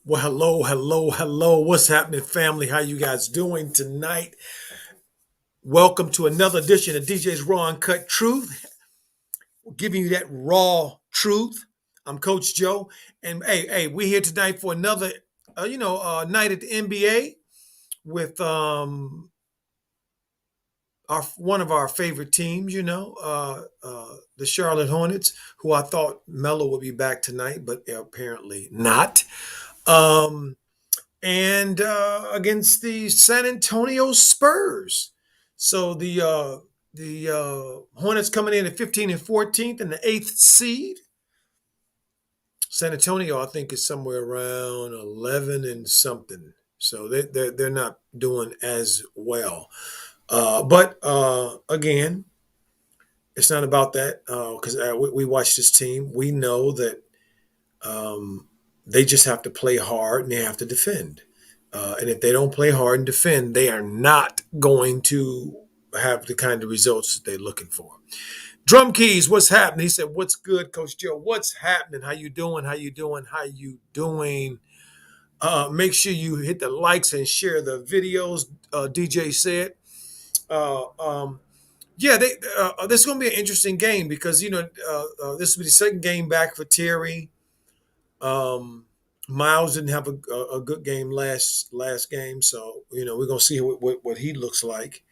Well, hello, hello, hello. What's happening, family? How you guys doing tonight? Welcome to another edition of DJ's Raw Uncut Truth, giving you that raw truth. I'm Coach Joe, and hey, we're here tonight for another, night at the NBA with our one of our favorite teams. The Charlotte Hornets, who I thought Melo would be back tonight, but apparently not. Um, and against the San Antonio Spurs. So the Hornets coming in at 15 and 14th and the eighth seed. San Antonio, I think, is somewhere around 11 and something. So they're not doing as well. But again, it's not about that because we watch this team. We know that um, they just have to play hard and they have to defend. And if they don't play hard and defend, they are not going to have the kind of results that they're looking for. Drum Keys, what's happening? He said, "What's good, Coach Joe? What's happening? How you doing? How you doing? How you doing?" Make sure you hit the likes and share the videos. DJ said, uh, um, "Yeah, this is going to be an interesting game because this will be the second game back for Terry. Miles didn't have a good game last game, so we're gonna see what he looks like.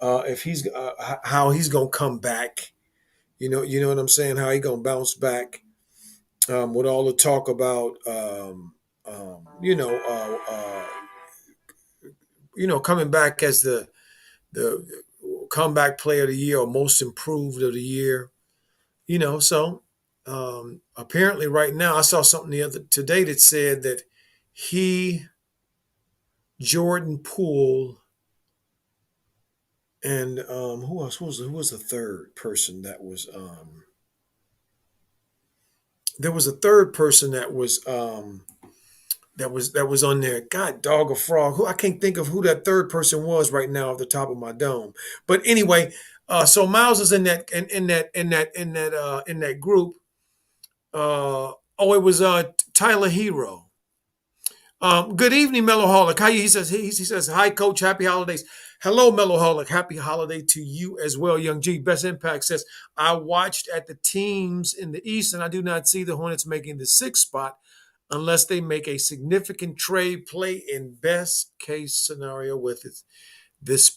If he's how he's gonna come back. You know what I'm saying? How he gonna bounce back with all the talk about coming back as the comeback player of the year or most improved of the year. So apparently right now I saw something the other today that said that he Jordan Poole, and who else? Who was the third person that was? There was a third person that was on there. God, dog, a frog. Who I can't think of who that third person was right now off the top of my dome. But anyway, so Miles is in that group. It was Tyler Hero. Good evening, Mellowholic. How you? He says, "Hi, Coach. Happy holidays." Hello, Mellowholic. Happy holiday to you as well, Young G. Best Impact says, "I watched at the teams in the East, and I do not see the Hornets making the sixth spot unless they make a significant trade play in best case scenario with his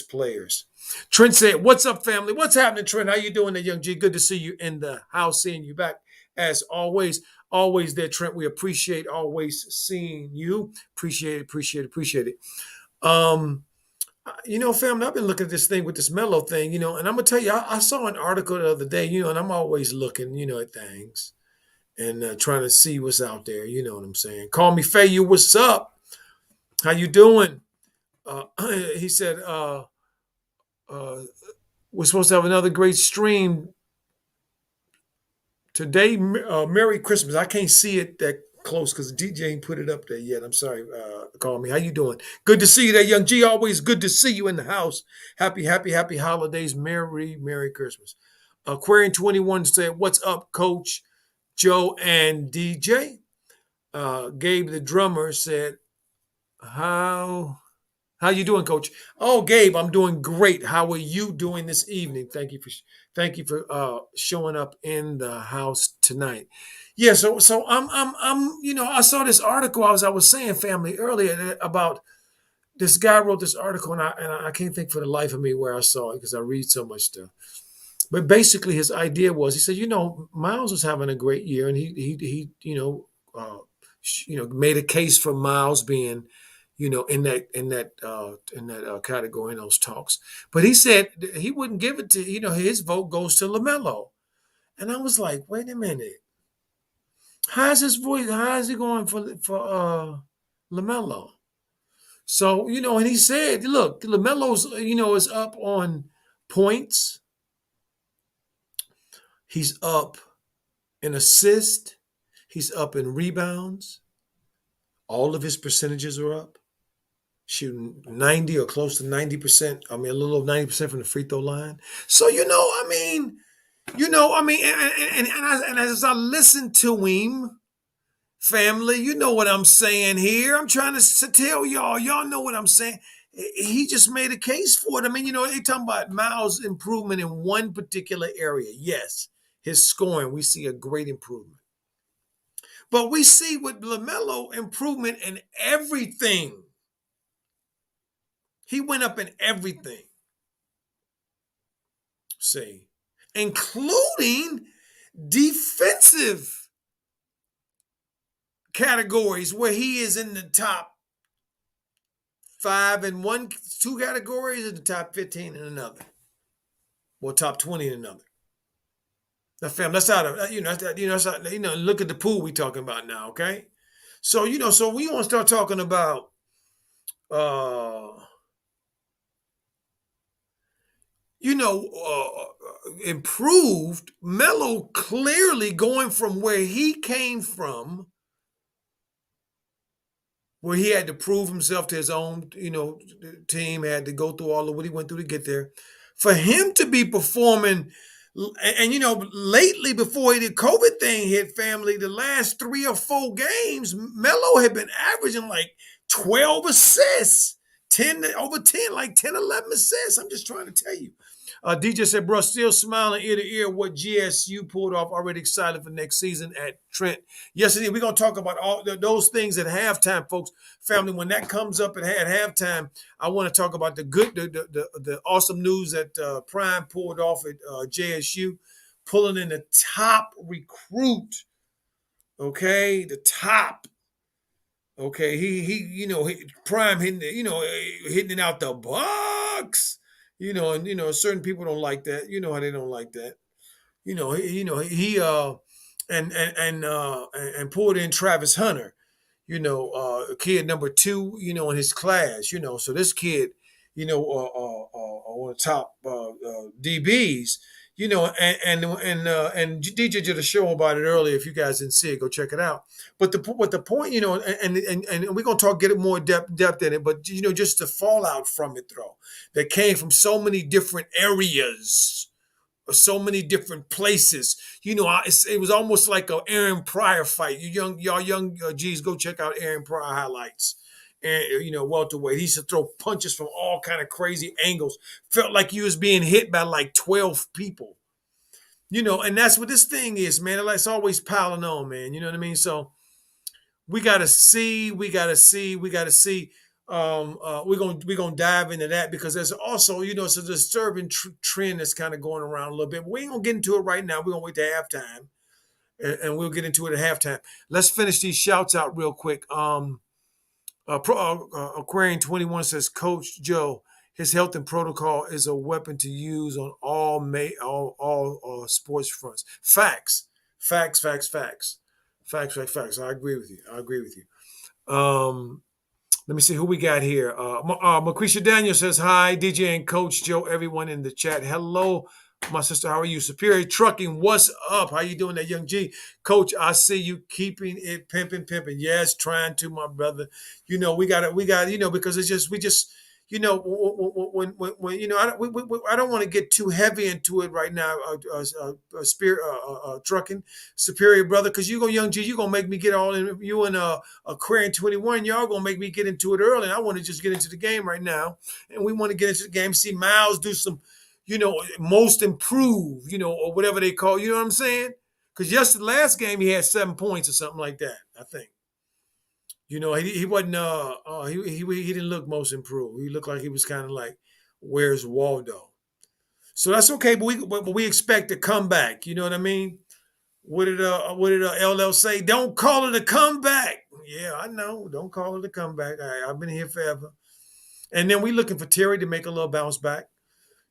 players." Trent said, "What's up, family? What's happening, Trent? How you doing there, Young G? Good to see you in the house, seeing you back as always." Always there, Trent. We appreciate always seeing you. Appreciate it, appreciate it, appreciate it. Um, family, I've been looking at this thing with this Mellow thing, and I'm gonna tell you, I saw an article the other day, and I'm always looking, at things and trying to see what's out there. You know what I'm saying? Call me Faye. You, what's up? How you doing? Uh, he said, uh, "We're supposed to have another great stream today. Merry Christmas." I can't see it that close because DJ ain't put it up there yet. I'm sorry. Call me. How you doing? Good to see you there, Young G. Always good to see you in the house. Happy, happy, happy holidays. Merry Christmas. Aquarian 21 said, "What's up, Coach Joe and DJ?" Gabe, the drummer, said, "How you doing, Coach?" Oh, Gabe, I'm doing great. How are you doing this evening? Thank you for showing up in the house tonight. Yeah, so I'm I saw this article. I was saying, family, earlier about this guy wrote this article, and I can't think for the life of me where I saw it because I read so much stuff. But basically, his idea was, he said, Miles was having a great year, and he made a case for Miles being, in that category in those talks. But he said he wouldn't give it to, his vote goes to LaMelo, and I was like, wait a minute, how's his voice? How is he going for LaMelo? So and he said, look, LaMelo's is up on points. He's up in assists. He's up in rebounds. All of his percentages are up. Shooting 90 or close to 90%. I mean, a little over 90% from the free throw line. So, and as I listen to him, Family, you know what I'm saying here. I'm trying to tell y'all. Y'all know what I'm saying. He just made a case for it. I mean, they talking about Miles' improvement in one particular area. Yes, his scoring, we see a great improvement. But we see with LaMelo improvement in everything. He went up in everything. See, including defensive categories where he is in the top five in one, two categories, and the top 15 in another, or top 20 in another. Now, fam, that's out of that's out, look at the pool we talking about now, okay? So so we want to start talking about uh improved Melo clearly going from where he came from, where he had to prove himself to his own, team, had to go through all of what he went through to get there. For him to be performing, and lately before the COVID thing hit, family, the last 3 or 4 games, Melo had been averaging like 12 assists, 10 over 10, like 10, 11 assists. I'm just trying to tell you. DJ said, bro, still smiling ear to ear what GSU pulled off. Already excited for next season at Trent. Yes, indeed. We're going to talk about all those things at halftime, folks. Family, when that comes up at halftime, I want to talk about the awesome news that Prime pulled off at JSU, pulling in the top recruit. Okay, the top. Okay, Prime hitting hitting it out the box. And certain people don't like that. You know how they don't like that. He and pulled in Travis Hunter, kid number 2, in his class, so this kid, one of the top DBs, and DJ did a show about it earlier. If you guys didn't see it, go check it out. But the point, and we're gonna get it more depth in it, but just the fallout from it, though, that came from so many different areas, so many different places. It was almost like a Aaron Pryor fight. Y'all young G's, go check out Aaron Pryor highlights. And welterweight, he used to throw punches from all kind of crazy angles. Felt like he was being hit by like 12 people. And that's what this thing is, man. It's always piling on, man. You know what I mean? So we gotta see. We're gonna dive into that, because there's also it's a disturbing trend that's kind of going around a little bit. But we ain't gonna get into it right now. We're gonna wait to halftime, and we'll get into it at halftime. Let's finish these shouts out real quick. Aquarian 21 says, Coach Joe, his health and protocol is a weapon to use on all sports fronts. Facts. I agree with you. Let me see who we got here. Macrisha Daniel says, hi, DJ and Coach Joe, everyone in the chat. Hello, my sister. How are you? Superior Trucking, what's up? How you doing there, Young G? Coach, I see you keeping it pimping. Yes, trying to, my brother. We got because we just, when I don't want to get too heavy into it right now. Trucking, Superior, brother, because you go, Young G, you gonna make me get all in. You and Aquarian 21, y'all gonna make me get into it early. And I want to just get into the game right now, and we want to get into the game. See Miles do some, most improved, or whatever they call. You know what I'm saying? Because last game he had 7 points or something like that, I think. He wasn't. He didn't look most improved. He looked like he was kind of like, "Where's Waldo?" So that's okay, but we expect a comeback. You know what I mean? What did LL say? Don't call it a comeback. Yeah, I know. Don't call it a comeback. I've been here forever. And then we looking for Terry to make a little bounce back.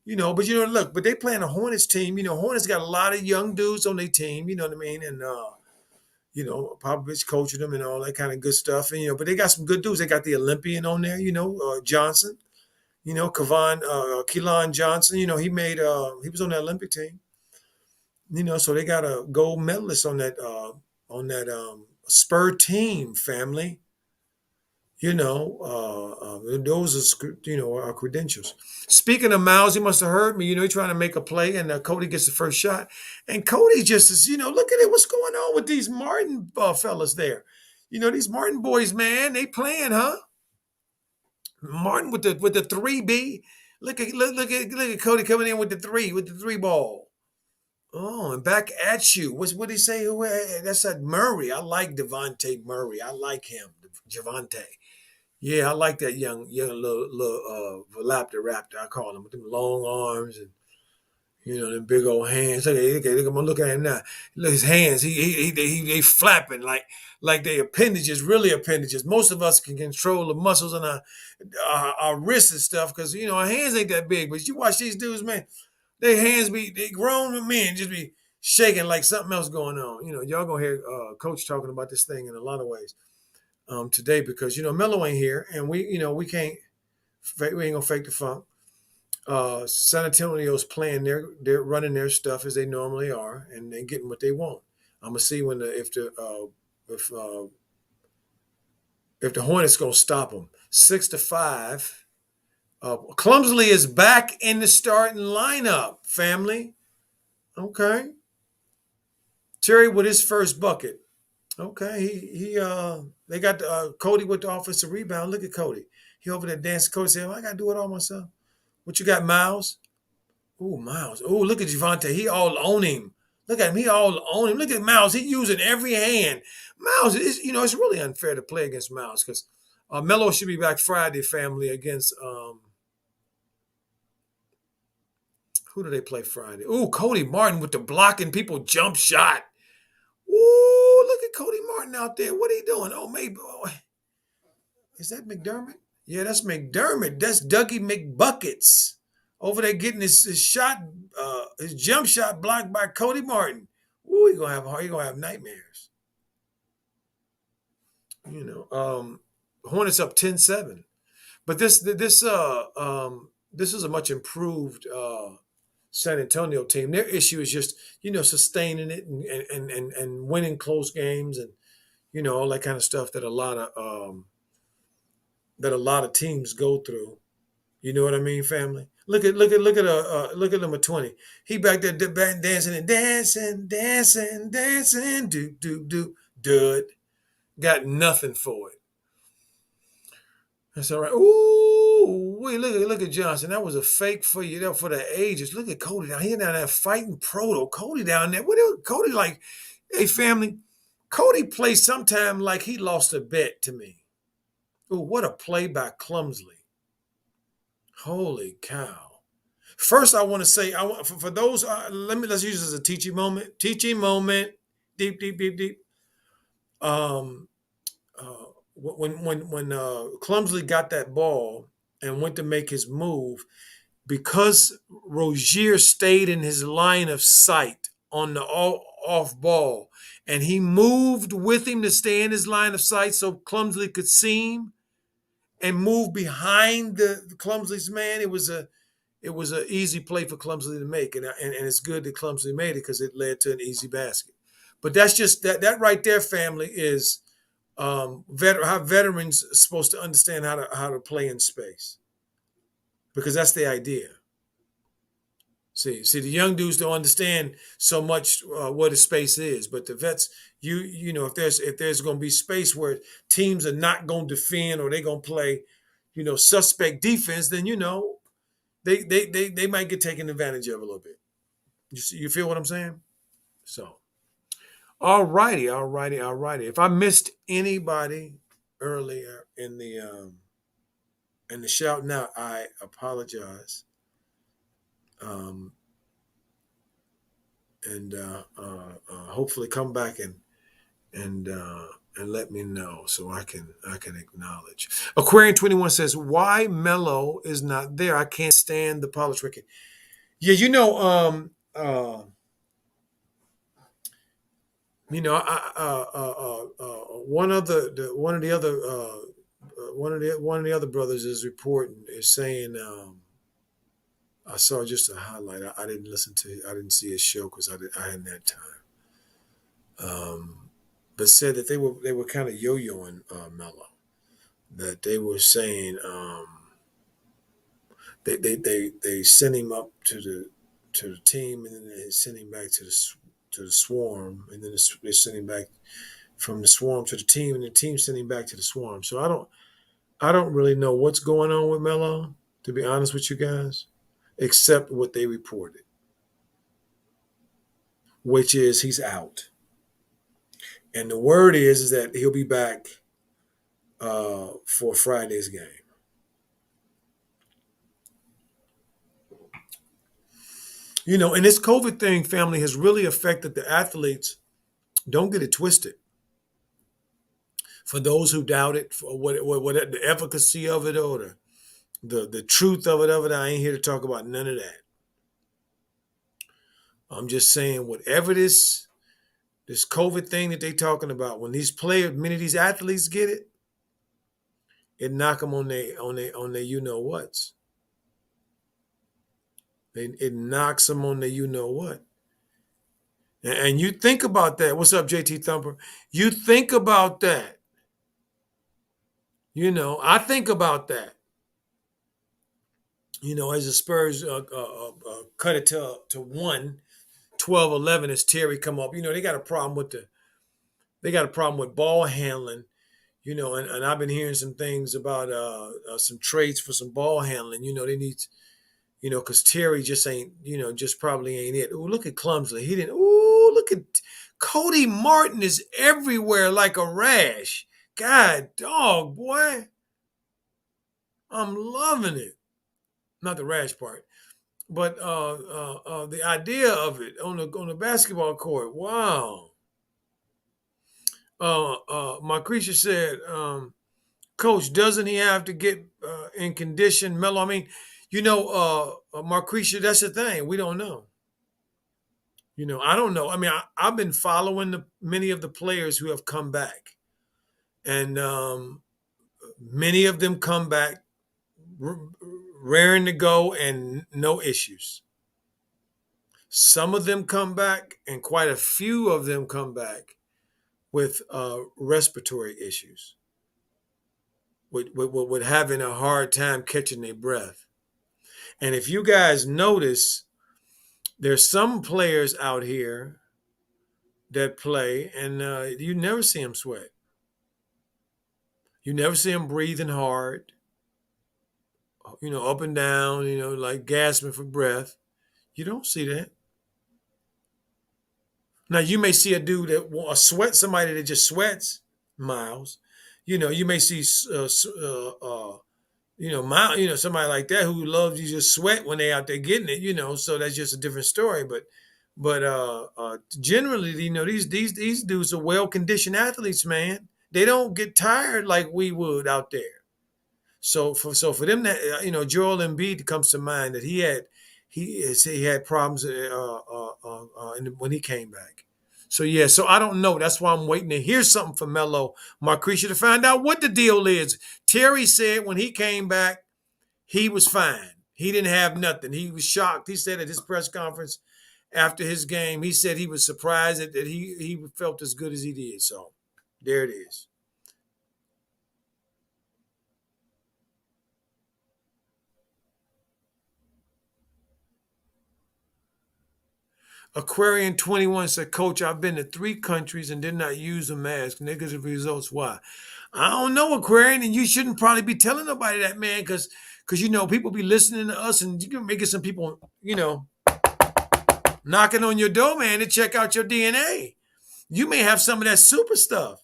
But look, but they playing a Hornets team. Hornets got a lot of young dudes on their team. You know what I mean? And Popovich coaching them and all that kind of good stuff. And but they got some good dudes. They got the Olympian on there. Johnson. Keelan Johnson. He was on the Olympic team. So they got a gold medalist on that Spur team, family. Those are our credentials. Speaking of Miles, he must have heard me. He's trying to make a play, and Cody gets the first shot. And Cody just is, look at it. What's going on with these Martin fellas there? These Martin boys, man, they playing, huh? Martin with the 3B. Look at Cody coming in with the three ball. Oh, and back at you. What did he say? That's that Murray. I like Devontae Murray. I like him, Javante. Yeah, I like that young little Velociraptor raptor. I call him with them long arms and them big old hands. Look, I'm looking at him now. Look, his hands. They flapping like they appendages, really appendages. Most of us can control the muscles in our wrists and stuff because our hands ain't that big. But you watch these dudes, man. Their hands they grown men just be shaking like something else going on. Y'all gonna hear Coach talking about this thing in a lot of ways today because Melo ain't here and we can't we ain't gonna fake the funk. San Antonio's playing they're running their stuff as they normally are and they're getting what they want. I'm gonna see if the Hornets gonna stop them 6-5. Clumsily is back in the starting lineup. Family, okay. Terry with his first bucket. Okay, he they got Cody with the offensive rebound. Look at Cody. He over there dancing. Cody said, "I gotta do it all myself." What you got, Miles? Ooh, Miles. Ooh, look at Javante. He all on him. Look at him. He all on him. Look at Miles. He using every hand. Miles is it's really unfair to play against Miles because Melo should be back Friday, family, against who do they play Friday? Ooh, Cody Martin with the blocking people jump shot. Ooh, look at Cody Martin out there. What are he doing? Oh, maybe. Oh, is that McDermott? Yeah, that's McDermott. That's Dougie McBuckets over there getting his shot, his jump shot blocked by Cody Martin. Ooh, he gonna have nightmares. Hornets up 10-7. But this is a much improved San Antonio team. Their issue is just sustaining it and winning close games and all that kind of stuff that a lot of teams go through. You know what I mean, family? Look at number 20. He back there dancing and dancing, do dud. Got nothing for it. That's all right. Ooh, wait, look at Johnson. That was a fake for you there for the ages. Look at Cody down here down there fighting Proto. Cody down there. Cody like, hey family, Cody plays sometime like he lost a bet to me. Ooh, what a play by Clumsley. Holy cow. First, I want to say, I want for those. Let's use this as a teaching moment. Teaching moment. Deep, deep, deep, deep. Um, when Clumsley got that ball and went to make his move, because Rozier stayed in his line of sight on the off ball, and he moved with him to stay in his line of sight so Clumsley could see him and move behind the Clumsley's man. It was an easy play for Clumsley to make, and it's good that Clumsley made it because it led to an easy basket. But that's just that right there, family, is how veterans are supposed to understand how to play in space because that's the idea. See, the young dudes don't understand so much what a space is, but the vets, if there's going to be space where teams are not going to defend or they're going to play, suspect defense, then they might get taken advantage of a little bit. You feel what I'm saying? So, all righty, all righty, all righty. If I missed anybody earlier in the shout now, I apologize. Um, and hopefully come back and let me know so I can acknowledge. Aquarian 21 says, "Why Mello is not there? I can't stand the polished wicket." Yeah, one of the other brothers is reporting is saying I saw just a highlight. I didn't listen to. I didn't see his show because I hadn't had time. But said that they were kind of yo-yoing Mello. That they were saying they sent him up to the team and then they sent him back to the swarm and then they sent him back from the Swarm to the team, and the team sending back to the Swarm. So I don't really know what's going on with Melo, to be honest with you guys, except what they reported, which is he's out. And the word is that he'll be back for Friday's game. And this COVID thing, family, has really affected the athletes. Don't get it twisted. For those who doubt it, for what the efficacy of it or the truth of it, I ain't here to talk about none of that. I'm just saying whatever this COVID thing that they talking about, when these players, many of these athletes get it, it knock them on their you know whats. It knocks them on their you know what. And you think about that. What's up, JT Thumper? You think about that. I think about that. As the Spurs cut it to 12-11 as Terry come up. They got a problem with ball handling. And I've been hearing some things about some trades for some ball handling. They need, because Terry just ain't, just probably ain't it. Ooh, look at Clumsley. He didn't. Ooh, look at Cody Martin is everywhere like a rash. God, dog, boy. I'm loving it. Not the rash part, but the idea of it on the basketball court. Wow. My creature said, Coach, doesn't he have to get in condition, Melo? I mean, Marquisha, that's the thing. We don't know. I don't know. I mean, I've been following many of the players who have come back, and many of them come back raring to go and no issues. Some of them come back, and quite a few of them come back with respiratory issues, with having a hard time catching their breath. And if you guys notice, there's some players out here that play, and you never see them sweat. You never see them breathing hard, up and down, like gasping for breath. You don't see that. Now, you may see a dude somebody that just sweats, Miles. You may see, Miles, somebody like that who loves you just sweat when they out there getting it, so that's just a different story. But generally, these dudes are well conditioned athletes, man. They don't get tired like we would out there. So for them that Joel Embiid comes to mind that he had problems when he came back. So yeah, so I don't know. That's why I'm waiting to hear something from Melo Marcretia to find out what the deal is. Terry said when he came back, he was fine. He didn't have nothing. He was shocked. He said at his press conference after his game, he said he was surprised that he felt as good as he did. So there it is. Aquarian 21 said, Coach, I've been to 3 countries and did not use a mask. Negative results. Why? I don't know, Aquarian, and you shouldn't probably be telling nobody that, man, because people be listening to us and you can make it some people, knocking on your door, man, to check out your DNA. You may have some of that super stuff.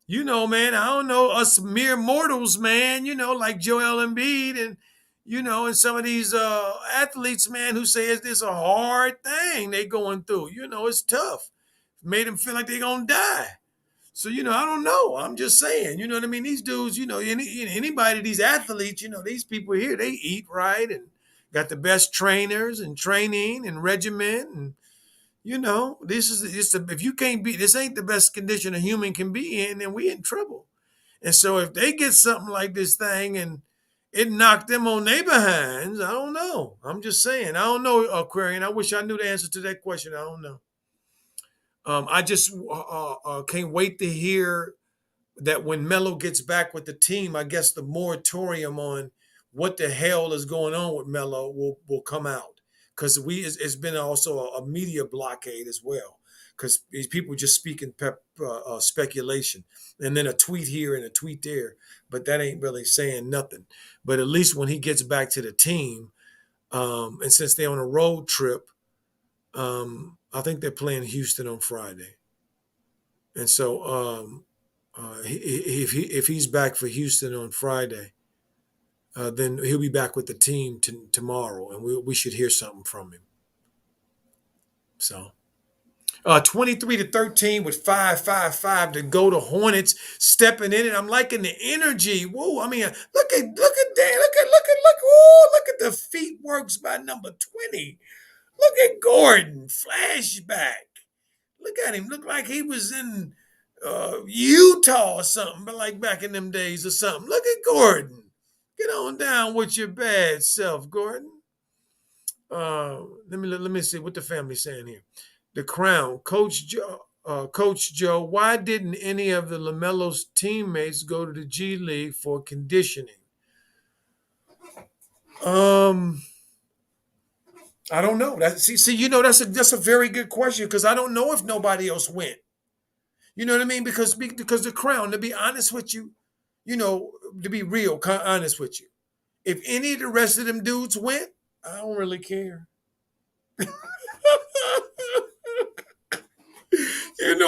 Man, I don't know, us mere mortals, man, like Joel Embiid and some of these athletes, man, who say it's a hard thing they going through. It's tough. Made them feel like they going to die. So, I don't know. I'm just saying, you know what I mean? These dudes, anybody, these athletes, these people here, they eat right and got the best trainers and training and regiment. And, this is just, if you can't be, this ain't the best condition a human can be in, then we in trouble. And so if they get something like this thing and it knocked them on their behinds, I don't know. I'm just saying. I don't know, Aquarian. I wish I knew the answer to that question. I don't know. I just can't wait to hear that when Melo gets back with the team, I guess the moratorium on what the hell is going on with Melo will come out. Because it's been also a media blockade as well. because these people just speaking speculation, and then a tweet here and a tweet there, but that ain't really saying nothing. But at least when he gets back to the team, and since they're on a road trip, I think they're playing Houston on Friday, and so if he's back for Houston on Friday, then he'll be back with the team tomorrow, and we should hear something from him. So. 23-13 with 5:55 to go. To Hornets stepping in it. I'm liking the energy. Whoa! I mean, look at Dan. Look at the feet works by number 20. Look at Gordon. Flashback. Look at him. Look like he was in Utah or something, but like back in them days or something. Look at Gordon. Get on down with your bad self, Gordon. Let me see what the family's saying here. The Crown, Coach Joe, why didn't any of the LaMelo's teammates go to the G League for conditioning? I don't know. That's a very good question, because I don't know if nobody else went. You know what I mean? Because the Crown, to be honest with you, to be real honest with you, if any of the rest of them dudes went, I don't really care.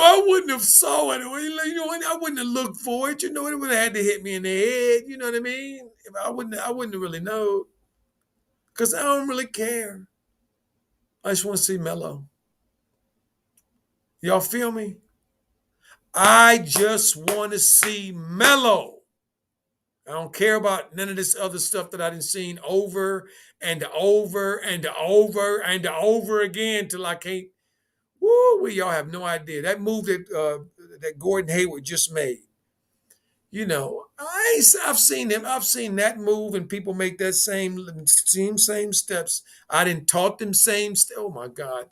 I wouldn't have saw it. I wouldn't have looked for it. It would have had to hit me in the head. You know what I mean? I wouldn't have really know, because I don't really care. I just want to see Melo. Y'all feel me? I just want to see Melo. I don't care about none of this other stuff that I done seen over and over and over and over again till I can't. Woo, y'all have no idea. That move that Gordon Hayward just made. I've seen him. I've seen that move, and people make that same steps. I didn't taught them same steps. Oh my God,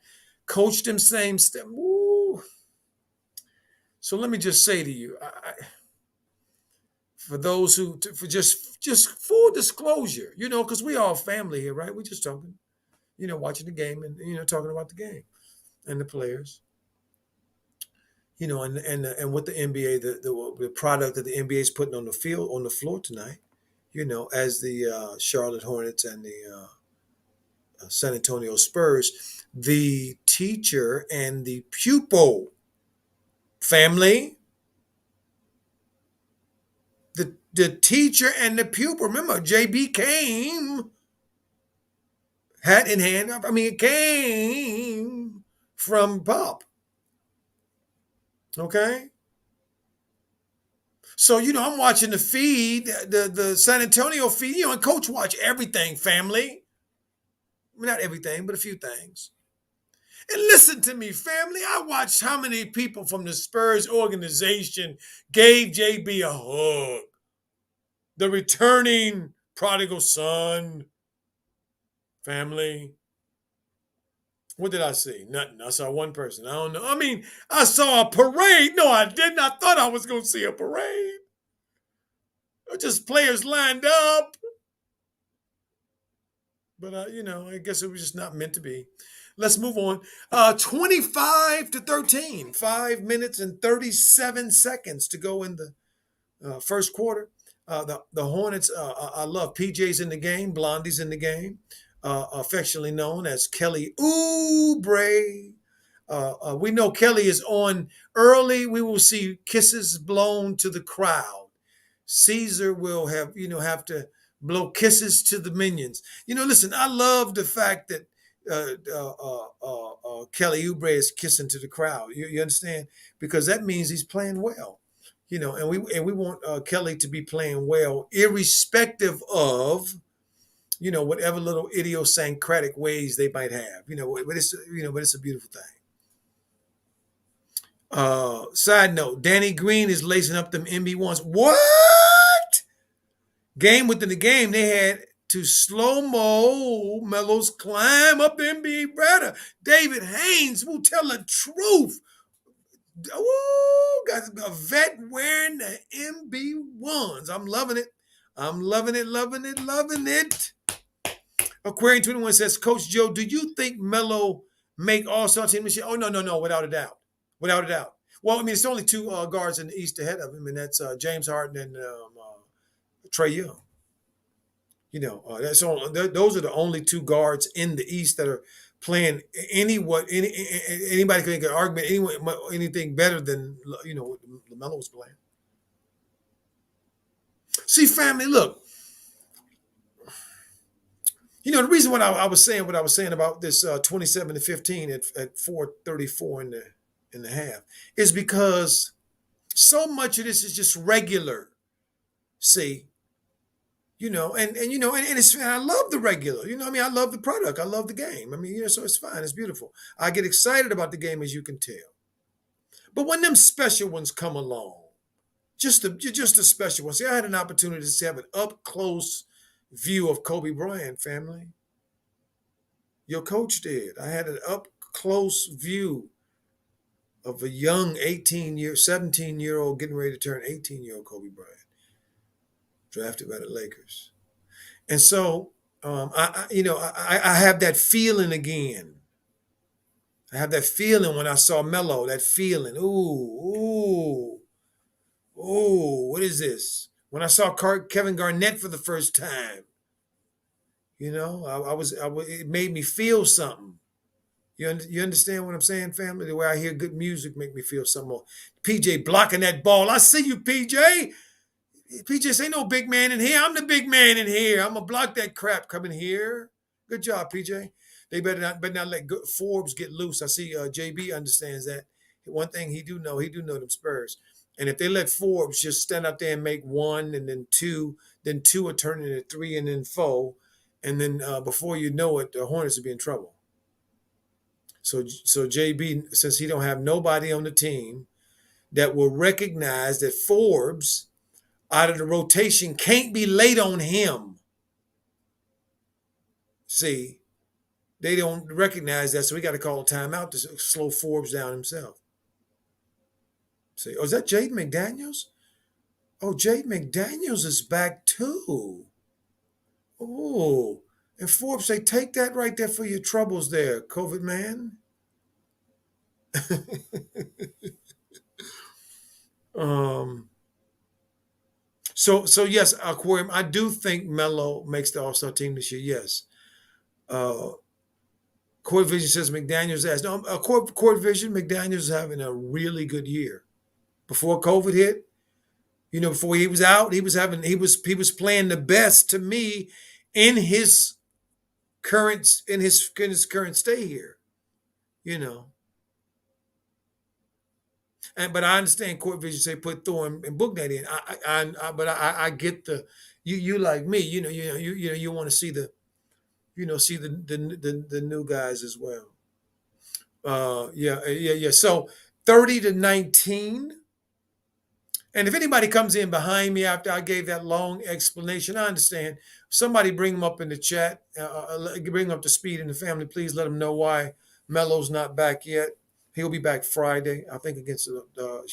coached them same step. Woo. So let me just say to you, for those for just full disclosure, because we all family here, right? We're just talking, watching the game and talking about the game and the players, and what the NBA, the product that the NBA is putting on the field, on the floor tonight, as the Charlotte Hornets and the San Antonio Spurs, the teacher and the pupil family, the teacher and the pupil. Remember, JB came hat in hand. I mean, it came from Pop. Okay. So, I'm watching the feed, the San Antonio feed, and Coach watch everything, family. Not everything, but a few things. And listen to me, family. I watched how many people from the Spurs organization gave JB a hug. The returning prodigal son. Family. What did I see? Nothing. I saw one person. I don't know. I mean, I saw a parade. No, I didn't. I thought I was going to see a parade. Just players lined up. But, I guess it was just not meant to be. Let's move on. 25-13. 5 minutes and 37 seconds to go in the first quarter. The Hornets, I love PJ's in the game. Blondie's in the game. Affectionately known as Kelly Oubre. We know Kelly is on early. We will see kisses blown to the crowd. Caesar will have to blow kisses to the minions. Listen, I love the fact that Kelly Oubre is kissing to the crowd. You understand? Because that means he's playing well. And we want Kelly to be playing well, irrespective of whatever little idiosyncratic ways they might have. But it's a beautiful thing. Side note: Danny Green is lacing up them MB1s. What? Game within the game, they had to slow-mo Melo's climb up the NBA ladder. David Haynes will tell the truth. Ooh, got a vet wearing the MB1s. I'm loving it. I'm loving it, loving it, loving it. Aquarian 21 says, Coach Joe, do you think Melo make All-Star team this year? Oh, no, without a doubt. without a doubt. Well, I mean, it's only two guards in the East ahead of him, and that's James Harden and Trey Young. That's all. Those are the only two guards in the East that are playing anybody can make an argument anything better than what LaMelo was playing. See, family, look. The reason I was saying what I was saying about this 27-15 at 4:34 in the half is because so much of this is just regular. See, and I love the regular. I love the product. I love the game. So it's fine. It's beautiful. I get excited about the game, as you can tell. But when them special ones come along, just a special one. See, I had an opportunity to have an up close view of Kobe Bryant, family. Your coach did. I had an up close view of a young 17-year-old getting ready to turn 18-year-old Kobe Bryant, drafted by the Lakers. And so I have that feeling again. I have that feeling when I saw Melo, that feeling. Ooh, what is this? When I saw Kevin Garnett for the first time, it made me feel something. You understand what I'm saying, family? The way I hear good music make me feel something more. PJ blocking that ball. I see you, PJ. PJ, say no big man in here. I'm the big man in here. I'm gonna block that crap coming here. Good job, PJ. They better not let Forbes get loose. I see JB understands that. One thing he do know them Spurs. And if they let Forbes just stand up there and make one and then two will turn into three and then four, and then before you know it, the Hornets will be in trouble. So JB, since he don't have nobody on the team that will recognize that Forbes out of the rotation can't be late on him. See, they don't recognize that, so we got to call a timeout to slow Forbes down himself. See, is that Jaden McDaniels? Oh, Jaden McDaniels is back too. Oh, and Forbes say, take that right there for your troubles there, COVID man. So yes, Aquarium, I do think Melo makes the All-Star team this year, yes. Court Vision says McDaniels asked. No, Court Vision, McDaniels is having a really good year. Before COVID hit, before he was out, he was playing the best to me in his current stay here. But I understand Court Vision say put Thor and Booknet in. I get you like me. You want to see the new guys as well. Yeah. So 30-19. And if anybody comes in behind me after I gave that long explanation, I understand. Somebody bring them up in the chat, bring them up to speed in the family. Please let them know why Melo's not back yet. He'll be back Friday, I think, against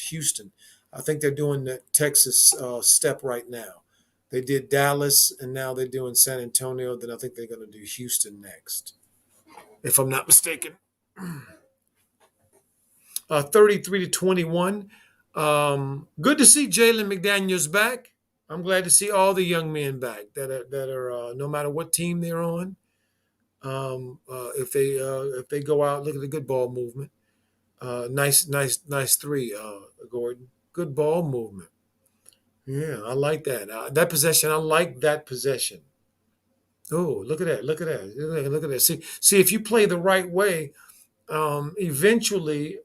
Houston. I think they're doing the Texas step right now. They did Dallas, and now they're doing San Antonio. Then I think they're going to do Houston next, if I'm not mistaken. 33-21. Good to see Jalen McDaniels back. I'm glad to see all the young men back that are no matter what team they're on. If they go out, look at the good ball movement. Nice three, Gordon. Good ball movement. Yeah, I like that. That possession. I like that possession. Oh, look at that! Look at that! Look at that! See, if you play the right way, eventually,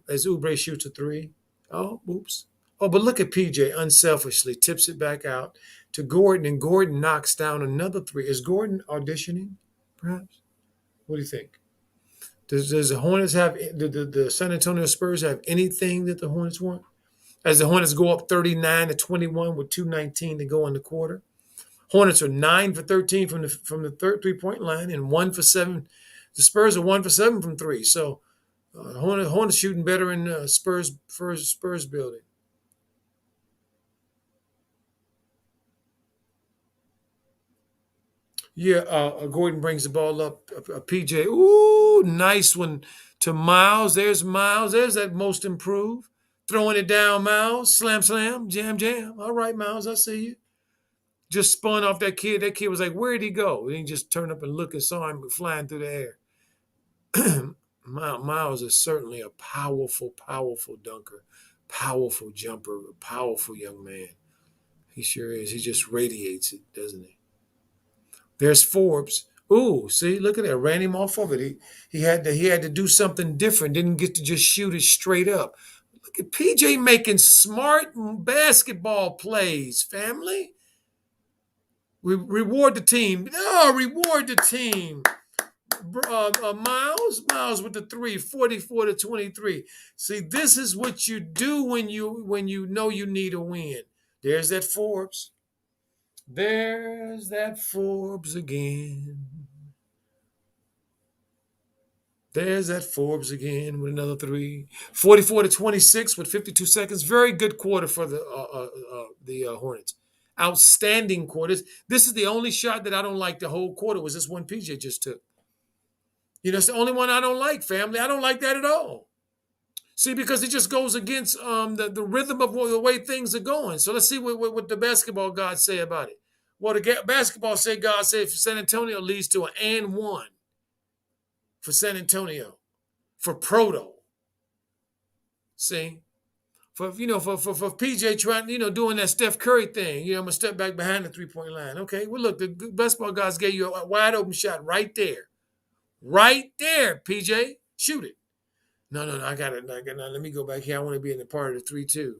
as Oubre shoots a three. Oh, oops. Oh, but look at PJ unselfishly tips it back out to Gordon, and Gordon knocks down another three. Is Gordon auditioning, perhaps? What do you think? Does the Hornets have the San Antonio Spurs have anything that the Hornets want? As the Hornets go up 39-21 with 2:19 to go in the quarter. Hornets are 9 for 13 from the third 3-point line and 1 for 7. The Spurs are 1 for 7 from three. So Hornets shooting better in Spurs building. Yeah, Gordon brings the ball up. PJ, ooh, nice one to Miles. There's Miles. There's that most improved. Throwing it down, Miles. Slam, slam, jam, jam. All right, Miles, I see you. Just spun off that kid. That kid was like, where'd he go? And he just turned up and looked and saw him flying through the air. Miles is certainly a powerful, powerful dunker, powerful jumper, powerful young man. He sure is. He just radiates it, doesn't he? There's Forbes. Ooh, see, look at that. Ran him off of it. He had to do something different. Didn't get to just shoot it straight up. Look at PJ making smart basketball plays, family. Reward the team. No, reward the team. Miles with the three, 44-23. See, this is what you do when you know you need a win. There's that Forbes. There's that Forbes again. There's that Forbes again with another three. 44-26 with 52 seconds. Very good quarter for the Hornets. Outstanding quarters. This is the only shot that I don't like the whole quarter was this one PJ just took. It's the only one I don't like, family. I don't like that at all. See, because it just goes against the rhythm of the way things are going. So let's see what the basketball gods say about it. Well, the basketball God said San Antonio leads to an and one for San Antonio, for Proto. See? For PJ trying, doing that Steph Curry thing. I'm going to step back behind the three-point line. Okay, well, look, the basketball guys gave you a wide open shot right there. Right there, PJ. Shoot it. No, I got it. No, let me go back here. I want to be in the part of the 3-2.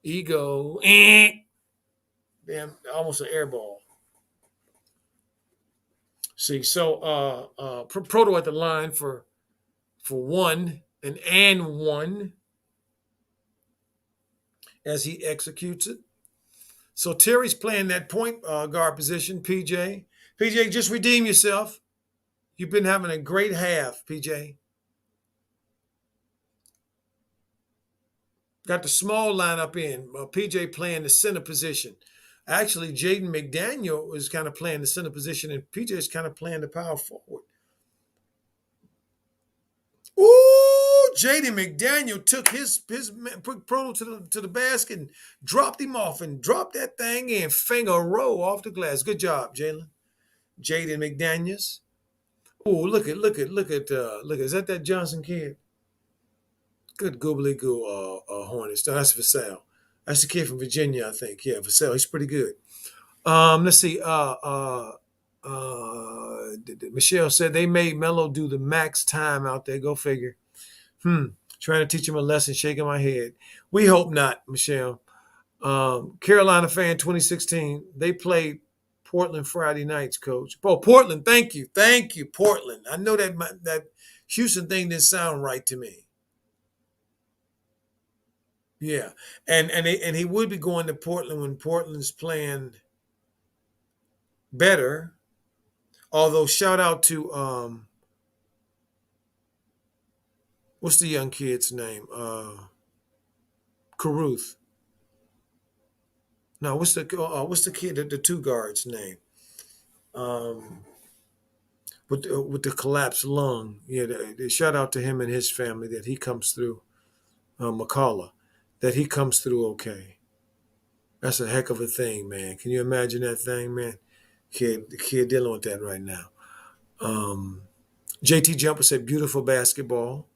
Ego. Damn, almost an air ball. See, so Proto at the line for one, and one as he executes it. So Terry's playing that point guard position, PJ. PJ, just redeem yourself. You've been having a great half, PJ. Got the small lineup in. PJ playing the center position. Actually, Jaden McDaniel is kind of playing the center position, and PJ is kind of playing the power forward. Ooh, Jaden McDaniel took his Proto to the basket and dropped him off and dropped that thing in. Finger row off the glass. Good job, Jaden McDaniels. Ooh, look at. Is that Johnson kid? Good goobly goo, Hornets. No, that's Vassell. That's the kid from Virginia, I think. Yeah, Vassell. He's pretty good. Let's see. Michelle said they made Melo do the max time out there. Go figure. Trying to teach him a lesson, shaking my head. We hope not, Michelle. Carolina fan 2016. They played Portland Friday nights, coach. Oh, Portland, thank you. Thank you, Portland. I know that Houston thing didn't sound right to me. Yeah. And he would be going to Portland when Portland's playing better. Although shout out to what's the young kid's name? Caruth. No, what's the kid, the two guards name? With the collapsed lung. Yeah, shout out to him and his family that he comes through. McCullough, that he comes through okay. That's a heck of a thing, man. Can you imagine that thing, man? The kid dealing with that right now. JT Jumper said, beautiful basketball.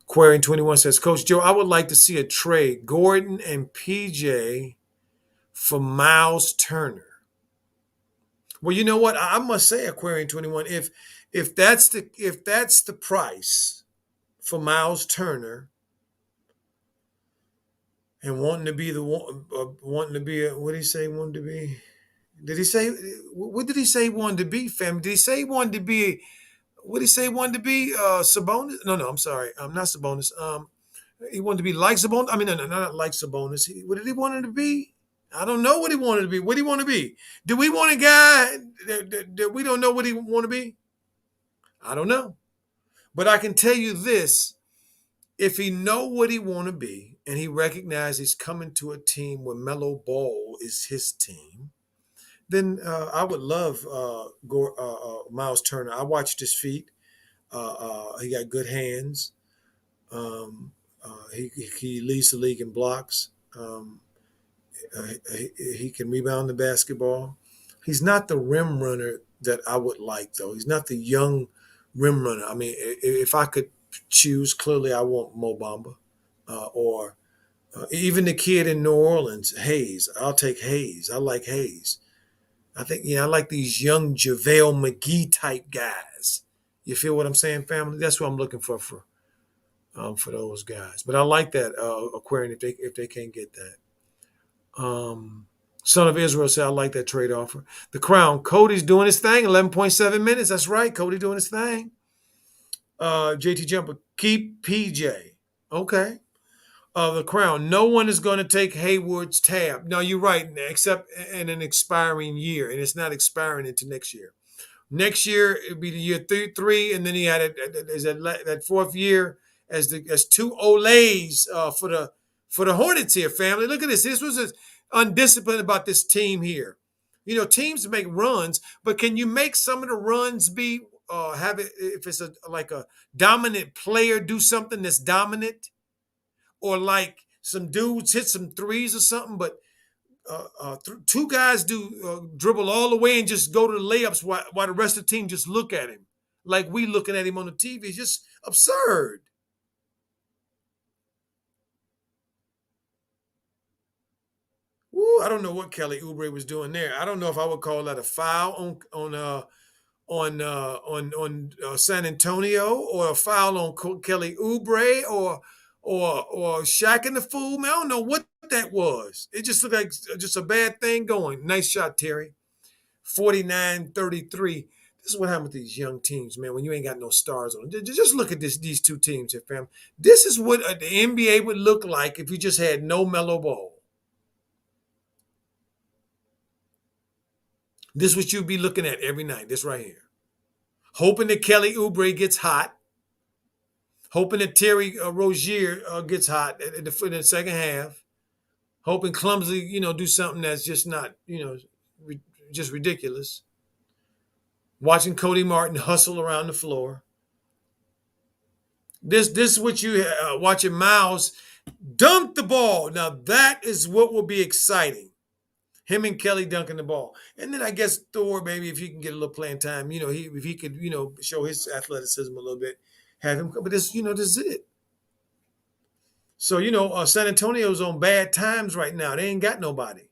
Querying 21 says, Coach Joe, I would like to see a trade, Gordon and PJ for Miles Turner. Well, you know what? I must say, Aquarian 21, if that's the price for Miles Turner and wanting to be what did he say he wanted to be? What did he say he wanted to be, fam? Did he say he wanted to be what did he say he wanted to be? Sabonis? No, I'm sorry. Not Sabonis. He wanted to be like Sabonis. I mean, no, not like Sabonis. What did he want to be? I don't know what he wanted to be. What do you want to be? Do we want a guy that we don't know what he want to be? I don't know. But I can tell you this. If he know what he want to be and he recognizes he's coming to a team where LaMelo Ball is his team, then I would love Miles Turner. I watched his feet. He got good hands. He leads the league in blocks. He can rebound the basketball. He's not the rim runner that I would like, though. He's not the young rim runner. I mean, if I could choose, clearly I want Mo Bamba or even the kid in New Orleans, Hayes. I'll take Hayes. I like Hayes. I think, I like these young JaVale McGee type guys. You feel what I'm saying, family? That's what I'm looking for those guys. But I like that Aquarian if they can't get that. Son of Israel said, I like that trade offer. The Crown, Cody's doing his thing, 11.7 minutes. That's right, Cody doing his thing. JT Jumper, keep PJ. Okay. The Crown, no one is going to take Hayward's tab. No, you're right, except in an expiring year, and it's not expiring into next year. Next year it'll be the year three, and then he had that fourth year as two Olays for the Hornets here, family. Look at this. This was undisciplined about this team here. Teams make runs, but can you make some of the runs be have it if it's like a dominant player do something that's dominant, or like some dudes hit some threes or something, but two guys do dribble all the way and just go to the layups while the rest of the team just look at him like we looking at him on the TV. It's just absurd. Woo, I don't know what Kelly Oubre was doing there. I don't know if I would call that a foul on San Antonio, or a foul on Kelly Oubre, or Shaq and the Fool. Man, I don't know what that was. It just looked like just a bad thing going. Nice shot, Terry. 49-33. This is what happens with these young teams, man, when you ain't got no stars on them. Just look at these two teams here, fam. This is what the NBA would look like if you just had no Melo Ball. This is what you'd be looking at every night, this right here. Hoping that Kelly Oubre gets hot. Hoping that Terry Rozier gets hot in the second half. Hoping clumsily, do something that's just not, just ridiculous. Watching Cody Martin hustle around the floor. This is what you watching Miles dunk the ball. Now that is what will be exciting. Him and Kelly dunking the ball, and then I guess Thor, maybe if he can get a little playing time, if he could, show his athleticism a little bit, have him. But this is it. So San Antonio's on bad times right now. They ain't got nobody,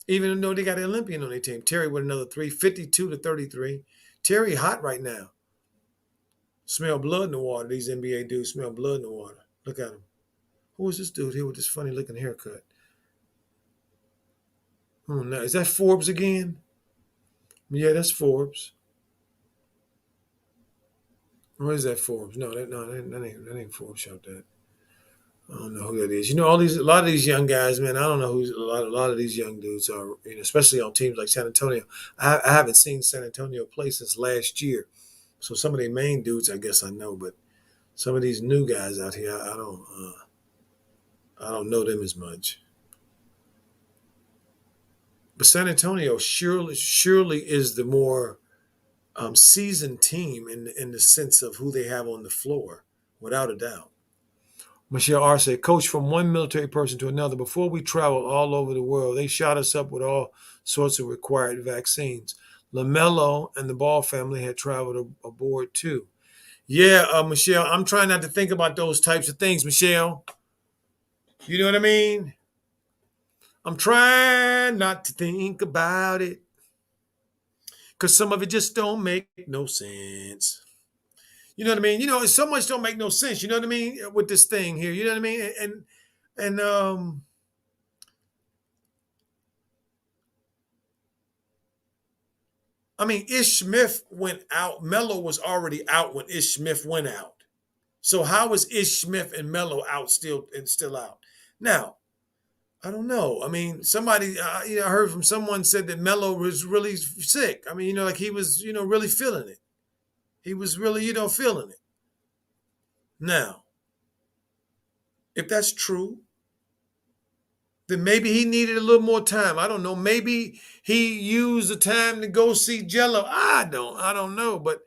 even though they got an Olympian on their team. Terry with another three, 52-33. Terry hot right now. Smell blood in the water. These NBA dudes smell blood in the water. Look at him. Who is this dude here with this funny looking haircut? Oh, no. Is that Forbes again? Yeah, that's Forbes. Or is that Forbes? No, that ain't Forbes. Shot that. I don't know who that is. A lot of these young guys, man. I don't know who a lot of these young dudes are. Especially on teams like San Antonio. I haven't seen San Antonio play since last year, so some of their main dudes, I guess I know, but some of these new guys out here, I don't know them as much. But San Antonio surely is the more seasoned team in the sense of who they have on the floor, without a doubt. Michelle R. said, Coach, from one military person to another, before we traveled all over the world, they shot us up with all sorts of required vaccines. LaMelo and the Ball family had traveled aboard too. Yeah, Michelle, I'm trying not to think about those types of things, Michelle. You know what I mean? I'm trying not to think about it because some of it just don't make no sense. You know what I mean? So much don't make no sense. You know what I mean with this thing here. You know what I mean? And I mean, Ish Smith went out. Melo was already out when Ish Smith went out. So how is Ish Smith and Melo out still out? Now, I don't know. I mean, somebody, I heard from someone said that Melo was really sick. I mean, like he was, really feeling it. He was really, feeling it. Now, if that's true, then maybe he needed a little more time. I don't know. Maybe he used the time to go see Jello. I don't know. But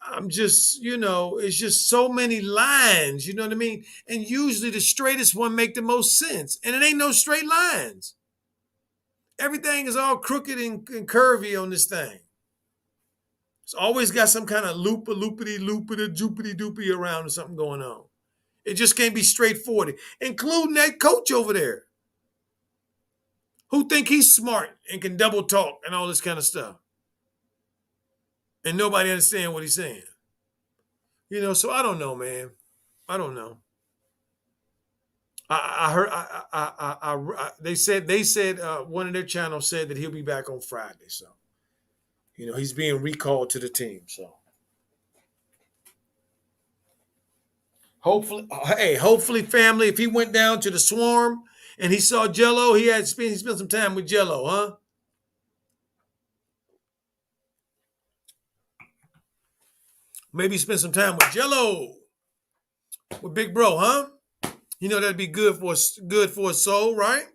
I'm just, it's just so many lines. You know what I mean? And usually the straightest one make the most sense. And it ain't no straight lines. Everything is all crooked and curvy on this thing. It's always got some kind of loopity joopity doopy around or something going on. It just can't be straightforward, including that coach over there who think he's smart and can double talk and all this kind of stuff. And nobody understand what he's saying. So I don't know, man. I don't know. I heard. They said one of their channels said that he'll be back on Friday. So he's being recalled to the team. So hopefully, family. If he went down to the Swarm and he saw Jello, he spent some time with Jello, huh? Maybe spend some time with Jello, with Big Bro, huh? That'd be good for a soul, right?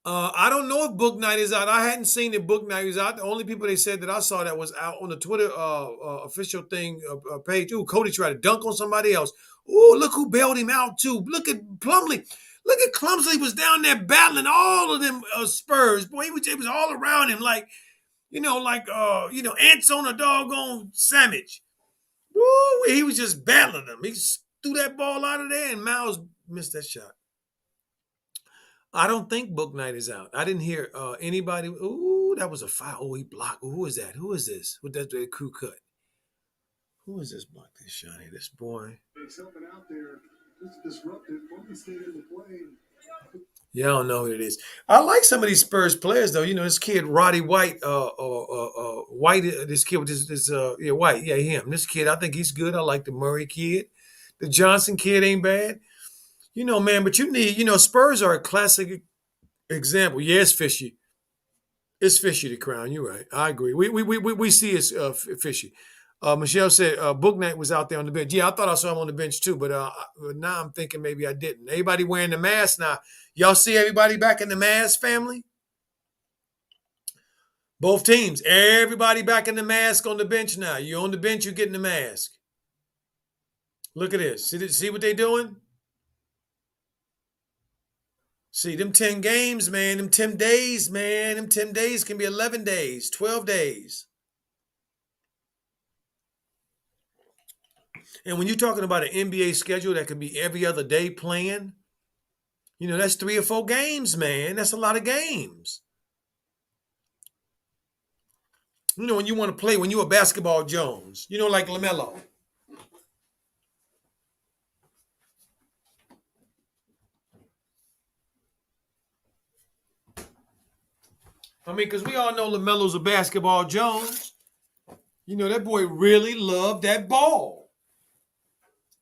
I don't know if Book Night is out. I hadn't seen that Book Night is out. The only people they said that I saw that was out on the Twitter official thing page. Ooh, Cody tried to dunk on somebody else. Ooh, look who bailed him out too. Look at Plumlee. Look at Clumsley was down there battling all of them Spurs. Boy, it was all around him like ants on a doggone sandwich. Woo, he was just battling them. He threw that ball out of there and Miles missed that shot. I don't think Book Night is out. I didn't hear anybody. Ooh, that was a foul. Oh, he blocked. Who is that? Who is this? With that crew cut? Who is this block this shot here? This boy. Yeah, I don't know who it is. I like some of these Spurs players though. This kid Roddy White, White. This kid with this White. Yeah, him. This kid, I think he's good. I like the Murray kid. The Johnson kid ain't bad. Man, but you need, Spurs are a classic example. Yeah, it's fishy. It's fishy, the crown. You're right. I agree. We see it's fishy. Michelle said Book Night was out there on the bench. Yeah, I thought I saw him on the bench too, but now I'm thinking maybe I didn't. Everybody wearing the mask now. Y'all see everybody back in the mask, family? Both teams. Everybody back in the mask on the bench now. You on the bench, you getting the mask. Look at this. See what they doing? See, them 10 games, man, them 10 days, man, them 10 days can be 11 days, 12 days. And when you're talking about an NBA schedule that could be every other day playing, that's 3 or 4 games, man. That's a lot of games. When you want to play, when you're a basketball Jones, like LaMelo. I mean, because we all know LaMelo's a basketball Jones. That boy really loved that ball.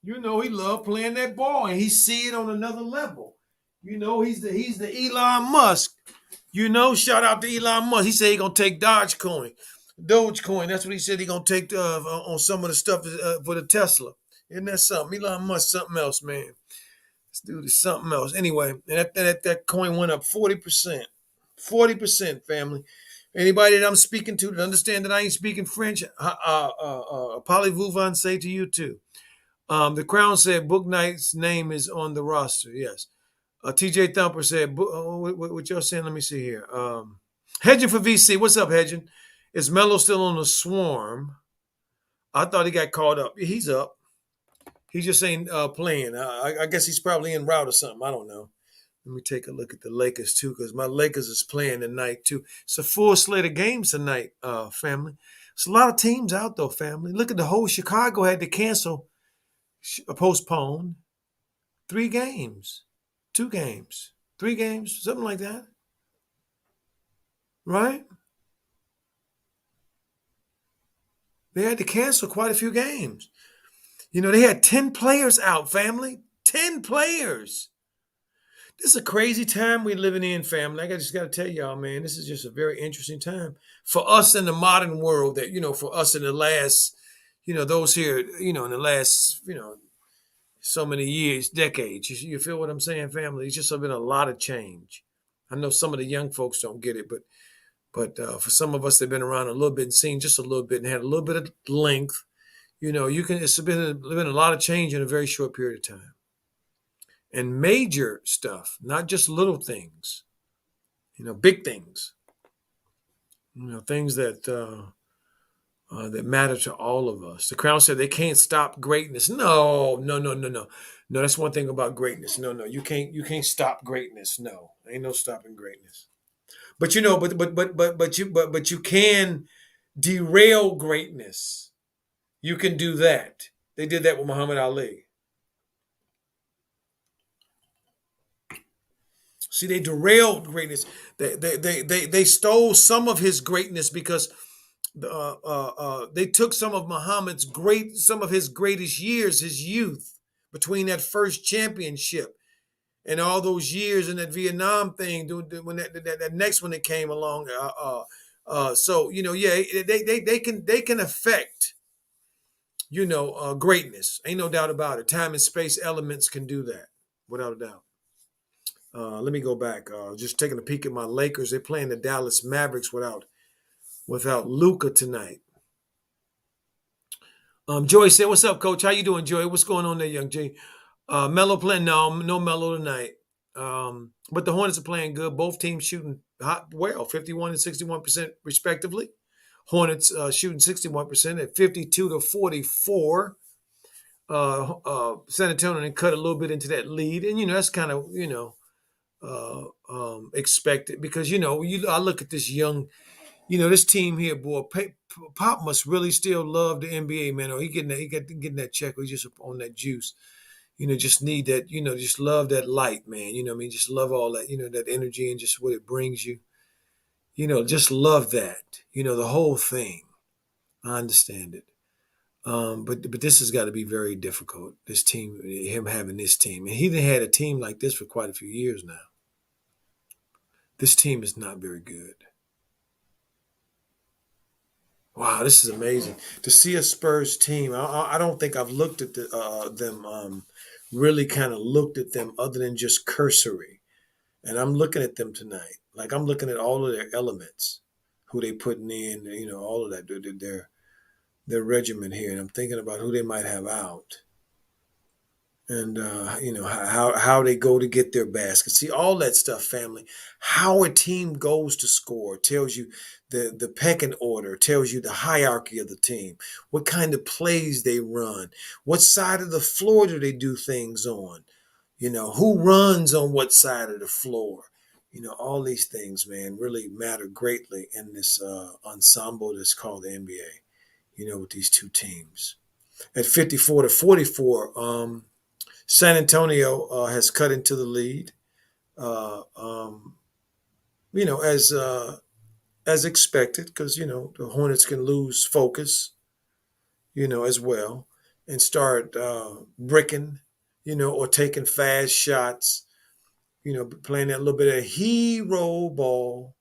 He loved playing that ball, and he see it on another level. He's the Elon Musk. Shout out to Elon Musk. He said he gonna take Dogecoin. That's what he said he gonna take on some of the stuff for the Tesla. Isn't that something? Elon Musk, something else, man. This dude is something else. Anyway, and that coin went up 40%. 40%, family. Anybody that I'm speaking to that understand that I ain't speaking French, parlez-vous say to you too. The Crown said Book Knight's name is on the roster. Yes. TJ Thumper said, what y'all saying? Let me see here. Hedging for VC. What's up, Hedging? Is Melo still on the Swarm? I thought he got called up. He's up. He just ain't playing. I guess he's probably en route or something. I don't know. Let me take a look at the Lakers, too, because my Lakers is playing tonight, too. It's a full slate of games tonight, family. There's a lot of teams out, though, family. Look at the whole Chicago had to cancel, postpone 3 games, 2 games, 3 games, something like that. Right? They had to cancel quite a few games. They had 10 players out, family. 10 players. This is a crazy time we're living in, family. I just got to tell y'all, man, this is just a very interesting time for us in the modern world that, for us in the last, those here, in the last, so many years, decades. You feel what I'm saying, family? It's just been a lot of change. I know some of the young folks don't get it, but for some of us that've been around a little bit and seen just a little bit and had a little bit of length, you can. It's been a lot of change in a very short period of time, and major stuff, not just little things. Big things. Things that matter to all of us. The Crown said they can't stop greatness. No, no, no, no, no, no. That's one thing about greatness. No, no, you can't stop greatness. No, ain't no stopping greatness. But you can derail greatness. You can do that. They did that with Muhammad Ali. See, they derailed greatness. They stole some of his greatness because they took some of his greatest years, his youth, between that first championship and all those years in that Vietnam thing, when that next one that came along. So yeah, they can affect greatness. Ain't no doubt about it. Time and space elements can do that without a doubt. Let me go back. Just taking a peek at my Lakers. They're playing the Dallas Mavericks without Luca tonight. Joy said, "What's up, Coach? How you doing, Joy? What's going on there, young G? Melo playing? No Melo tonight. But the Hornets are playing good. Both teams shooting well, 51 and 61% respectively. Hornets shooting 61% at 52-44. San Antonio cut a little bit into that lead, and that's kind of expected because I look at this young. This team here, boy, Pop must really still love the NBA, man. Or he getting that check, or he just on that juice. Just need that, just love that light, man. What I mean? Just love all that, that energy and just what it brings you. Just love that. The whole thing. I understand it. But this has got to be very difficult. This team, him having this team. And he done had a team like this for quite a few years now. This team is not very good. Wow, this is amazing to see a Spurs team. I don't think I've looked at them, really kind of looked at them other than just cursory. And I'm looking at them tonight. Like I'm looking at all of their elements, who they putting in, all of that, their regiment here. And I'm thinking about who they might have out. And how they go to get their baskets. See all that stuff, family. How a team goes to score tells you the pecking order, tells you the hierarchy of the team, what kind of plays they run, what side of the floor do they do things on, who runs on what side of the floor. All these things, man, really matter greatly in this ensemble that's called the NBA. With these two teams at 54-44. San Antonio has cut into the lead, uh, um, as expected, because the Hornets can lose focus, as well, and start bricking, or taking fast shots, playing that little bit of hero ball.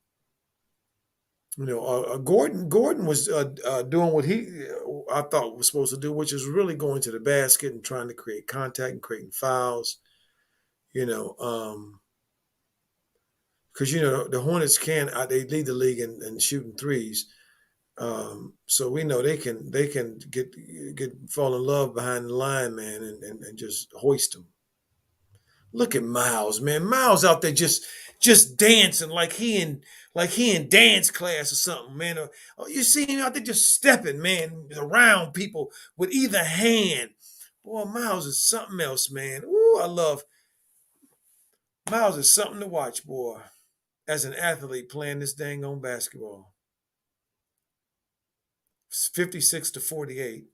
Gordon was doing what I thought was supposed to do, which is really going to the basket and trying to create contact and creating fouls. You know, because the Hornets they lead the league in shooting threes. So we know they can get fall in love behind the line, man, and just hoist them. Look at Miles, man. Miles out there just dancing like he in dance class or something, man. Or you see him out there just stepping, man, around people with either hand. Boy, Miles is something else, man. Ooh, I love Miles is something to watch, boy. As an athlete playing this dang on basketball. 56-48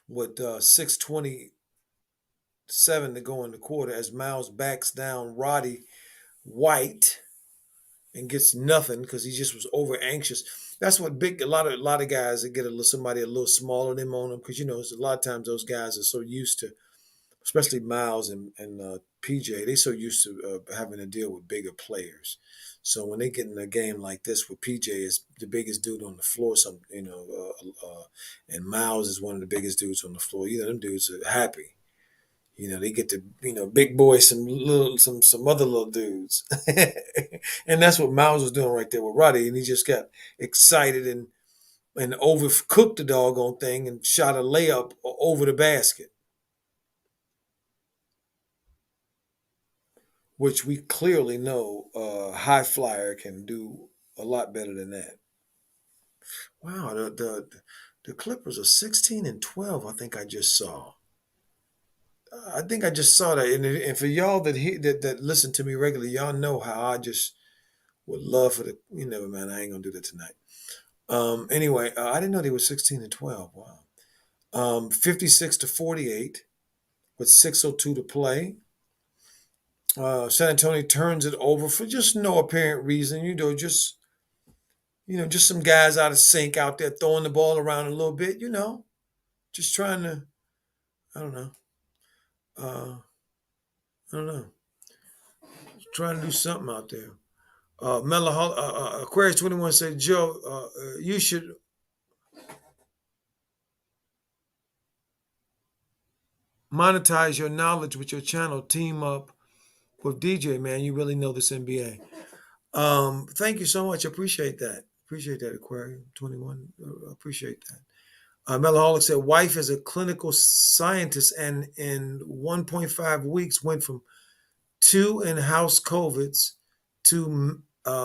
with 6:27 to go in the quarter as Miles backs down Roddy White and gets nothing because he just was over anxious. That's what a lot of guys that get somebody a little smaller than them on them because there's a lot of times those guys are so used to especially Miles and PJ. They so used to having to deal with bigger players. So when they get in a game like this, where PJ is the biggest dude on the floor, and Miles is one of the biggest dudes on the floor, them dudes are happy. They get to big boy some other little dudes, and that's what Miles was doing right there with Roddy, and he just got excited and overcooked the doggone thing and shot a layup over the basket, which we clearly know high flyer can do a lot better than that. Wow, the Clippers are 16-12. I think I just saw. I think I just saw that, and for y'all that listen to me regularly, y'all know how I just would love for the man. I ain't gonna do that tonight. Anyway, I didn't know they were 16-12. Wow. 56-48 with 6:02 to play. San Antonio turns it over for just no apparent reason. Just some guys out of sync out there throwing the ball around a little bit. Just trying to. I don't know. Uh, I don't know. Trying to do something out there. Aquarius 21 said, Joe, you should monetize your knowledge with your channel. Team up with DJ, man. You really know this NBA. Thank you so much. Appreciate that. Appreciate that, Aquarium 21. Appreciate that. Melaholic said, wife is a clinical scientist and in 1.5 weeks went from 2 in-house COVIDs to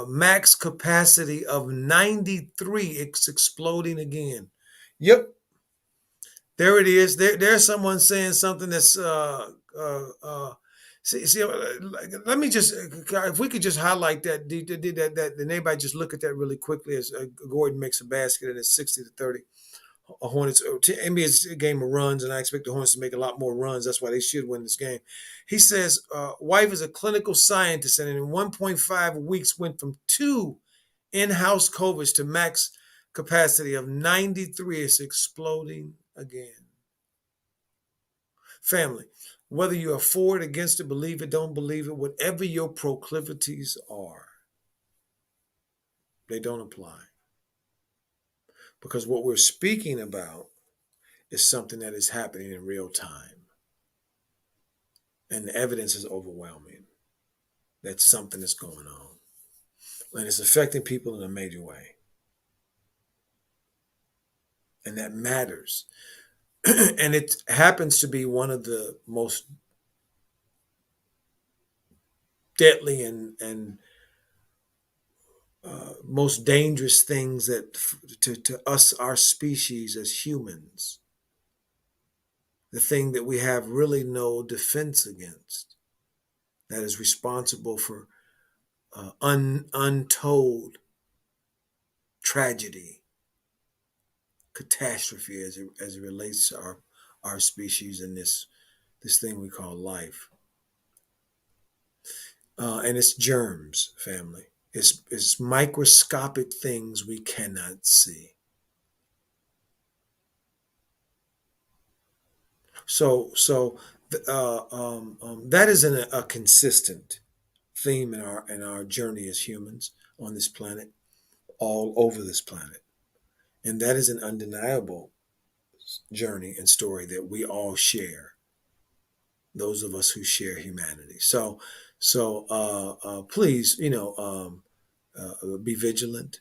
max capacity of 93. It's exploding again. Yep, there it is. There's someone saying something that's see, let me just if we could just highlight that then everybody just look at that really quickly as Gordon makes a basket and it's 60-30. Hornets NBA's a game of runs, and I expect the Hornets to make a lot more runs. That's why they should win this game. He says, wife is a clinical scientist, and in 1.5 weeks went from 2 in-house COVIDs to max capacity of 93. It's exploding again. Family, whether you are for it, against it, believe it, don't believe it, whatever your proclivities are, they don't apply. Because what we're speaking about is something that is happening in real time. And the evidence is overwhelming that something is going on. And it's affecting people in a major way. And that matters. And it happens to be one of the most deadly and most dangerous things that to us, our species as humans, the thing that we have really no defense against, that is responsible for untold tragedy, catastrophe as it relates to our species and this thing we call life. And it's germs, family. It's microscopic things we cannot see. So that isn't a consistent theme in our journey as humans on this planet, all over this planet, and that is an undeniable journey and story that we all share. Those of us who share humanity. So please, be vigilant.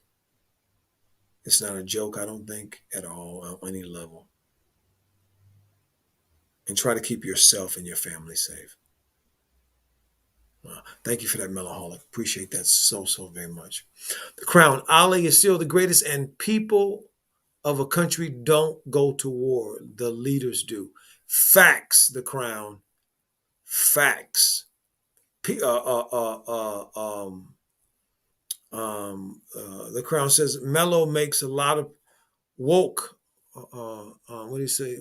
It's not a joke, I don't think, at all on any level. And try to keep yourself and your family safe. Thank you for that, Melaholic. Appreciate that so very much. The Crown. Ali is still the greatest, and people of a country don't go to war. The leaders do. Facts, the Crown. Facts. The Crown says Melo makes a lot of woke. What do you say?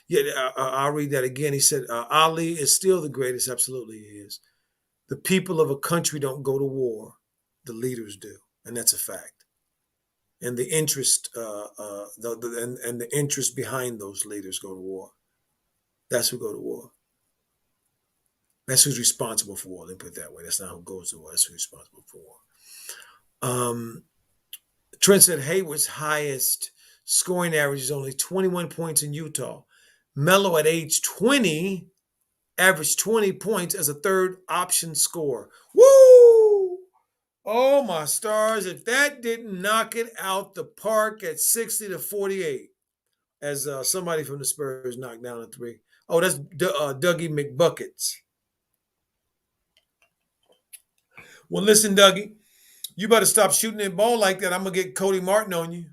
Yeah, I'll read that again. He said Ali is still the greatest. Absolutely, he is. The people of a country don't go to war. The leaders do, and that's a fact. And the interest, and the interest behind those leaders go to war. That's who go to war. That's who's responsible for war. They put it that way. That's not who goes to war. That's who's responsible for war. Um, Trent said Hayward's highest scoring average is only 21 points in Utah. Melo at age 20 averaged 20 points as a third option scorer. Woo! Oh my stars! If that didn't knock it out the park at 60-48, as somebody from the Spurs knocked down a three. Oh, that's Dougie McBuckets. Well, listen, Dougie, you better stop shooting that ball like that. I'm gonna get Cody Martin on you.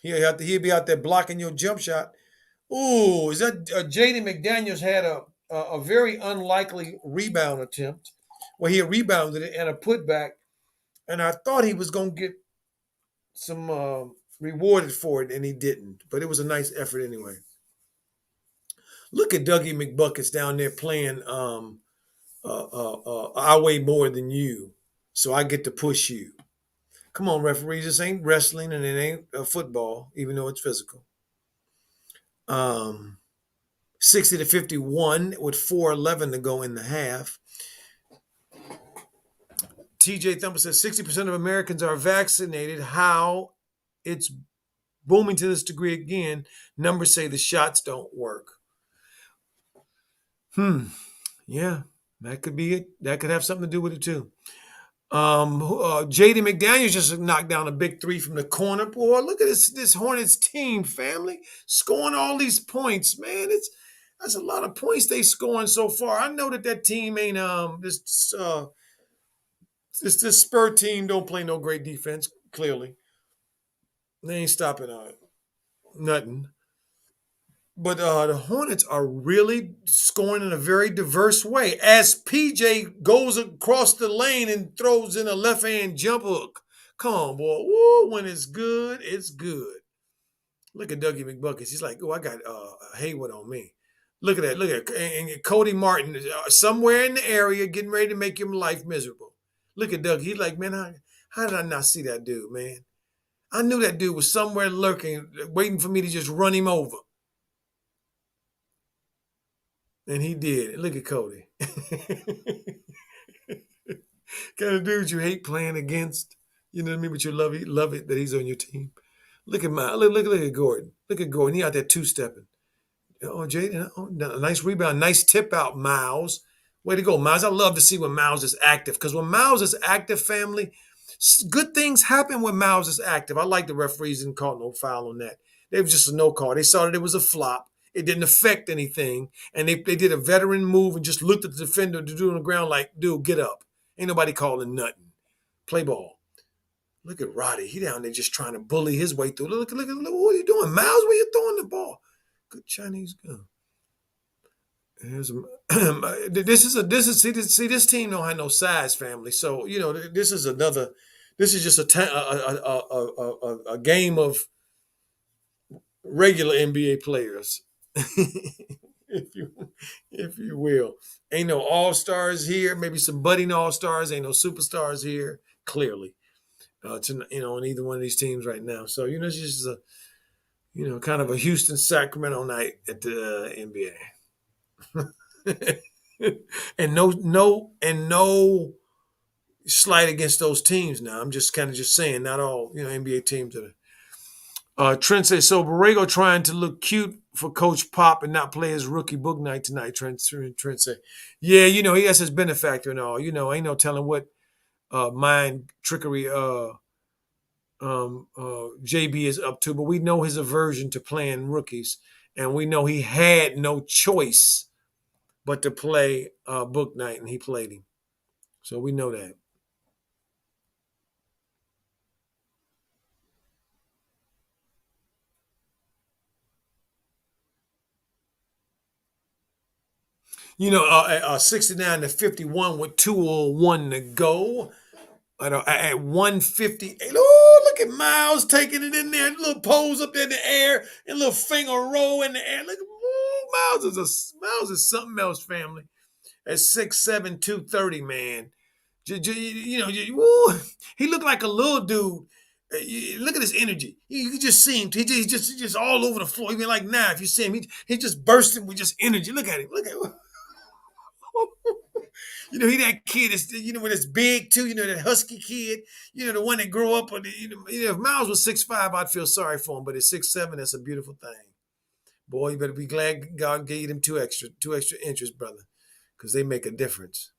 He'll be out there blocking your jump shot. Ooh, is that Jaden McDaniels had a very unlikely rebound attempt where he rebounded it and a putback, and I thought he was gonna get some rewarded for it, and he didn't. But it was a nice effort anyway. Look at Dougie McBuckets down there playing. I weigh more than you, so I get to push you. Come on, referees. This ain't wrestling and it ain't football, even though it's physical. Um, 60-51 with 4:11 to go in the half. TJ Thumper says 60% of Americans are vaccinated. How it's booming to this degree again. Numbers say the shots don't work. Yeah, that could be it. That could have something to do with it too. J.D. McDaniels just knocked down a big three from the corner. Boy, look at this Hornets team, family, scoring all these points. Man, that's a lot of points they scoring so far. I know that team ain't this Spur team don't play no great defense. Clearly, they ain't stopping nothing. But the Hornets are really scoring in a very diverse way. As PJ goes across the lane and throws in a left hand jump hook. Come on, boy. Woo, when it's good, it's good. Look at Dougie McBuckets. He's like, oh, I got Hayward on me. Look at that. Look at and Cody Martin somewhere in the area getting ready to make him life miserable. Look at Dougie. He's like, man, how did I not see that dude, man? I knew that dude was somewhere lurking, waiting for me to just run him over. And he did. Look at Cody. Kind of dude you hate playing against. You know what I mean? But you love it that he's on your team. Look at look at Gordon. Look at Gordon. He out there two-stepping. Oh, Jaden, a nice rebound. Nice tip out, Miles. Way to go, Miles. I love to see when Miles is active. Because when Miles is active, family, good things happen when Miles is active. I like the referees didn't call no foul on that. It was just a no call. They saw that it was a flop. It didn't affect anything. And they did a veteran move and just looked at the defender to do on the ground like, dude, get up. Ain't nobody calling nothing. Play ball. Look at Roddy. He down there just trying to bully his way through. Look, what are you doing? Miles, where you throwing the ball? Good Chinese gun. This team don't have no size, family. So, this is just a game of regular NBA players. if you will. Ain't no all-stars here, maybe some budding all-stars, ain't no superstars here, clearly. On either one of these teams right now. So, it's just kind of a Houston Sacramento night at the NBA. and no slight against those teams now. I'm just kind of just saying, not all, NBA teams are. Trent says, so Borrego trying to look cute for Coach Pop and not play his rookie book night tonight, Trent said. Yeah, he has his benefactor and all. Ain't no telling what mind trickery JB is up to, but we know his aversion to playing rookies, and we know he had no choice but to play book night, and he played him. So we know that. You know, 69-51 with 2:01 to go. At 158. Oh, look at Miles taking it in there. A little pose up in the air and a little finger roll in the air. Look at Miles is something else, family. At 6'7", 230, man. He looked like a little dude. Look at his energy. You can just see him. He just all over the floor. Even like now, if you see him, he just bursting with just energy. Look at him. Look at him. He that kid is, when it's big too, that husky kid, the one that grew up with, if Miles was 6'5", I'd feel sorry for him, but at 6'7", that's a beautiful thing. Boy, you better be glad God gave them two extra inches, brother, because they make a difference.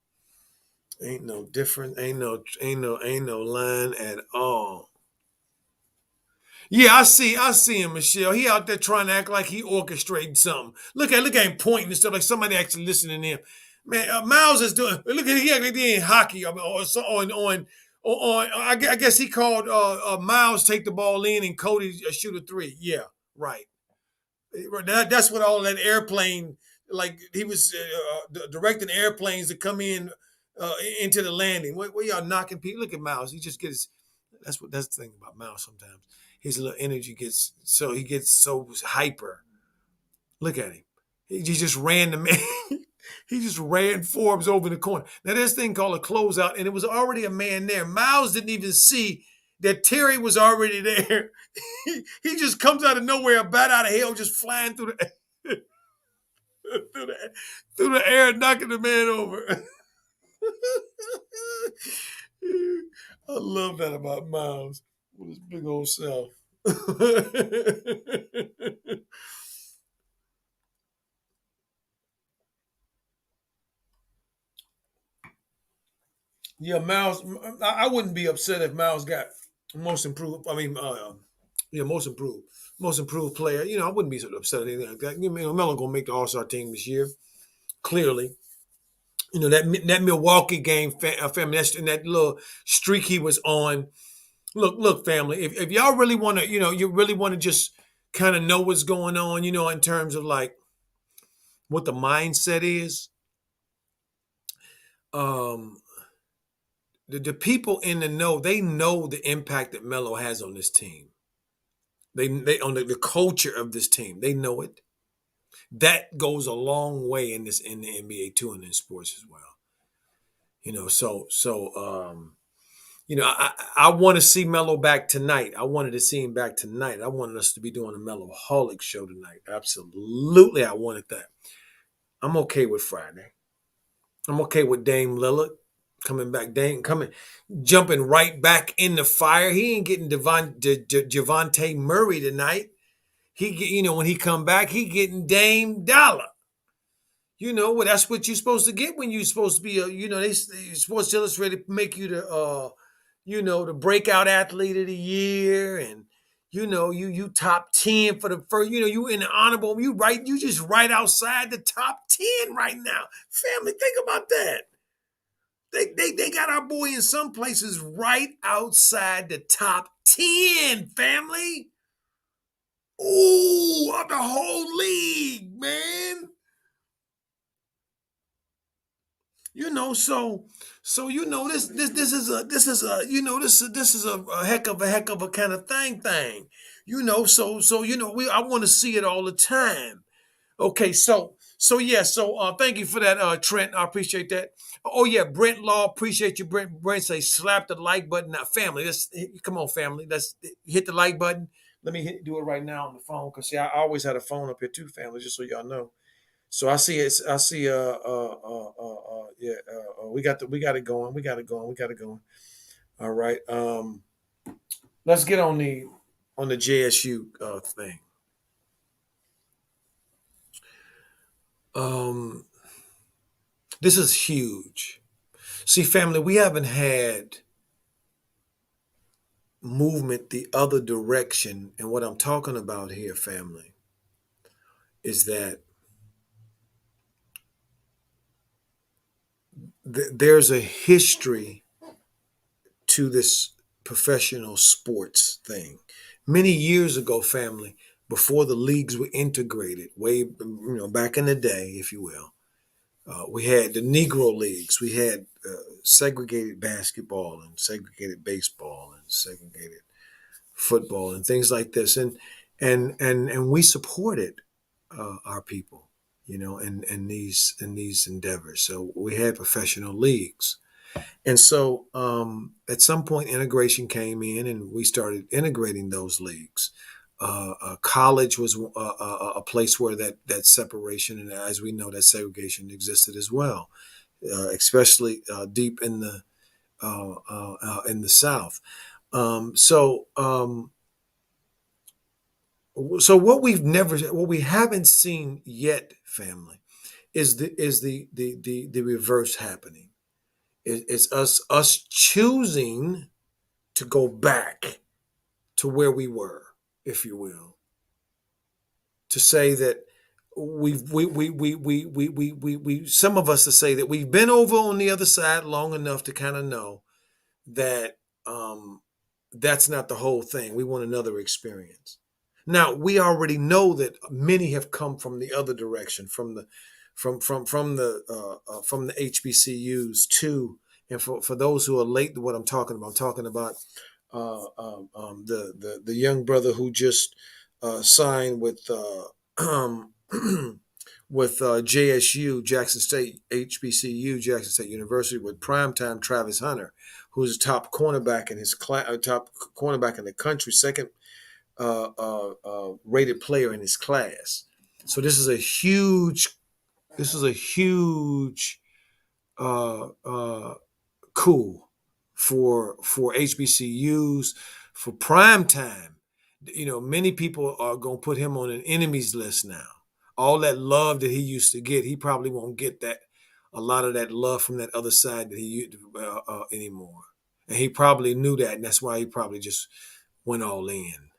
Ain't no difference, ain't no line at all. Yeah, I see him, Michelle. He out there trying to act like he orchestrating something. Look at him pointing and stuff like somebody actually listening to him. Man, Miles is doing. Look at he act like he in hockey I guess he called Miles take the ball in and Cody shoot a three. Yeah, right. That's what all that airplane, like he was directing airplanes to come in into the landing. What y'all knocking people? Look at Miles. He just gets. That's the thing about Miles. Sometimes his little energy gets so hyper. Look at him. He just ran the man. He just ran Forbes over the corner. Now there's this thing called a closeout, and it was already a man there. Miles didn't even see that Terry was already there. He just comes out of nowhere, a bat out of hell, just flying through the through the, through the air, knocking the man over. I love that about Miles with his big old self. Yeah, Miles. I wouldn't be upset if Miles got most improved. I mean, yeah, most improved player. I wouldn't be so upset at anything like that. Melo gonna make the All Star team this year. Clearly, that Milwaukee game, family. That's in that little streak he was on. Look, family. If y'all really want to, you really want to just kind of know what's going on, in terms of like what the mindset is. Um, the people in the know, they know the impact that Melo has on this team. They on the culture of this team. They know it. That goes a long way in the NBA too, and in sports as well. I want to see Melo back tonight. I wanted to see him back tonight. I wanted us to be doing a Melo-holic show tonight. Absolutely, I wanted that. I'm okay with Friday. I'm okay with Dame Lillard coming back. Jumping right back in the fire. He ain't getting Javante Murray tonight. When he come back, he getting Dame Dollar. Well, that's what you're supposed to get when you're supposed to be Sports Illustrated make you the breakout athlete of the year, and you top 10 for the first, you in the honorable, you just right outside the top 10 right now. Family, think about that. They got our boy in some places right outside the top 10, family. Ooh, of the whole league, man. This is a heck of a kind of thing. I want to see it all the time. Okay, thank you for that, Trent. I appreciate that. Oh yeah, Brent Law, appreciate you, Brent. Brent say slap the like button. Now, family, come on, family. Let's hit the like button. Let me do it right now on the phone, because see, I always had a phone up here too, family, just so y'all know. So I see it. I see. Yeah. We got it going. We got it going. We got it going. All right. Let's get on the JSU thing. Um, this is huge. See, family, we haven't had movement the other direction, and what I'm talking about here, family, is that there's a history to this professional sports thing. Many years ago, family, before the leagues were integrated, way back in the day, if you will, we had the Negro leagues. We had segregated basketball and segregated baseball and segregated football and things like this, and we supported our people, in these endeavors. So we had professional leagues. And so at some point, integration came in, and we started integrating those leagues. College was a place where that separation, and as we know, that segregation existed as well, especially deep in the South. So so what we haven't seen yet, family, is the reverse happening. It's us choosing to go back to where we were, if you will, to say that we some of us to say that we've been over on the other side long enough to kind of know that that's not the whole thing. We want another experience. Now we already know that many have come from the other direction, from the HBCUs too. And for those who are late to what I'm talking about the young brother who just signed with with JSU, Jackson State HBCU, Jackson State University, with primetime Travis Hunter, who's a top cornerback in his class, top cornerback in the country, second rated player in his class. So this is a huge coup for HBCUs for prime time. You know, many people are going to put him on an enemies list now. All that love that he used to get, he probably won't get that a lot of that love from that other side that he anymore. And he probably knew that, and that's why he probably just went all in.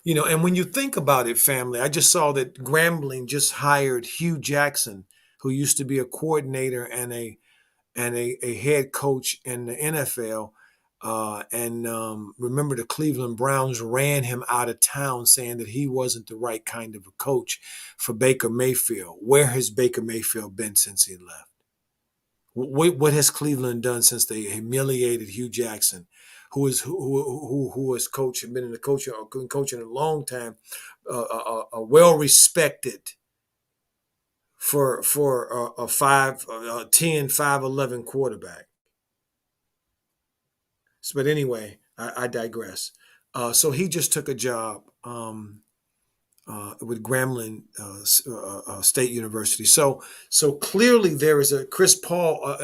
You know, and when you think about it, family, I just saw that Grambling just hired Hugh Jackson, who used to be a coordinator and a head coach in the NFL. And remember, the Cleveland Browns ran him out of town, saying that he wasn't the right kind of a coach for Baker Mayfield. Where has Baker Mayfield been since he left? What has Cleveland done since they humiliated Hugh Jackson, who has coached and been in the coaching a long time, well respected for a 5'10", 5'11" quarterback. But anyway, I digress. So he just took a job with Grambling State University. So clearly there is a Chris Paul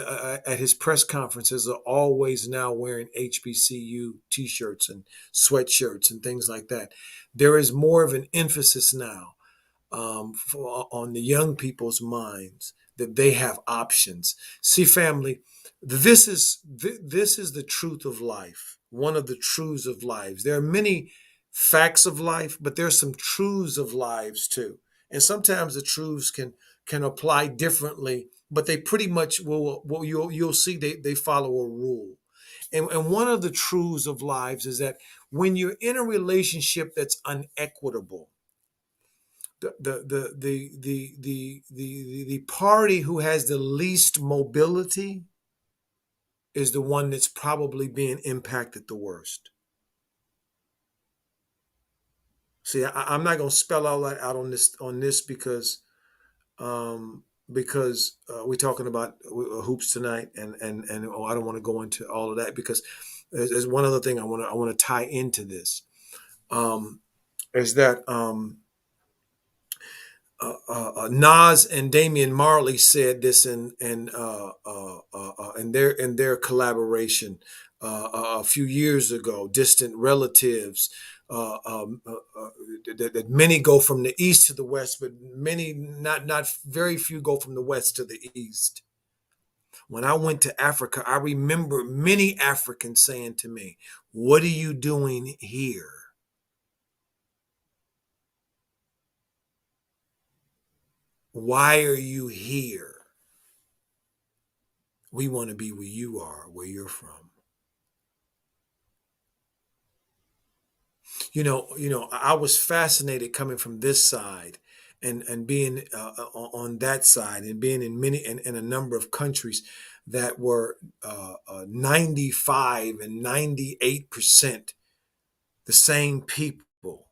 at his press conferences are always now wearing HBCU T-shirts and sweatshirts and things like that. There is more of an emphasis now on the young people's minds that they have options. See, family, this is the truth of life. One of the truths of lives. There are many facts of life, but there's some truths of lives too. And sometimes the truths can apply differently, but they pretty much will you'll see they follow a rule. And one of the truths of lives is that when you're in a relationship that's unequitable, the party who has the least mobility is the one that's probably being impacted the worst. See, I'm not going to spell all that out on this because we're talking about hoops tonight, and I don't want to go into all of that because there's one other thing I want to tie into this is that Nas and Damian Marley said this in their collaboration a few years ago. Distant relatives. That many go from the east to the west, but many not very few go from the west to the east. When I went to Africa, I remember many Africans saying to me, "What are you doing here? Why are you here? We want to be where you are, where you're from." I was fascinated coming from this side and being on that side and being in a number of countries that were 95 and 98% the same people.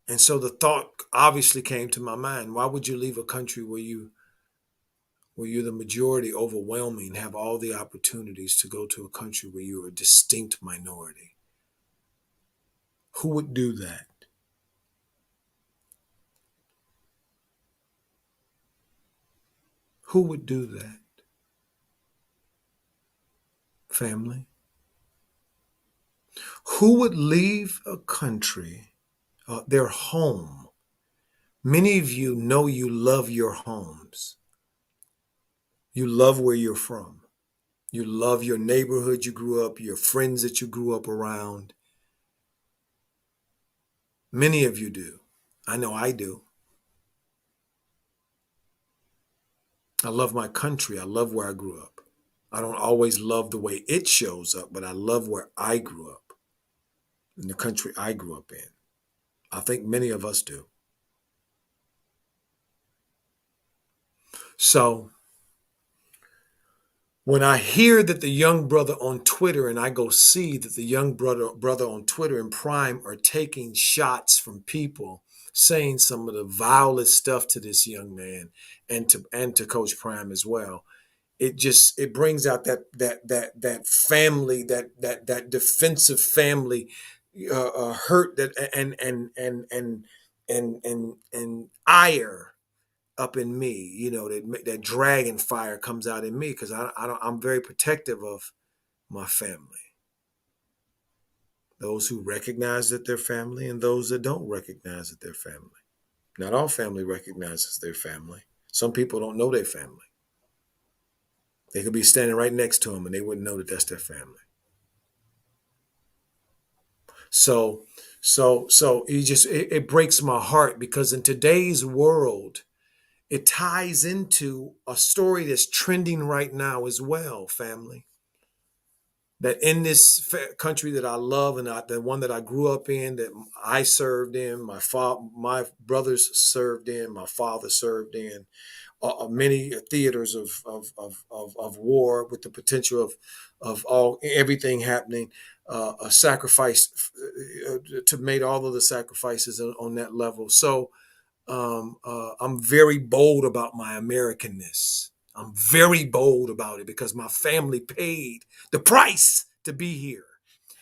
And so the thought obviously came to my mind, why would you leave a country where you where you're the majority overwhelming, have all the opportunities to go to a country where you're a distinct minority? Who would do that? Who would do that? Family? Who would leave a country, their home? Many of you know you love your homes. You love where you're from. You love your neighborhood you grew up, your friends that you grew up around. Many of you do. I know I do. I love my country. I love where I grew up. I don't always love the way it shows up, but I love where I grew up, in the country I grew up in. I think many of us do. So when I hear that the young brother on Twitter, and I go see that the young brother on Twitter and Prime are taking shots from people saying some of the vilest stuff to this young man and to Coach Prime as well, it brings out that family, that defensive family hurt, that and ire up in me. That dragon fire comes out in me because I'm very protective of my family. Those who recognize that they're family and those that don't recognize that they're family. Not all family recognizes their family. Some people don't know their family. They could be standing right next to them and they wouldn't know that that's their family. So, it breaks my heart because in today's world, it ties into a story that's trending right now as well, family. That in this country that I love and the one that I grew up in, that I served in, my brothers served in, my father served in, many theaters of war with the potential of everything happening, a sacrifice to made all of the sacrifices on that level. So I'm very bold about my Americanness. I'm very bold about it because my family paid the price to be here.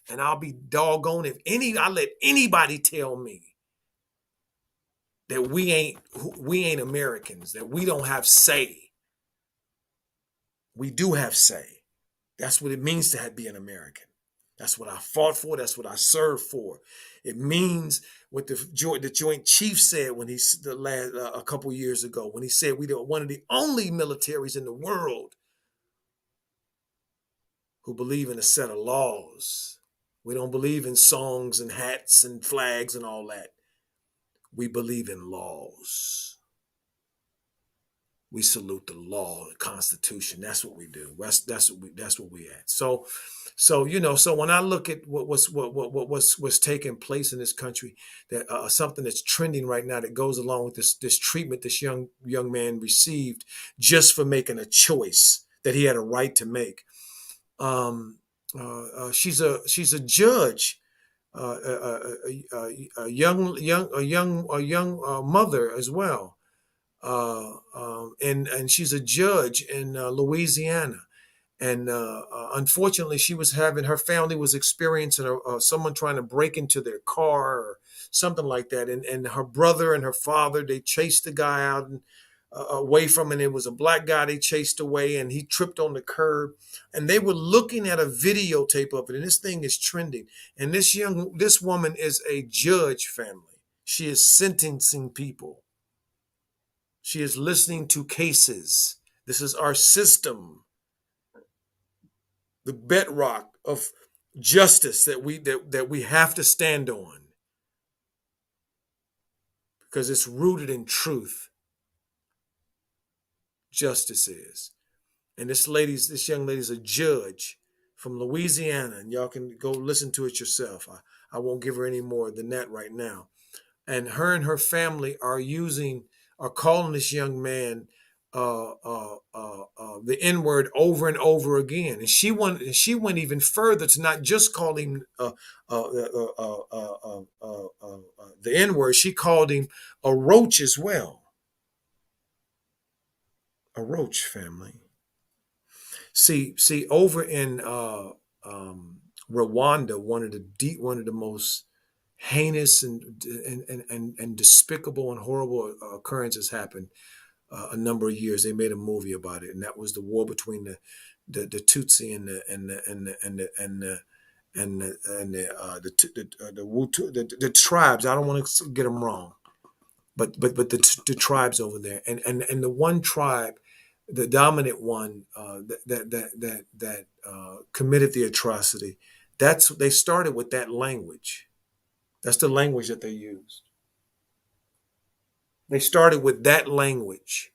And I'll be doggone if I let anybody tell me that we ain't Americans, that we don't have say. We do have say. That's what it means to be an American. That's what I fought for. That's what I served for. It means what the Joint Chiefs said when a couple years ago, when he said we were one of the only militaries in the world who believe in a set of laws. We don't believe in songs and hats and flags and all that. We believe in laws. We salute the law, the Constitution. That's what we do. That's what we at. So when I look at what's taking place in this country, that something that's trending right now that goes along with this treatment this young man received just for making a choice that he had a right to make. She's a judge, a young mother as well. And she's a judge in Louisiana. And unfortunately, her family was experiencing someone trying to break into their car or something like that. And her brother and her father, they chased the guy out and away from him. And it was a black guy they chased away, and he tripped on the curb. And they were looking at a videotape of it, and this thing is trending. And this woman is a judge, family. She is sentencing people. She is listening to cases. This is our system, the bedrock of justice that we have to stand on because it's rooted in truth. Justice is. And this young lady's a judge from Louisiana, and y'all can go listen to it yourself. I won't give her any more than that right now. And her family are calling this young man the N word over and over again. And she went even further to not just call him the N word. She called him a roach as well. A roach family. See, over in Rwanda, one of the most heinous and despicable and horrible occurrences happened a number of years. They made a movie about it, and that was the war between the Tutsi and the tribes. I don't want to get them wrong, but the tribes over there, and the one tribe, the dominant one that committed the atrocity. They started with that language. That's the language that they used. They started with that language,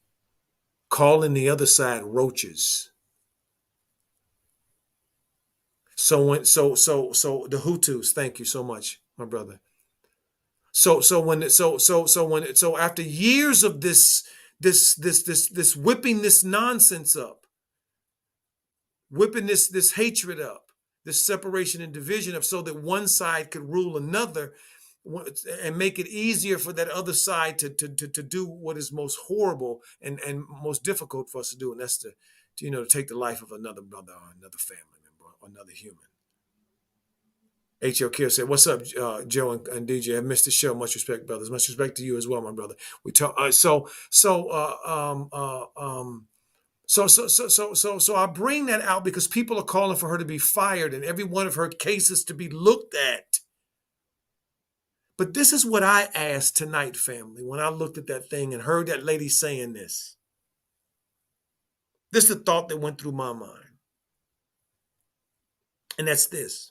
calling the other side roaches. So the Hutus, thank you so much, my brother. So after years of this whipping this nonsense up, whipping this hatred up, this separation and division up, so that one side could rule another, and make it easier for that other side to do what is most horrible and most difficult for us to do, and that's to take the life of another brother or another family member or another human. HLK said, "What's up, Joe and DJ? I missed the show. Much respect, brothers. Much respect to you as well, my brother." We talk. So I bring that out because people are calling for her to be fired and every one of her cases to be looked at. But this is what I asked tonight, family, when I looked at that thing and heard that lady saying this. This is the thought that went through my mind. And that's this.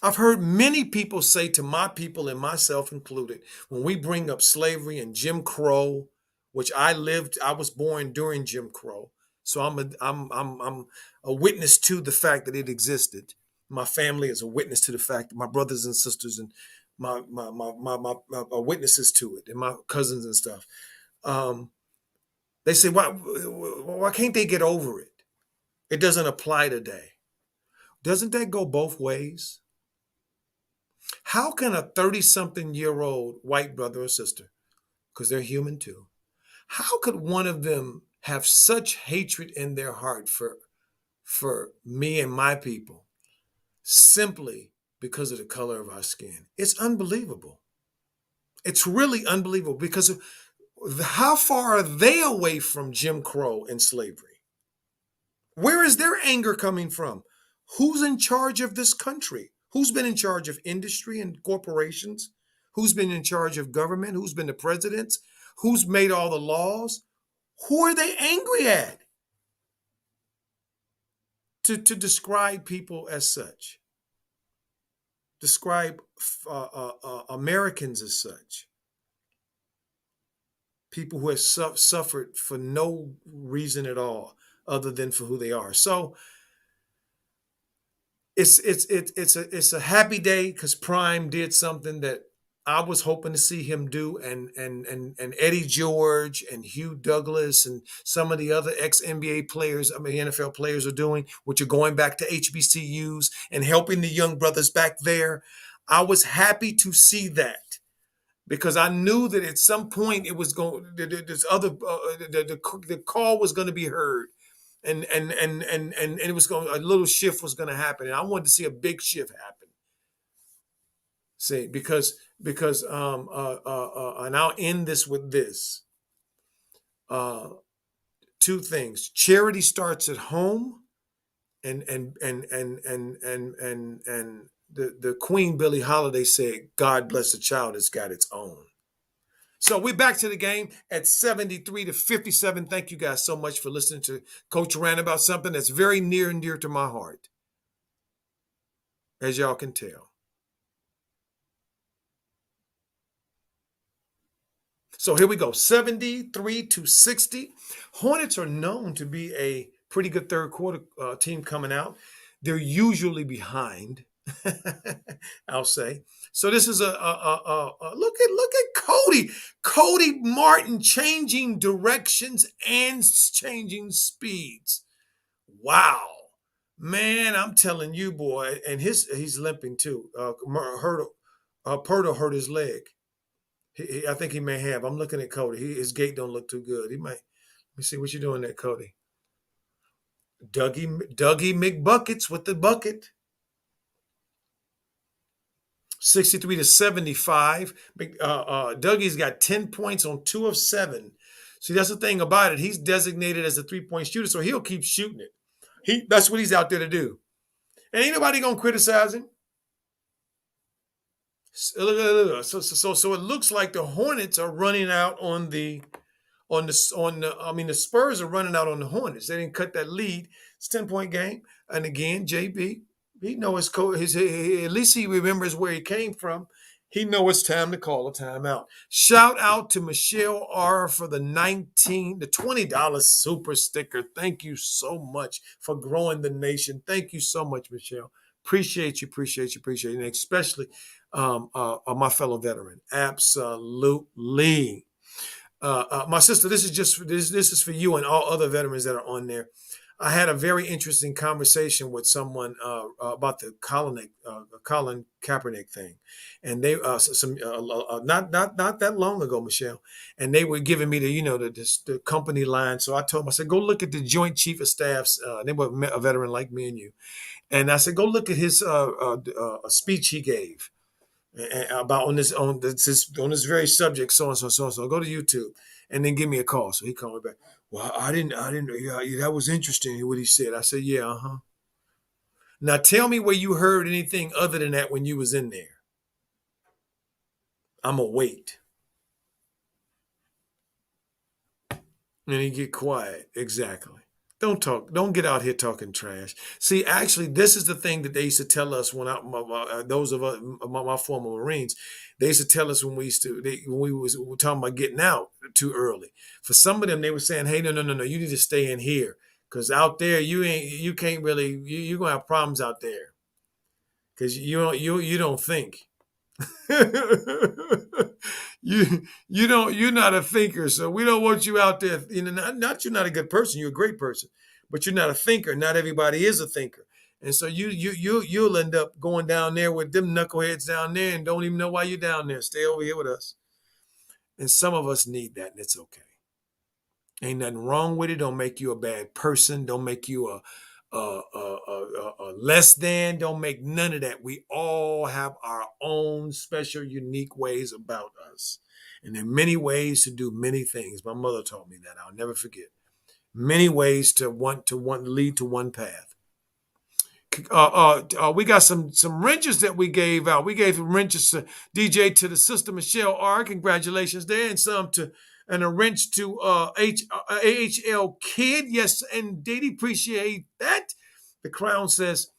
I've heard many people say to my people and myself included, when we bring up slavery and Jim Crow, which I was born during Jim Crow. So I'm a witness to the fact that it existed. My family is a witness to the fact that my brothers and sisters and my are witnesses to it, and my cousins and stuff. They say, why can't they get over it? It doesn't apply today. Doesn't that go both ways? How can a 30-something-year-old white brother or sister, because they're human too, how could one of them have such hatred in their heart for me and my people simply because of the color of our skin? It's unbelievable. It's really unbelievable because of how far are they away from Jim Crow and slavery? Where is their anger coming from? Who's in charge of this country? Who's been in charge of industry and corporations? Who's been in charge of government? Who's been the presidents? Who's made all the laws? Who are they angry at to describe people as such? Describe Americans as such. People who have suffered for no reason at all other than for who they are. So it's a happy day because Prime did something that I was hoping to see him do, and Eddie George and Hugh Douglas and some of the other ex NBA players, NFL players are doing, which are going back to HBCUs and helping the young brothers back there. I was happy to see that because I knew that at some point it was going. This other the call was going to be heard. And it was going, a little shift was going to happen, and I wanted to see a big shift happen. See, because and I'll end this with this. Two things: charity starts at home, and the Queen Billie Holiday said, "God bless the child that's got its own." So we're back to the game at 73-57. Thank you guys so much for listening to Coach rant about something that's very near and dear to my heart, as y'all can tell. So here we go, 73-60. Hornets are known to be a pretty good third quarter team coming out. They're usually behind, I'll say. So this is a look at Cody. Cody Martin changing directions and changing speeds. Wow. Man, I'm telling you, boy, and he's limping too. Perdo hurt his leg. I think he may have. I'm looking at Cody. His gait don't look too good. He might. Let me see what you're doing there, Cody. Dougie McBuckets with the bucket. 63 to 75. Dougie's got 10 points on 2 of 7. See, that's the thing about it. He's designated as a 3-point shooter, so he'll keep shooting it. That's what he's out there to do. And ain't nobody gonna criticize him. So it looks like the Hornets are running out the Spurs are running out on the Hornets. They didn't cut that lead. It's a 10-point game. And again, JB, he know his coach. At least he remembers where he came from. He know it's time to call a timeout. Shout out to Michelle R for the $20 super sticker. Thank you so much for growing the nation. Thank you so much, Michelle. Appreciate you, and especially my fellow veteran. Absolutely. My sister, this is for you and all other veterans that are on there. I had a very interesting conversation with someone about the Colin Kaepernick thing, and they not that long ago, Michelle, and they were giving me the company line. So I told them, I said, go look at the Joint Chief of Staff's. They were a veteran like me and you, and I said, go look at his speech he gave about on this very subject, so and so, so and so. Go to YouTube and then give me a call. So he called me back. Well, I didn't. Yeah, that was interesting what he said. I said, yeah, Now tell me where you heard anything other than that when you was in there. I'm gonna wait. And he get quiet. Exactly. Don't talk. Don't get out here talking trash. See, actually, this is the thing that they used to tell us when those of us, my former Marines, they used to tell us when we were talking about getting out too early. For some of them, they were saying, "Hey, no, you need to stay in here because out there you can't really you're gonna have problems out there because you don't think." You're not a thinker, so we don't want you out there. Not you're not a good person. You're a great person, but you're not a thinker. Not everybody is a thinker, and so you'll end up going down there with them knuckleheads down there and don't even know why you're down there. Stay over here with us, and some of us need that, and it's okay. Ain't nothing wrong with it. Don't make you a bad person. Don't make you a less than. Don't make none of that. We all have our own special, unique ways about us. And there are many ways to do many things. My mother taught me that. I'll never forget. Many ways to want to lead to one path. We got some wrenches that we gave out. We gave some wrenches to DJ to the sister Michelle R. Congratulations there, and some to and a wrench to AHL Kid. Yes, indeed, appreciate that. The Crown says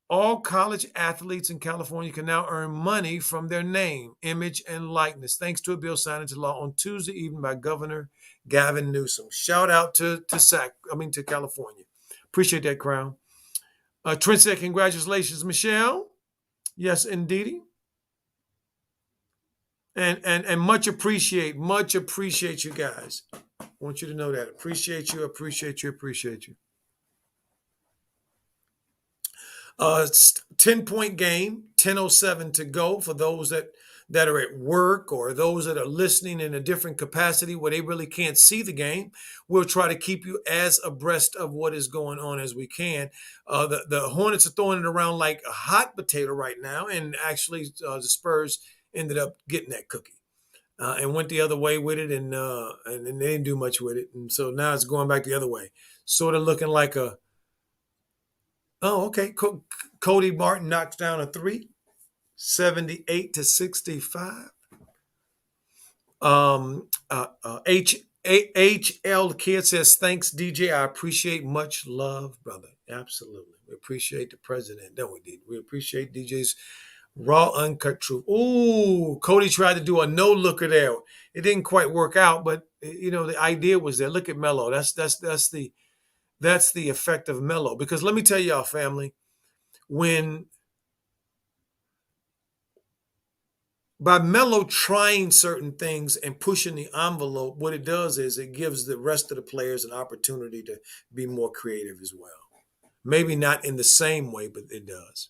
all college athletes in California can now earn money from their name, image, and likeness, thanks to a bill signed into law on Tuesday evening by Governor Gavin Newsom. Shout out to California. Appreciate that, Crown. Trent said, congratulations, Michelle. Yes, indeed. And much appreciate you guys. I want you to know that. Appreciate you. 10-point game, 10:07 to go for those that are at work or those that are listening in a different capacity where they really can't see the game. We'll try to keep you as abreast of what is going on as we can. The Hornets are throwing it around like a hot potato right now, and actually the Spurs ended up getting that cookie and went the other way with it, and they didn't do much with it, and so now it's going back the other way, sort of looking like a. Oh, okay. Cody Martin knocks down a 3, 78 to 65. HL Kid says, thanks, DJ. I appreciate much love, brother. Absolutely. We appreciate the president, don't we, D? We appreciate DJ's raw, uncut truth. Ooh, Cody tried to do a no-looker there. It didn't quite work out, but, the idea was there. Look at Melo. That's the effect of Melo. Because let me tell y'all, family, when by Melo trying certain things and pushing the envelope, what it does is it gives the rest of the players an opportunity to be more creative as well. Maybe not in the same way, but it does.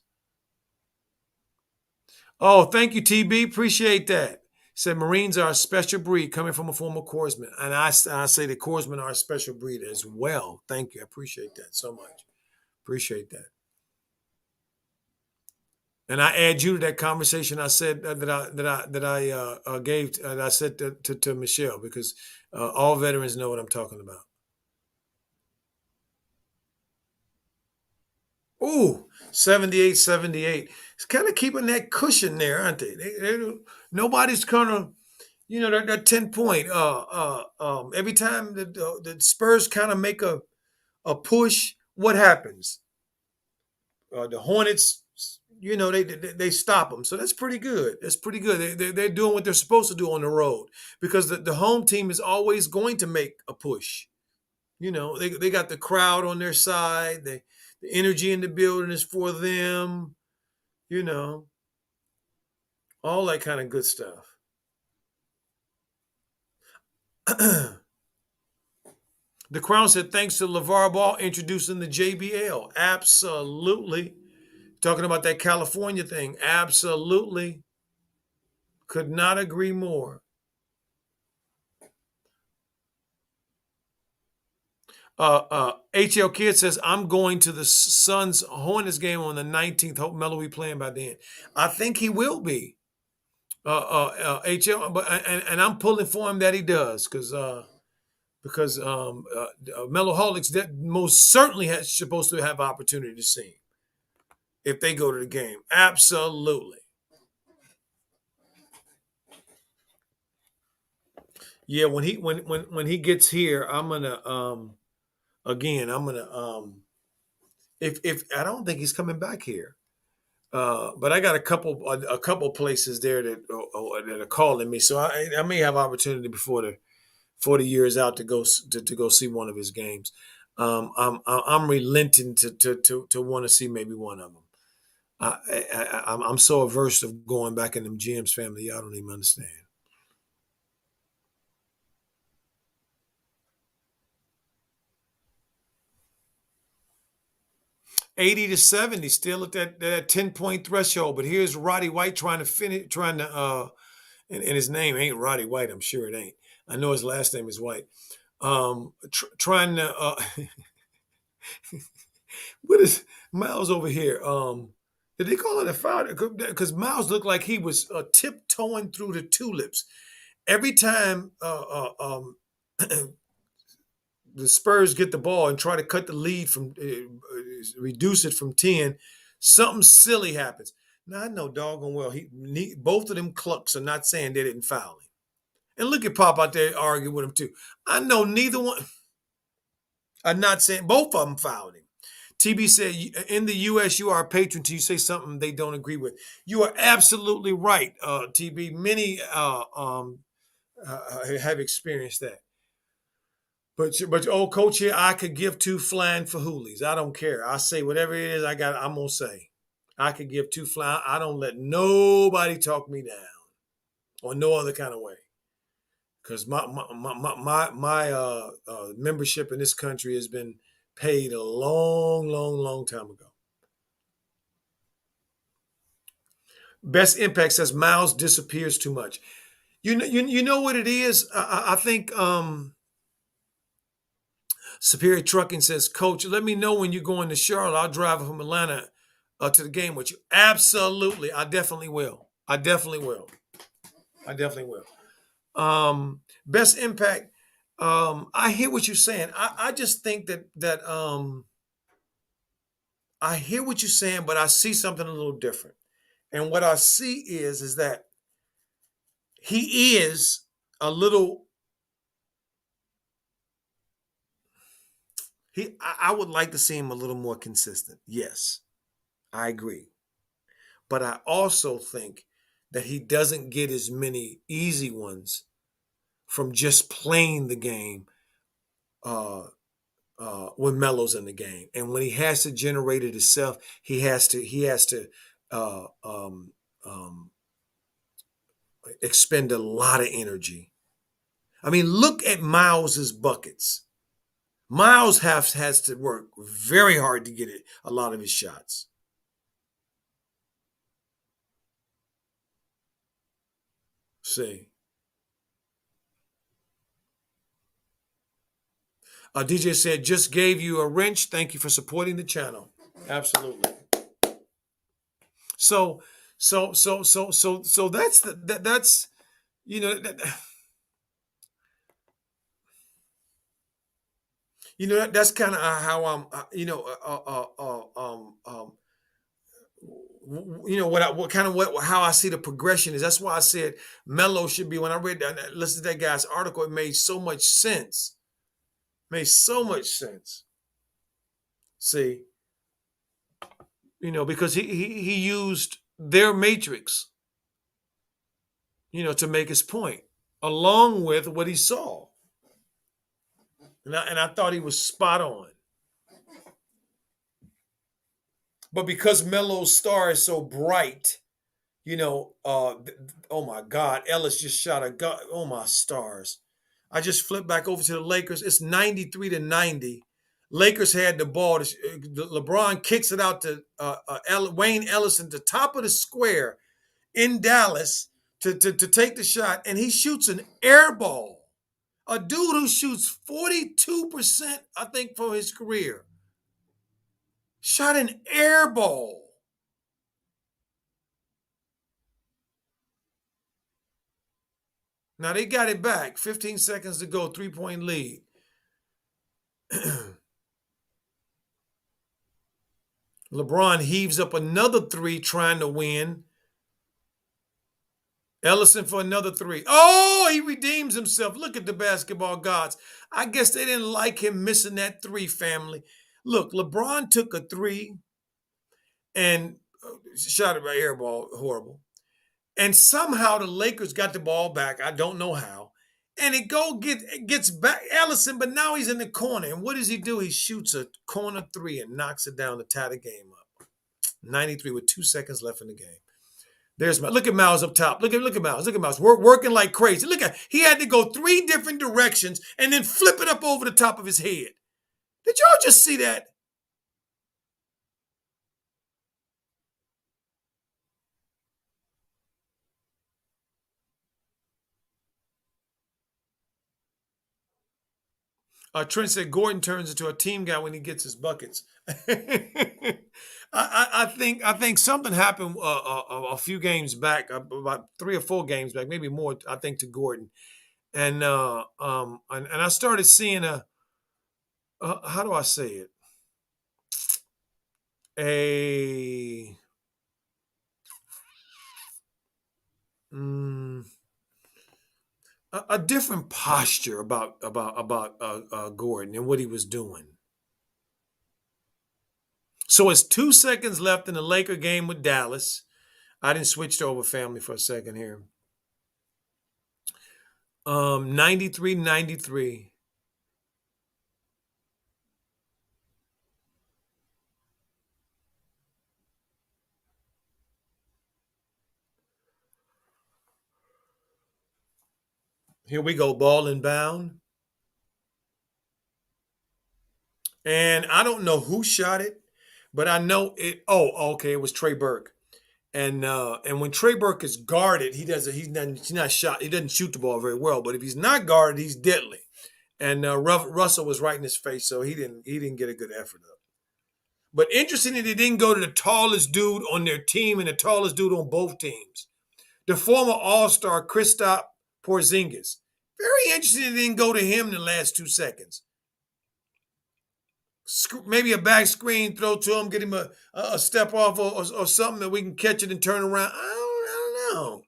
Oh, thank you, TB. Appreciate that. Said Marines are a special breed coming from a former corpsman, and I say the corpsmen are a special breed as well. Thank you, I appreciate that so much. Appreciate that. And I add you to that conversation. I said that I gave that I said to Michelle because all veterans know what I'm talking about. Ooh, 78, 78. It's kind of keeping that cushion there, aren't they? Nobody's kind of, that 10 point. Every time the Spurs kind of make a push, what happens? The Hornets, they stop them. So that's pretty good. That's pretty good. They're doing what they're supposed to do on the road because the home team is always going to make a push. They got the crowd on their side. The energy in the building is for them. You know, all that kind of good stuff. The Crown said thanks to LeVar Ball introducing the JBL. Absolutely. Talking about that California thing. Absolutely. Could not agree more. HL Kid says, I'm going to the Suns Hornets game on the 19th. Hope Melo will be playing by then. I think he will be. HL, and I'm pulling for him that he does because Melo Holics that most certainly has supposed to have opportunity to see him if they go to the game. Absolutely. Yeah, when he gets here, I'm gonna again, I'm gonna if I don't think he's coming back here. But I got a couple places there that are calling me, so I may have opportunity before the year is out to go see one of his games. I'm relenting to want to see maybe one of them. I'm so averse of going back in them GM's family. Y'all don't even understand. 80 to 70, still at that 10 point threshold. But here's Roddy White trying to finish, and his name ain't Roddy White. I'm sure it ain't. I know his last name is White. Trying to, what is Miles over here? Did they call it a foul? Because Miles looked like he was tiptoeing through the tulips every time the Spurs get the ball and try to cut the lead from reduce it from 10, something silly happens. Now I know doggone well both of them clucks are not saying they didn't foul him. And look at Pop out there arguing with him too. I know neither one are not saying both of them fouled him. TB said, in the U.S., you are a patron till you say something they don't agree with. You are absolutely right, TB. Many have experienced that. But your old coach here, I could give two flying for hoolies. I don't care. I say whatever it is I'm gonna say. I could give two flying. I don't let nobody talk me down or no other kind of way. Because my membership in this country has been paid a long, long, long time ago. Best Impact says Miles disappears too much. You know what it is. I think Superior Trucking says, Coach, let me know when you're going to Charlotte. I'll drive from Atlanta to the game with you. Absolutely. I definitely will. I definitely will. I definitely will. Best Impact. I hear what you're saying. I just think that I hear what you're saying, but I see something a little different. And what I see is that he is a little. I would like to see him a little more consistent. Yes, I agree. But I also think that he doesn't get as many easy ones from just playing the game when Melo's in the game, and when he has to generate it himself, he has to uh, um, um, expend a lot of energy. I mean, look at Miles's buckets. Miles has to work very hard to get it. A lot of his shots. See, DJ said, just gave you a wrench. Thank you for supporting the channel. Absolutely. So, so that's that's you know that, that's kind of how I'm what kind of what how I see the progression is. That's why I said Melo should be. When I read that, listen to that guy's article, it made so much sense. Made so much sense. See, because he used their matrix, to make his point, along with what he saw, and I thought he was spot on. But because Melo's star is so bright, oh my God, Ellis just shot a gun. Oh my stars. I just flipped back over to the Lakers. It's 93-90. Lakers had the ball. LeBron kicks it out to Wayne Ellison, the top of the square in Dallas to take the shot, and he shoots an air ball. A dude who shoots 42%, I think, for his career. Shot an air ball. Now they got it back. 15 seconds to go, 3-point lead. LeBron heaves up another three trying to win. Ellison for another three. Oh, he redeems himself. Look at the basketball gods. I guess they didn't like him missing that three, family. Look, LeBron took a three and shot it by air ball. Horrible. And somehow the Lakers got the ball back. I don't know how. And it gets back Ellison, but now he's in the corner. And what does he do? He shoots a corner three and knocks it down to tie the game up. 93 with 2 seconds left in the game. Look at Miles up top. Look at Miles. Look at Miles. Working like crazy. He had to go 3 different directions and then flip it up over the top of his head. Did y'all just see that? Trent said Gordon turns into a team guy when he gets his buckets. I think something happened a few games back, about 3 or 4 games back, maybe more. I think to Gordon, and I started seeing how do I say it? A mm, a different posture about Gordon and what he was doing. So it's 2 seconds left in the Laker game with Dallas. I didn't switch over family for a second here. 93-93. Here we go, ball inbound. And I don't know who shot it, but I know it. Oh, okay, it was Trey Burke. And when Trey Burke is guarded, he's not shot. He doesn't shoot the ball very well. But if he's not guarded, he's deadly. And Russell was right in his face, so he didn't get a good effort up. But interesting that he didn't go to the tallest dude on their team and the tallest dude on both teams, the former All-Star Kristaps Porzingis. Very interesting that he didn't go to him in the last 2 seconds. Maybe a back screen throw to him, get him a step off or something that we can catch it and turn around. I don't know.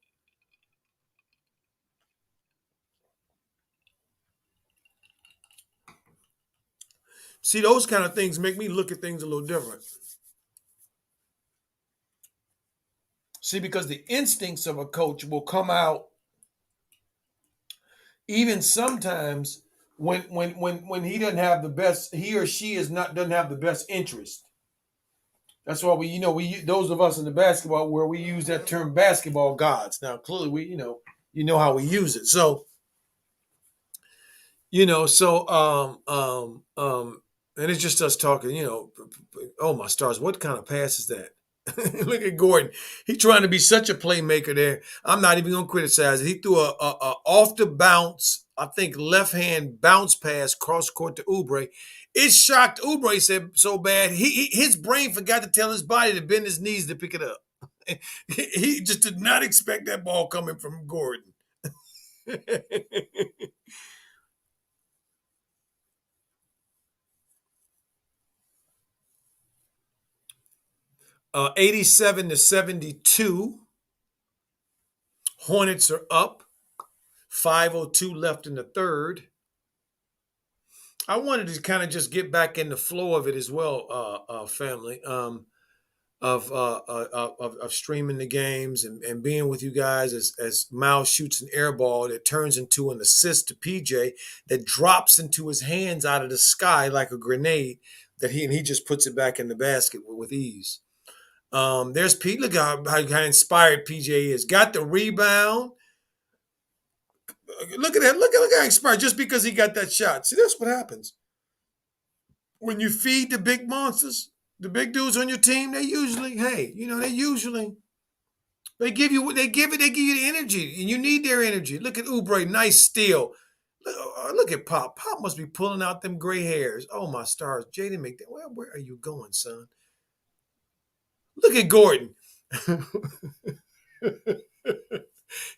See, those kind of things make me look at things a little different. See, because the instincts of a coach will come out even sometimes when he doesn't have the best, he or she doesn't have the best interest. That's why we those of us in the basketball where we use that term basketball gods. Now clearly how we use it. So and it's just us talking. Oh my stars, what kind of pass is that? Look at Gordon. He trying to be such a playmaker there. I'm not even gonna criticize it. He threw a off the bounce, I think left hand bounce pass cross court to Oubre. It shocked Oubre said so bad. His brain forgot to tell his body to bend his knees to pick it up. He just did not expect that ball coming from Gordon. 87-72. Hornets are up. 5:02 left in the third. I wanted to kind of just get back in the flow of it as well, family, of streaming the games and being with you guys as Miles shoots an air ball that turns into an assist to PJ that drops into his hands out of the sky like a grenade that he just puts it back in the basket with ease. There's Pete. Look how inspired PJ is. Got the rebound. Look at that. Look how inspired just because he got that shot. See, that's what happens. When you feed the big monsters, the big dudes on your team, they usually, hey, they give you what they give you the energy, and you need their energy. Look at Oubre, nice steal. Look at Pop. Pop must be pulling out them gray hairs. Oh my stars, Jaden McDaniel. Where are you going, son? Look at Gordon.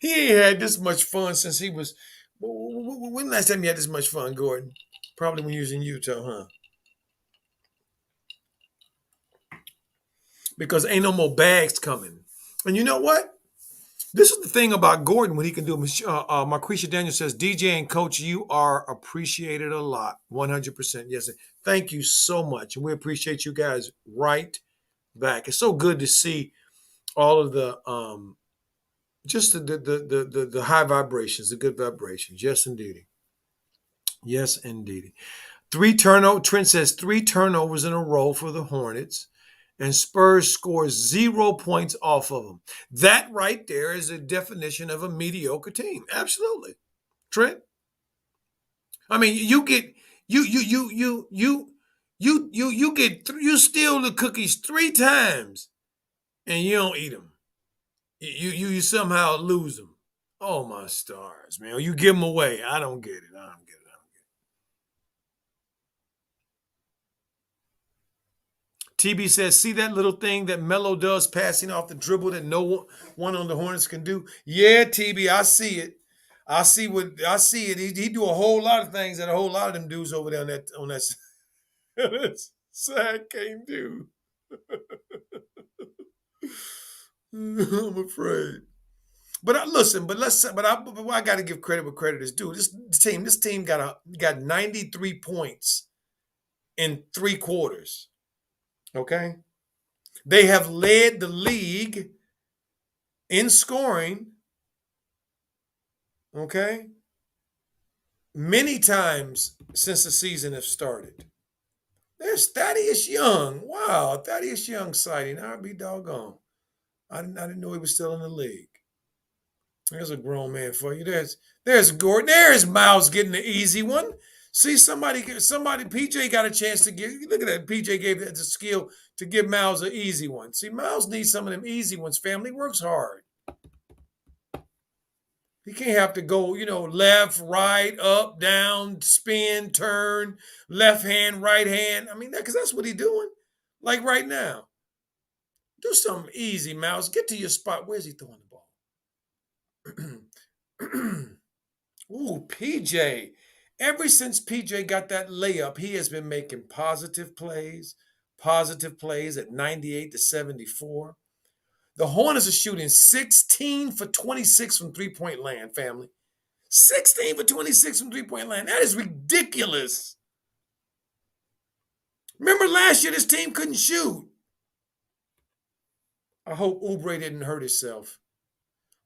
He ain't had this much fun since he was. When last time you had this much fun, Gordon? Probably when you was in Utah, huh? Because ain't no more bags coming. And you know what? This is the thing about Gordon when he can do it. Marquisha Daniel says, DJ and Coach, you are appreciated a lot. 100%. Yes. Thank you so much. And we appreciate you guys right back. It's so good to see all of the just the high vibrations, the good vibrations. Yes, indeed. Yes, indeed. Trent says 3 turnovers in a row for the Hornets, and Spurs scores 0 points off of them. That right there is a definition of a mediocre team. Absolutely, Trent. I mean, you steal the cookies 3 times, and you don't eat them. You somehow lose them. Oh my stars, man! You give them away. I don't get it. I don't get it. TB says, see that little thing that Melo does passing off the dribble that no one on the Hornets can do? Yeah, TB, I see it. I see it. He do a whole lot of things that a whole lot of them dudes over there on that side can't do. I'm afraid. I got to give credit where credit is due. This team got 93 points in 3 quarters. Okay, they have led the league in scoring. Okay, many times since the season has started. There's Thaddeus Young. Wow, Thaddeus Young sighting. I'd be doggone. I didn't know he was still in the league. There's a grown man for you. There's Gordon. There's Miles getting the easy one. See, PJ got a chance to give. Look at that. PJ gave that the skill to give Miles an easy one. See, Miles needs some of them easy ones. Family works hard. He can't have to go, left, right, up, down, spin, turn, left hand, right hand. I mean, because that's what he's doing. Like right now. Do something easy, Miles. Get to your spot. Where's he throwing the ball? Ooh, PJ. Ever since PJ got that layup, he has been making positive plays at 98-74. The Hornets are shooting 16 for 26 from three-point land, family. 16 for 26 from three-point land. That is ridiculous. Remember last year, this team couldn't shoot. I hope Oubre didn't hurt himself.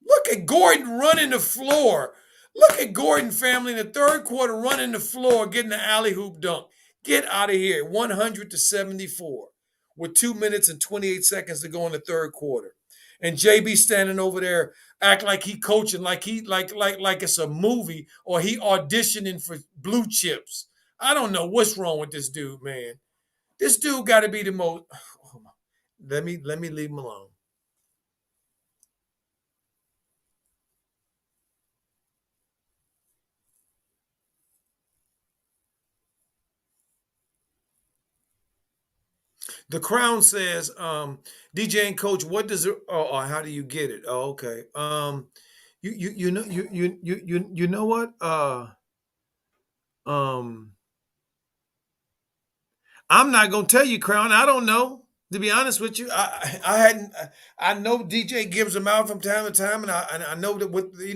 Look at Gordon running the floor. Look at Gordon, family, in the third quarter running the floor, getting the alley hoop dunk. Get out of here. 100-74 with 2 minutes and 28 seconds to go in the third quarter. And JB standing over there, act like he coaching, like it's a movie or he auditioning for Blue Chips. I don't know what's wrong with this dude, man. This dude got to be the most. Let me leave him alone. The Crown says, DJ and Coach, what does it? Oh, how do you get it? Oh, okay. You know you know what? Um, I'm not gonna tell you, Crown. I don't know. To be honest with you, I hadn't. I know DJ gives them out from time to time, and I know that what they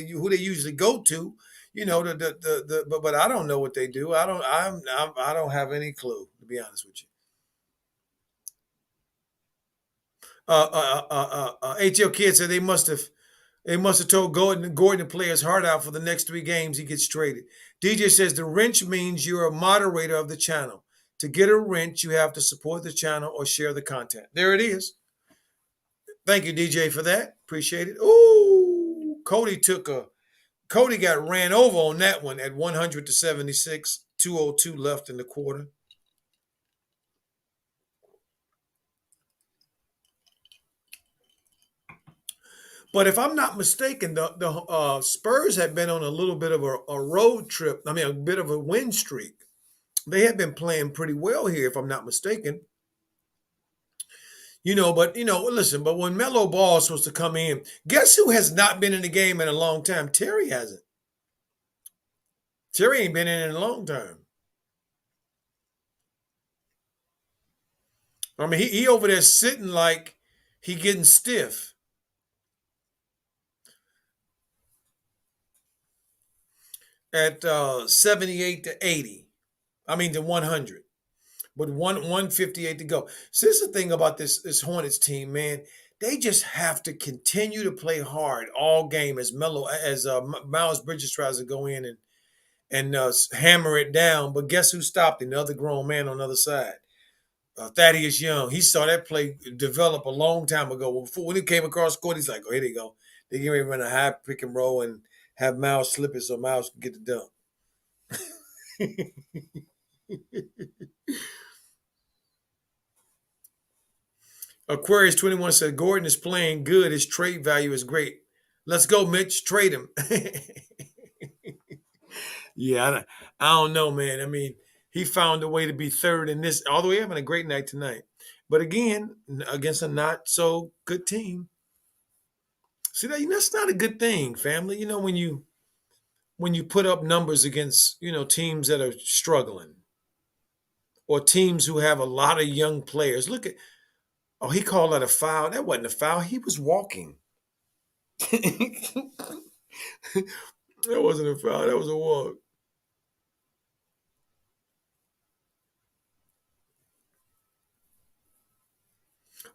who they usually go to. But I don't know what they do. I don't have any clue, to be honest with you. HL Kid said they must have told Gordon to play his heart out for the next 3 games. He gets traded. DJ says the wrench means you're a moderator of the channel. To get a wrench, you have to support the channel or share the content. There it is. Thank you, DJ, for that. Appreciate it. Ooh, Cody got ran over on that one at 100 to 76. 2:02 left in the quarter. But if I'm not mistaken, the Spurs had been on a little bit of a road trip. I mean, a bit of a win streak. They had been playing pretty well here, if I'm not mistaken. Listen. But when Melo Ball is supposed to come in, guess who has not been in the game in a long time? Terry hasn't. Terry ain't been in a long time. I mean, he over there sitting like he getting stiff at 78 to 80. I mean, to 100. With 158 to go. So this is the thing about this Hornets team, man. They just have to continue to play hard all game as Miles Bridges tries to go in and hammer it down. But guess who stopped him? The other grown man on the other side, Thaddeus Young. He saw that play develop a long time ago. When he came across court, he's like, "Oh, here they go. They get ready to run a high pick and roll and have Miles slip it so Miles can get the dunk." Aquarius 21 said Gordon is playing good. His trade value is great. Let's go, Mitch. Trade him. Yeah, I don't know, man. I mean, he found a way to be third in this, although he's having a great night tonight. But again, against a not so good team. See that's not a good thing, family. When you put up numbers against teams that are struggling or teams who have a lot of young players. Look at he called that a foul. That wasn't a foul. He was walking. That wasn't a foul. That was a walk.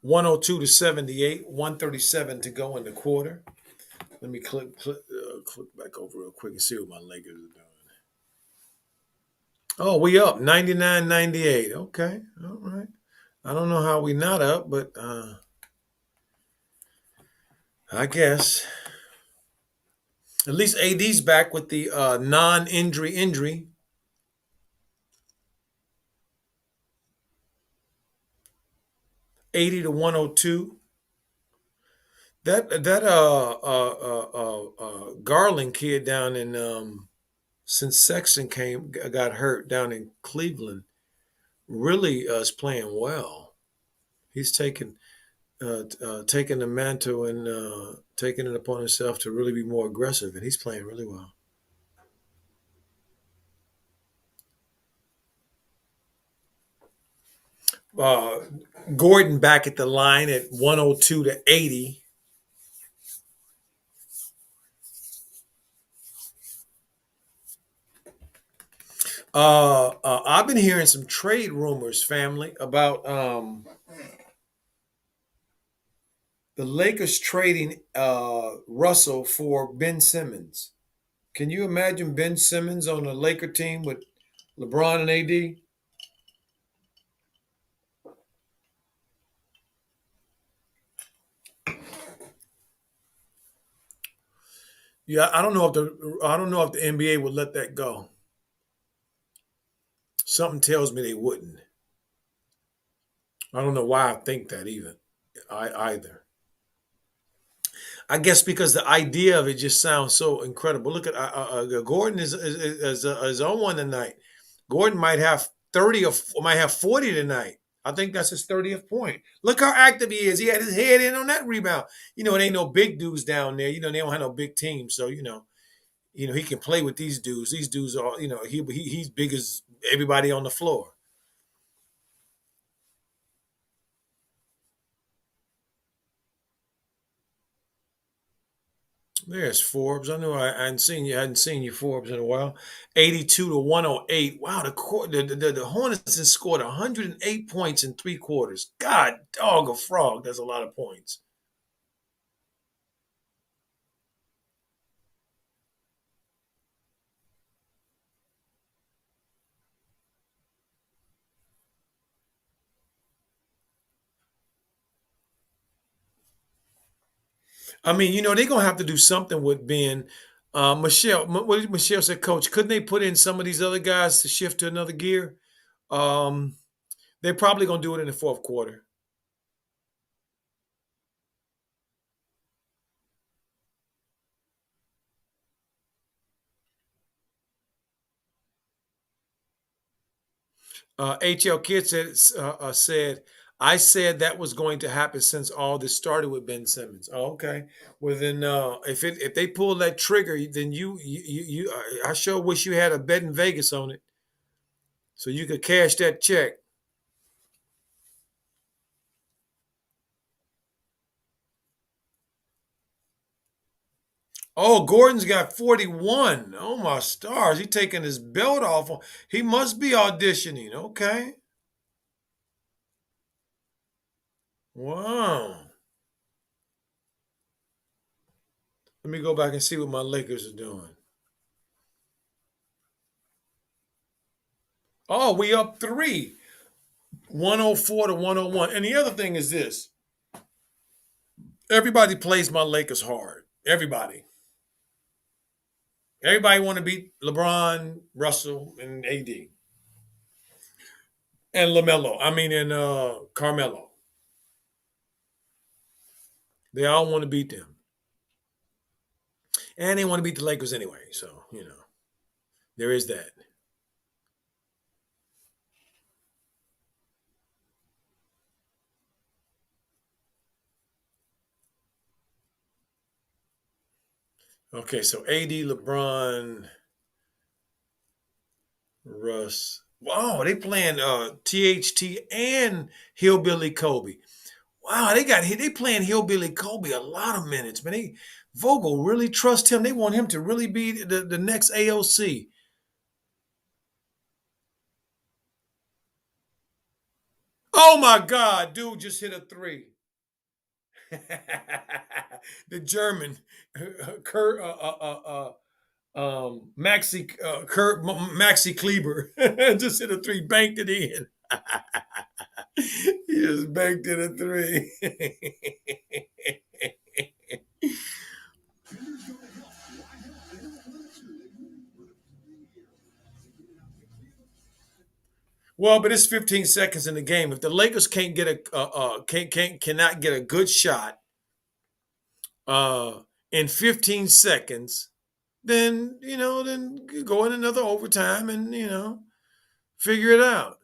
102 to 78. 137 to go in the quarter. Let me click back over real quick and see what my Lakers are doing. Oh, we up 99-98. Okay. All right. I don't know how we not up, but I guess at least AD's back with the non-injury injury. 80 to 102. That Garland kid down in since Sexton got hurt down in Cleveland really is playing well. He's taking the mantle and taking it upon himself to really be more aggressive, and he's playing really well. Uh, Gordon back at the line at 102 to 80. I've been hearing some trade rumors, family, about the Lakers trading Russell for Ben Simmons. Can you imagine Ben Simmons on a Laker team with LeBron and AD? Yeah, I don't know if the NBA would let that go. Something tells me they wouldn't. I don't know why I think that even. Either. I guess because the idea of it just sounds so incredible. Look at Gordon is on one tonight. Gordon might have 30 or might have 40 tonight. I think that's his 30th point. Look how active he is. He had his head in on that rebound. It ain't no big dudes down there. They don't have no big team, so he can play with these dudes. These dudes are, he's big as everybody on the floor. There's Forbes. I knew I hadn't seen you Forbes in a while. 82 to 108. Wow, the Hornets have scored 108 points in 3 quarters. God dog a frog. That's a lot of points. I mean, they're gonna have to do something with Ben. What did Michelle said, Coach? Couldn't they put in some of these other guys to shift to another gear? Um, they're probably gonna do it in the fourth quarter. HL Kid said, I said that was going to happen since all this started with Ben Simmons. Oh, okay. Well, then if they pull that trigger, then I sure wish you had a bet in Vegas on it so you could cash that check. Oh, Gordon's got 41. Oh my stars. He taking his belt off. He must be auditioning. Okay. Wow. Let me go back and see what my Lakers are doing. Oh, we up three. 104 to 101. And the other thing is this. Everybody plays my Lakers hard. Everybody. Everybody want to beat LeBron, Russell, and AD. And LaMelo. I mean, and Carmelo. They all want to beat them. And they want to beat the Lakers anyway. So, there is that. Okay, so AD, LeBron, Russ. Wow, they playing THT and Hillbilly Kobe. Wow, they playing Hillbilly Kobe a lot of minutes, man. Vogel really trust him. They want him to really be the next AOC. Oh my God, dude just hit a three. The German, Kurt, Maxi Kleber just hit a three, banked it in. He just banked in a three. Well, but it's 15 seconds in the game. If the Lakers can't get a cannot get a good shot uh, in 15 seconds, then then go in another overtime and figure it out.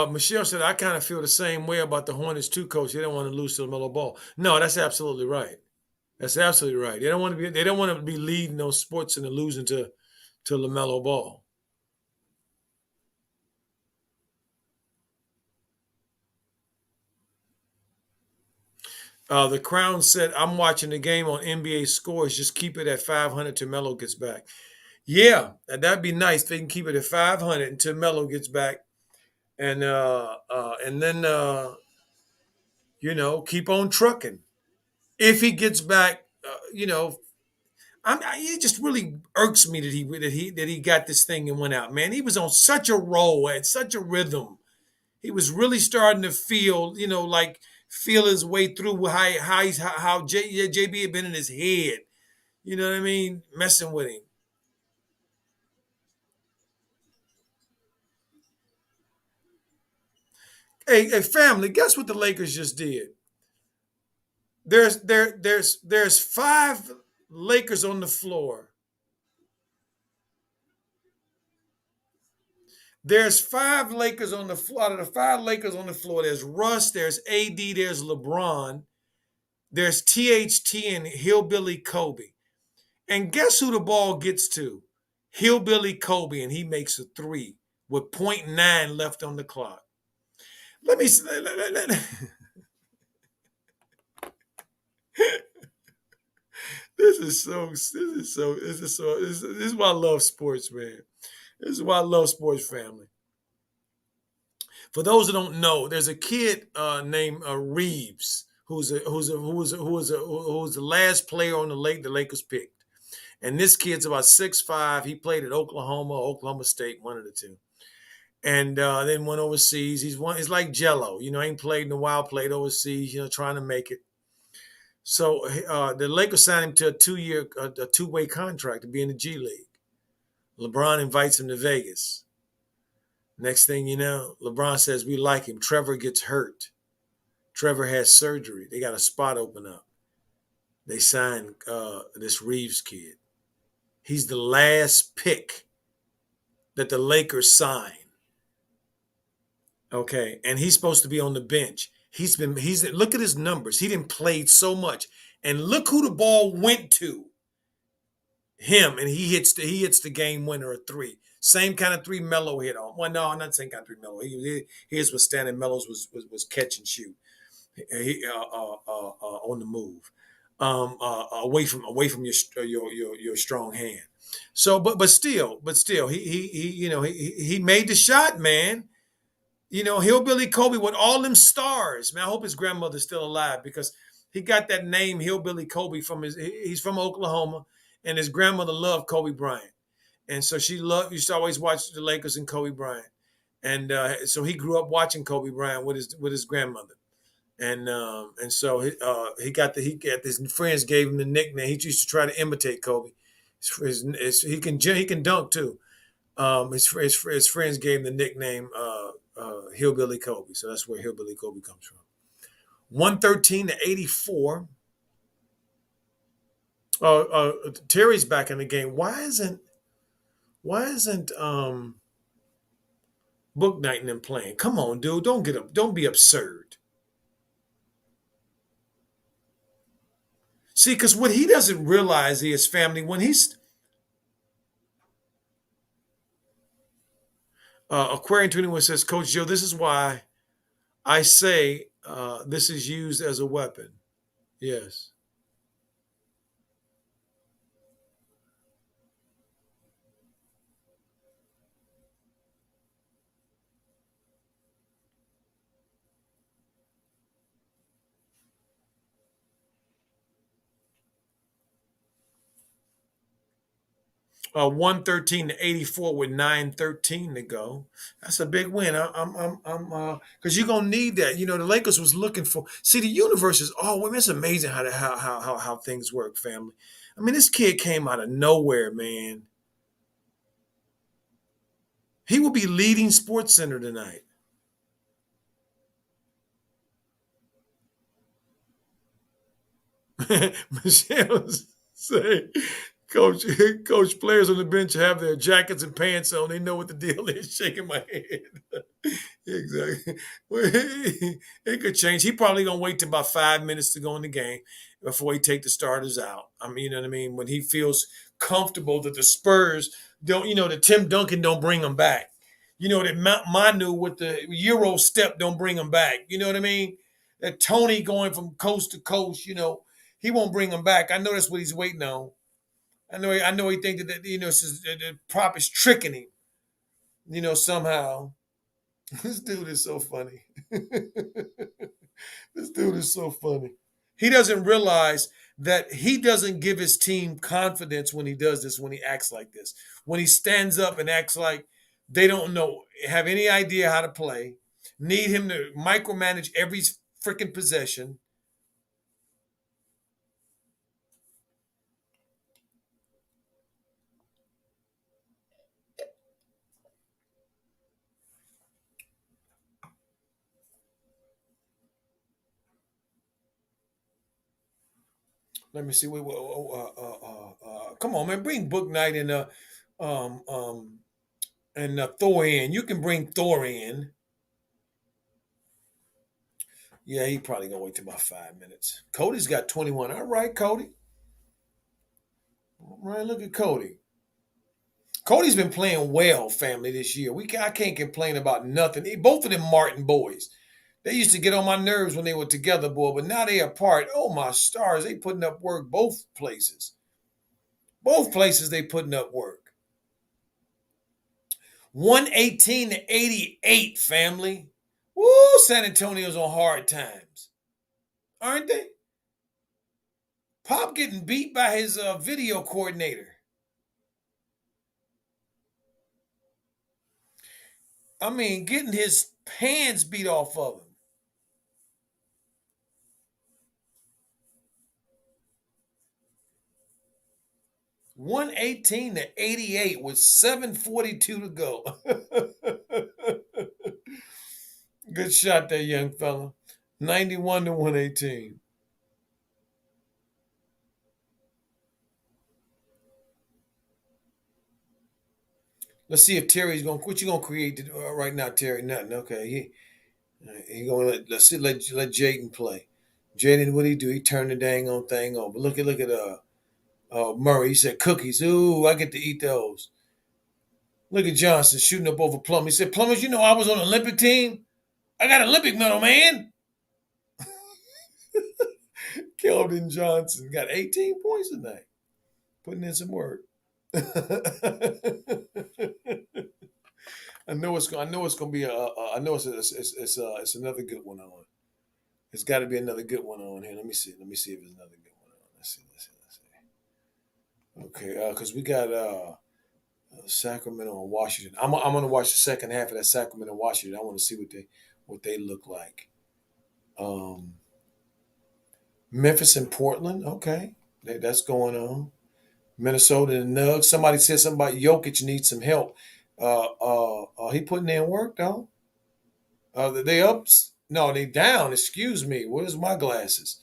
Michelle said, I kind of feel the same way about the Hornets too, coach. They don't want to lose to LaMelo Ball. No, that's absolutely right. That's absolutely right. They don't want to be leading those sports and losing to LaMelo Ball. The Crown said, I'm watching the game on NBA scores. Just keep it at 500 till Melo gets back. Yeah, that'd be nice. They can keep it at 500 until Melo gets back. And then keep on trucking. If he gets back, it just really irks me that he got this thing and went out. Man, he was on such a roll, had such a rhythm. He was really starting to feel, like feel his way through how JB had been in his head. You know what I mean? Messing with him. Hey, family, guess what the Lakers just did? There's five Lakers on the floor. There's five Lakers on the floor. Out of the five Lakers on the floor, there's Russ, there's AD, there's LeBron, there's THT and Hillbilly Kobe. And guess who the ball gets to? Hillbilly Kobe, and he makes a three with point .9 left on the clock. Let me. This is so. This is so. This is so. This is why I love sports, man. This is why I love sports, family. For those who don't know, there's a kid named Reeves who's the last player on the Lakers picked, and this kid's about 6'5". He played at Oklahoma, Oklahoma State, one of the two, and then went overseas. He's like Jello, ain't played in a while, played overseas, trying to make it. So the Lakers signed him to a two-way contract to be in the G League. LeBron invites him to Vegas. Next thing you know, LeBron says we like him. Trevor gets hurt. Trevor has surgery. They got a spot open up. They signed this Reeves kid. He's the last pick that the Lakers signed. Okay, and he's supposed to be on the bench. He's look at his numbers. He didn't play so much, and look who the ball went to. Him, and he hits the game winner of three. Same kind of three Melo hit on. Well, no, not the same kind of three Melo. His was standing. Melo's was catch and shoot. On the move, away from your strong hand. So, but still, he made the shot, man. Hillbilly Kobe with all them stars. Man, I hope his grandmother's still alive because he got that name Hillbilly Kobe he's from Oklahoma, and his grandmother loved Kobe Bryant, and so used to always watch the Lakers and Kobe Bryant, and so he grew up watching Kobe Bryant with his grandmother, and so he got his friends gave him the nickname. He used to try to imitate Kobe. He can dunk too. His friends gave him the nickname Hillbilly Kobe, so that's where Hillbilly Kobe comes from. 113-84. Terry's back in the game. Why isn't Book Night and them playing? Come on, dude. Don't get up. Don't be absurd. See, because what he doesn't realize is, family, when he's Aquarian 21 says, Coach Joe, this is why I say this is used as a weapon. Yes. 113-84 with 9:13 to go. That's a big win. I'm because you're gonna need that. The Lakers was looking for. See, the universe is always. It's amazing how things work, family. I mean, this kid came out of nowhere, man. He will be leading Sports Center tonight. Michelle say, Coach, Coach, players on the bench have their jackets and pants on. They know what the deal is. Shaking my head. Exactly. Well, it could change. He probably gonna wait till about 5 minutes to go in the game before he take the starters out. I mean, you know what I mean? When he feels comfortable that the Spurs don't, that Tim Duncan don't bring him back. That Manu with the Euro step don't bring him back. You know what I mean? That Tony going from coast to coast, he won't bring him back. I know that's what he's waiting on. I know he think that the prop is tricking him, somehow. This dude is so funny. This dude is so funny. He doesn't realize that he doesn't give his team confidence when he does this, when he acts like this. When he stands up and acts like they don't have any idea how to play, need him to micromanage every freaking possession. Let me see. Come on, man. Bring Book Knight um, um, and Thor in. You can bring Thor in. Yeah, he probably gonna wait till about 5 minutes. Cody's got 21. All right, Cody. All right, look at Cody. Cody's been playing well, family, this year. I can't complain about nothing. Both of them Martin boys. They used to get on my nerves when they were together, boy, but now they apart. Oh my stars, they putting up work both places. Both places they putting up work. 118 to 88, family. Woo, San Antonio's on hard times. Aren't they? Pop getting beat by his video coordinator. I mean, getting his hands beat off of him. $118 to 88 with 7:42 to go. Good shot there, young fella. 91 to 118. Let's see if Terry's going. What you gonna create right now, Terry? Nothing. Okay, he gonna let Jaden play. Jaden, what he do? He turned the dang on thing over. Look at Murray. He said cookies. Ooh, I get to eat those. Look at Johnson shooting up over Plum. He said, Plumbers, you know I was on the Olympic team. I got an Olympic medal, man. Keldon Johnson got 18 points tonight. Putting in some work. I know it's going to be I know it's another good one on. It's got to be another good one on here. Let me see if there's another good one on. Let's see. Okay, because we got Sacramento and Washington. I'm going to watch the second half of that Sacramento Washington. I want to see what they look like. Memphis and Portland. Okay, that's going on. Minnesota and Nugs. Somebody said something about Jokic needs some help. He putting in work though. They up? No, they down. Excuse me. Where's my glasses?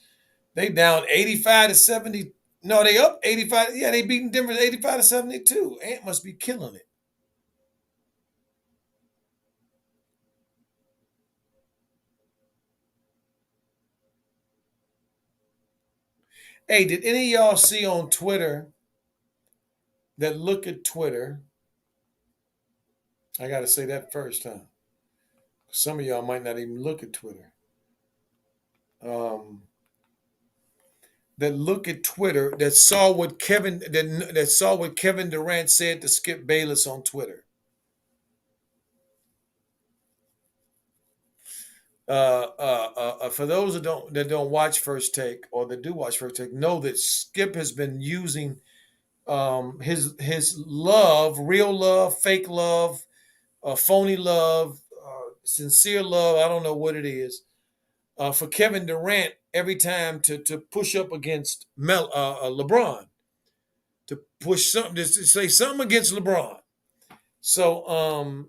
They down 85 to 70. No, they up 85. Yeah, they beating Denver 85 to 72. Ant must be killing it. Hey, did any of y'all see on Twitter that look at Twitter? I got to say that first, huh? Some of y'all might not even look at Twitter. That look at Twitter that saw what Kevin Durant said to Skip Bayless on Twitter. For those that don't watch First Take or that do watch First Take, know that Skip has been using his love, real love, fake love, phony love, sincere love. I don't know what it is for Kevin Durant every time to push up against LeBron, to push something to say something against LeBron. So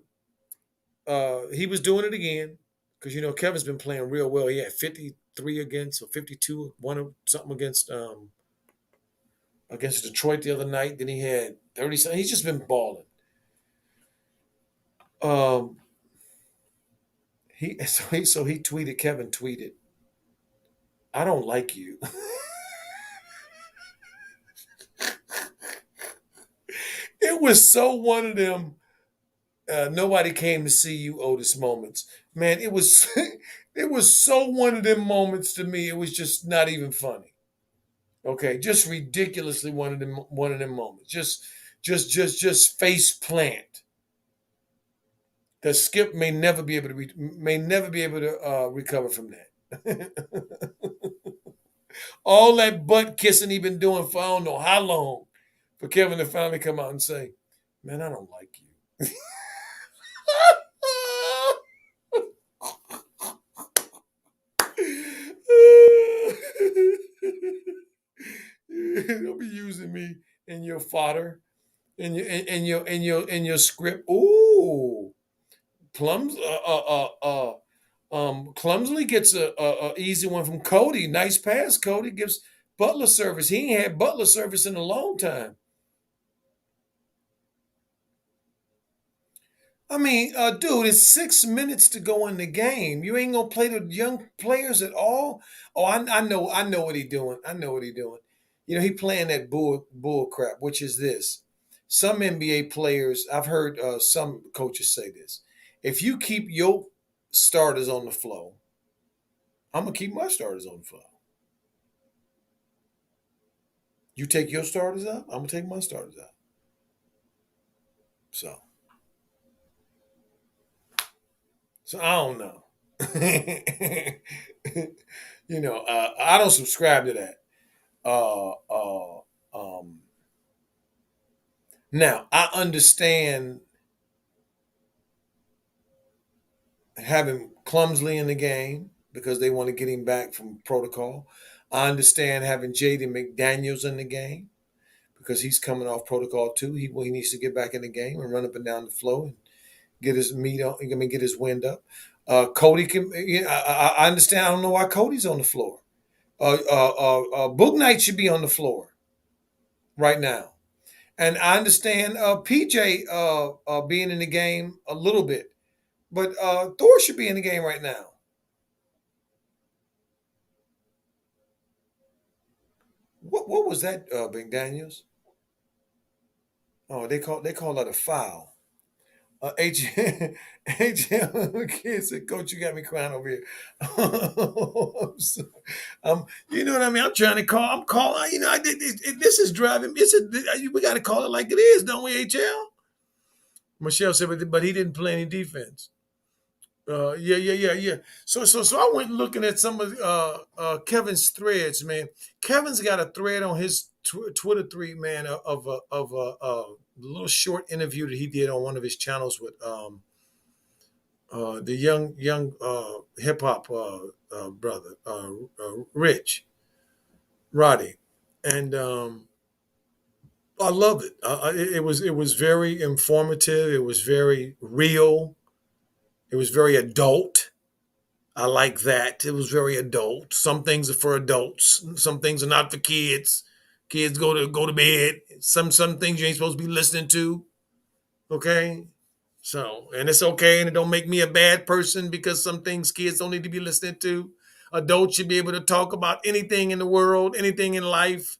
he was doing it again because Kevin's been playing real well. He had 53 against or 52, one of something against Detroit the other night. Then he had 30. He's just been balling. He tweeted. Kevin tweeted, "I don't like you." It was so one of them. Nobody came to see you, Otis moments. Man, it was it was so one of them moments to me. It was just not even funny. Okay, just ridiculously one of them moments. Just face plant. That Skip may never be able to recover from that. All that butt kissing he been doing for I don't know how long, for Kevin to finally come out and say, "Man, I don't like you." using me in your fodder, in your script. Ooh, Plums. Clumsily gets a easy one from Cody. Nice pass. Cody gives Butler service. He ain't had Butler service in a long time. I mean, dude, it's 6 minutes to go in the game. You ain't gonna play the young players at all. Oh, I know what he doing. I know what he doing. You know, he playing that bull crap, which is this. Some NBA players, I've heard some coaches say this. If you keep your starters on the floor, I'm gonna keep my starters on the floor. You take your starters out, I'm gonna take my starters out. So, so I don't know. I don't subscribe to that. Uh, uh, um, Now, I understand having Clumsley in the game because they want to get him back from protocol. I understand having Jaden McDaniels in the game because he's coming off protocol too. He needs to get back in the game and run up and down the floor and get his meat on. I mean, get his wind up. Cody can. I understand. I don't know why Cody's on the floor. Book Knight should be on the floor right now. And I understand PJ being in the game a little bit, but Thor should be in the game right now. What was that, Big Daniels? Oh, they call that a foul. H HM kid said, "Coach, you got me crying over here." You know what I mean? I'm trying to call. I'm calling. You know, this is driving. We got to call it like it is, don't we, HL? Michelle said, but he didn't play any defense. Yeah. So I went looking at some of Kevin's threads, man. Kevin's got a thread on his Twitter thread, man, of a little short interview that he did on one of his channels with the young hip hop brother, Rich Roddy, and I love it. It was very informative. It was very real. It was very adult. I like that. It was very adult. Some things are for adults. Some things are not for kids. Kids go to bed. Some things you ain't supposed to be listening to. Okay. So, and it's okay, and it don't make me a bad person because some things kids don't need to be listening to. Adults should be able to talk about anything in the world, anything in life.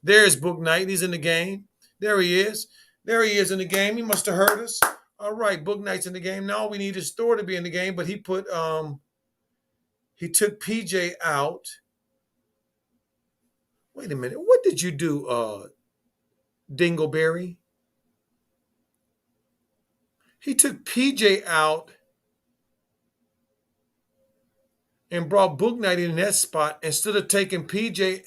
There's Book Knight. He's in the game. There he is. There he is in the game. He must have heard us. All right, Book Knight's in the game. Now all we need is Thor to be in the game, but he took PJ out. Wait a minute. What did you do, Dingleberry? He took PJ out and brought Book Knight in that spot instead of taking Cody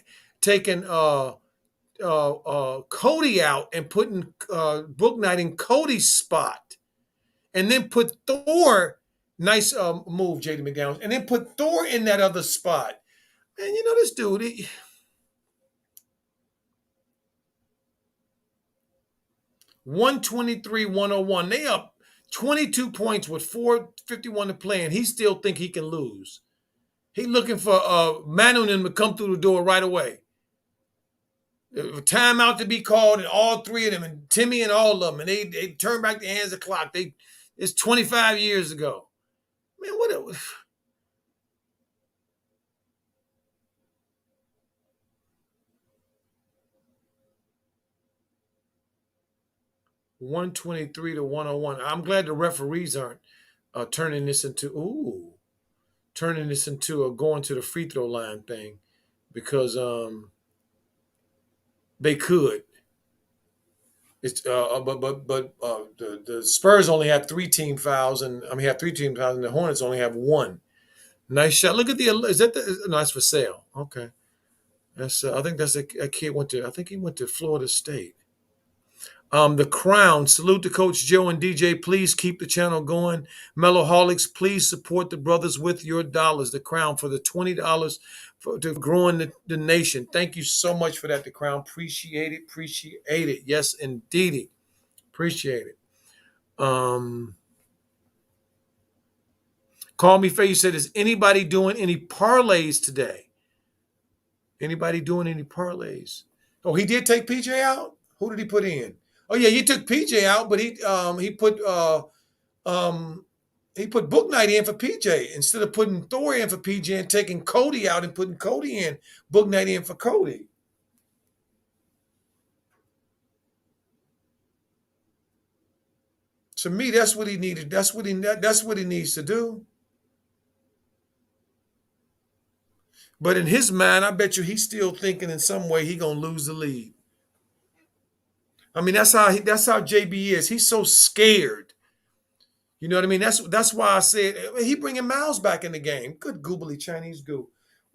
out and putting Book Knight in Cody's spot, and then put Thor. Nice move, JD McDaniels, and then put Thor in that other spot. And you know this dude. 123-101. They up 22 points with 4:51 to play, and he still think he can lose. He looking for Manu to come through the door right away. Timeout to be called, and all three of them, and Timmy and all of them, and they turn back the hands of the clock. It's 25 years ago. Man, what a 123-101. I'm glad the referees aren't turning this into a going to the free throw line thing, because they could. It's the Spurs only have three team fouls, and have three team fouls, and the Hornets only have one. Nice shot. Look at the. Is that the? No, it's for sale. Okay, that's. I think that's a kid went to. I think he went to Florida State. The Crown. Salute to Coach Joe and DJ. Please keep the channel going. Mellowholics, please support the brothers with your dollars. The Crown for the $20 to growing the nation. Thank you so much for that, the Crown. Appreciate it. Appreciate it. Yes, indeedy. Appreciate it. Um, Call me Faye. You said, is anybody doing any parlays today? Anybody doing any parlays? Oh, he did take PJ out. Who did he put in? Oh yeah, he took PJ out, but um he put Book Night in for PJ instead of putting Thor in for PJ and taking Cody out and putting Cody in. Book Night in for Cody. To me, that's what he needed. That's what he needs to do. But in his mind, I bet you he's still thinking in some way he gonna lose the lead. I mean, that's how JB is. He's so scared. You know what I mean? That's why I said he bringing Miles back in the game. Good googly Chinese goo.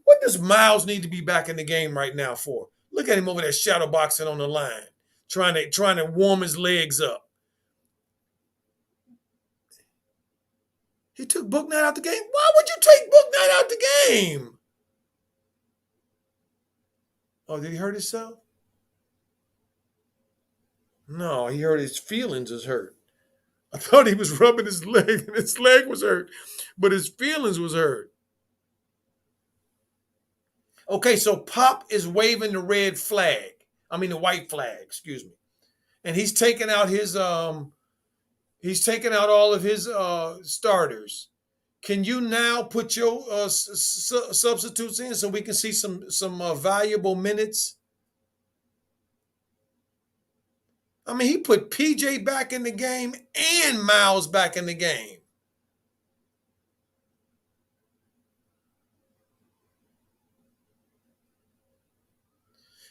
What does Miles need to be back in the game right now for? Look at him over there shadow boxing on the line, trying to warm his legs up. He took Book Night out the game. Why would you take Book Night out the game? Oh, did he hurt himself? No, he hurt his feelings is hurt. I thought he was rubbing his leg and his leg was hurt, but his feelings was hurt. Okay, so Pop is waving the red flag. I mean the white flag, excuse me. And he's taking out all of his starters. Can you now put your substitutes in so we can see some valuable minutes? I mean, he put PJ back in the game and Miles back in the game.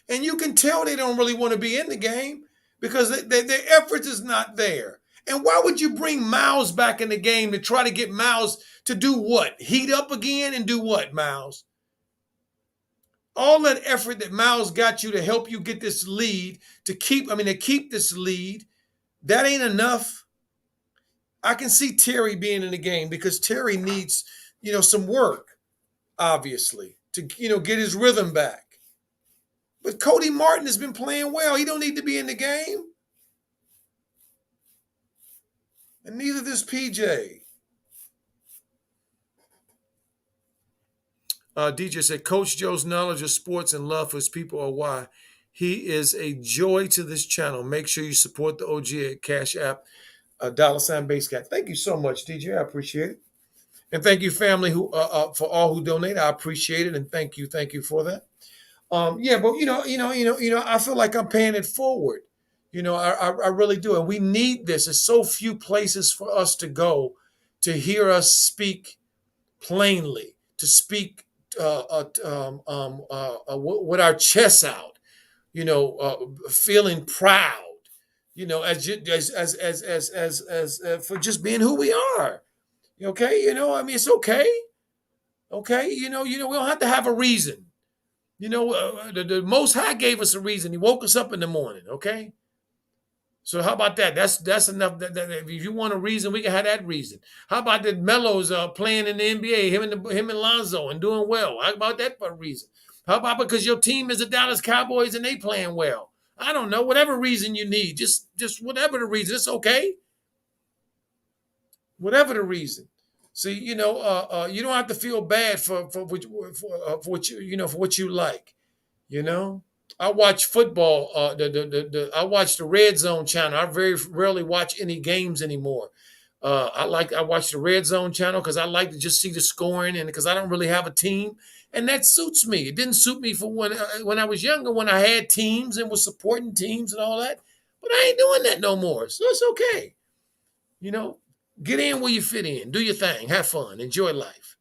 And you can tell they don't really want to be in the game because their efforts is not there. And why would you bring Miles back in the game to try to get Miles to do what? Heat up again and do what, Miles? All that effort that Miles got you to help you get this lead, to keep this lead, that ain't enough. I can see Terry being in the game because Terry needs, some work, obviously, to, get his rhythm back. But Cody Martin has been playing well. He don't need to be in the game. And neither does PJ. DJ said, Coach Joe's knowledge of sports and love for his people are why he is a joy to this channel. Make sure you support the OG at Cash App, $ base cat. Thank you so much, DJ. I appreciate it. And thank you, family, who for all who donate. I appreciate it. And thank you for that. Yeah, but I feel like I'm paying it forward. I really do. And we need this. There's so few places for us to go to hear us speak plainly, to speak with our chests out, feeling proud, as for just being who we are. Okay, it's okay. Okay, we don't have to have a reason. The Most High gave us a reason. He woke us up in the morning. Okay. So how about that? That's enough. That if you want a reason, we can have that reason. How about that Melo's playing in the NBA, him and Lonzo and doing well? How about that for a reason? How about because your team is the Dallas Cowboys and they playing well? I don't know. Whatever reason you need, just whatever the reason, it's okay. Whatever the reason. See, you don't have to feel bad for what you like. I watch football. I watch the Red Zone channel. I very rarely watch any games anymore. I watch the Red Zone channel because I like to just see the scoring and because I don't really have a team, and that suits me. It didn't suit me for when I was younger, when I had teams and was supporting teams and all that. But I ain't doing that no more, so it's okay. Get in where you fit in, do your thing, have fun, enjoy life.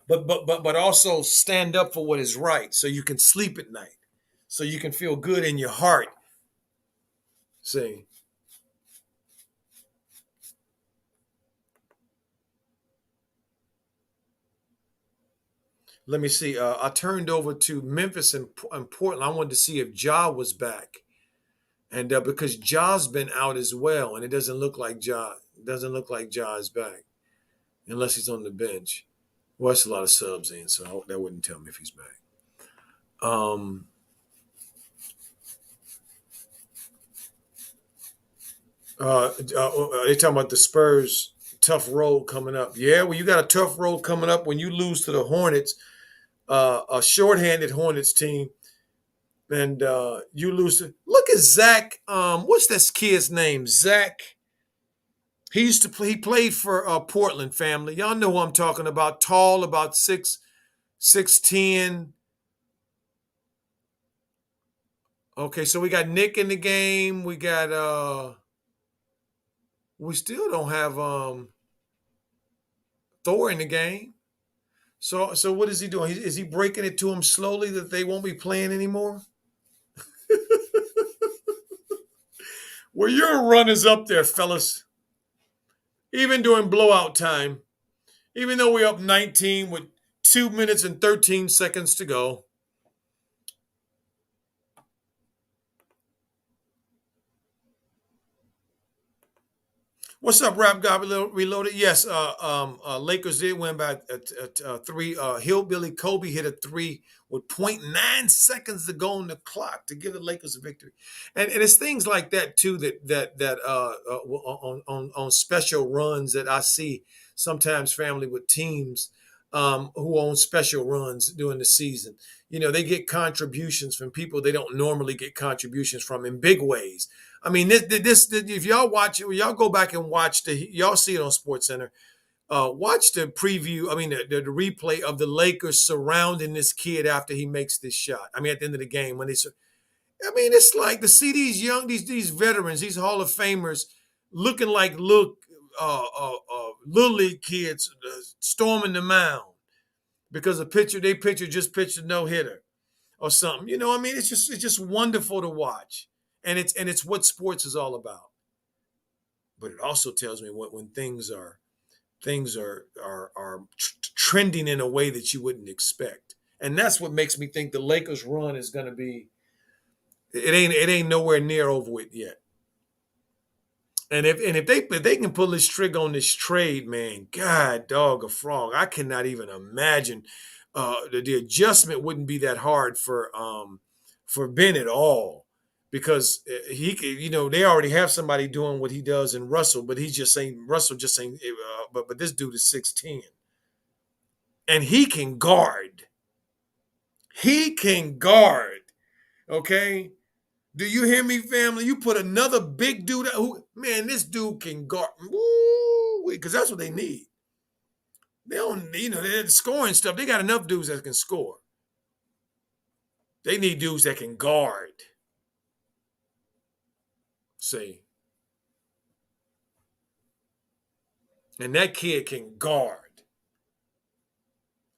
But also stand up for what is right so you can sleep at night, so you can feel good in your heart. See. Let me see. I turned over to Memphis and Portland. I wanted to see if Ja was back, and because Ja's been out as well, and it doesn't look like Ja is back, unless he's on the bench. Well, that's a lot of subs in, so that wouldn't tell me if he's back. Um, they talking about the Spurs tough road coming up. Yeah, well, you got a tough road coming up when you lose to the Hornets, a shorthanded Hornets team, and you lose to. Look at Zach. What's this kid's name? Zach. He used to play. He played for Portland. Family, y'all know who I'm talking about. Tall, about 6'10". Okay, so we got Nick in the game. We got we still don't have Thor in the game. So what is he doing? Is he breaking it to him slowly that they won't be playing anymore? Well, your run is up there, fellas. Even during blowout time, even though we're up 19 with 2 minutes and 13 seconds to go. What's up, Rap God Reloaded? Yes, Lakers did win by three. Hillbilly Kobe hit a three with .9 seconds to go on the clock to give the Lakers a victory, and it's things like that too that on special runs that I see sometimes family with teams who own special runs during the season. You know, they get contributions from people they don't normally get contributions from in big ways. I mean, this if y'all watch it, y'all go back and watch y'all see it on Sports Center. Watch the preview. I mean, the replay of the Lakers surrounding this kid after he makes this shot. I mean, at the end of the game when I mean, it's like to see these these veterans, these Hall of Famers, looking like little league kids storming the mound because they pitcher just pitched a no hitter or something. You know, I mean, it's just wonderful to watch, and it's what sports is all about. But it also tells me when things are trending in a way that you wouldn't expect, and that's what makes me think the Lakers' run is going to be. It ain't nowhere near over with yet. And if they can pull this trigger on this trade, man, God dog a frog, I cannot even imagine. The adjustment wouldn't be that hard for Ben at all because he could, you know, they already have somebody doing what he does in Russell, but he's just saying Russell just saying, but this dude is 6'10", and he can guard. He can guard. Okay. Do you hear me, family? You put another big dude who, man, this dude can guard. Because that's what they need. They don't, you know, they're scoring stuff. They got enough dudes that can score. They need dudes that can guard. See, and that kid can guard,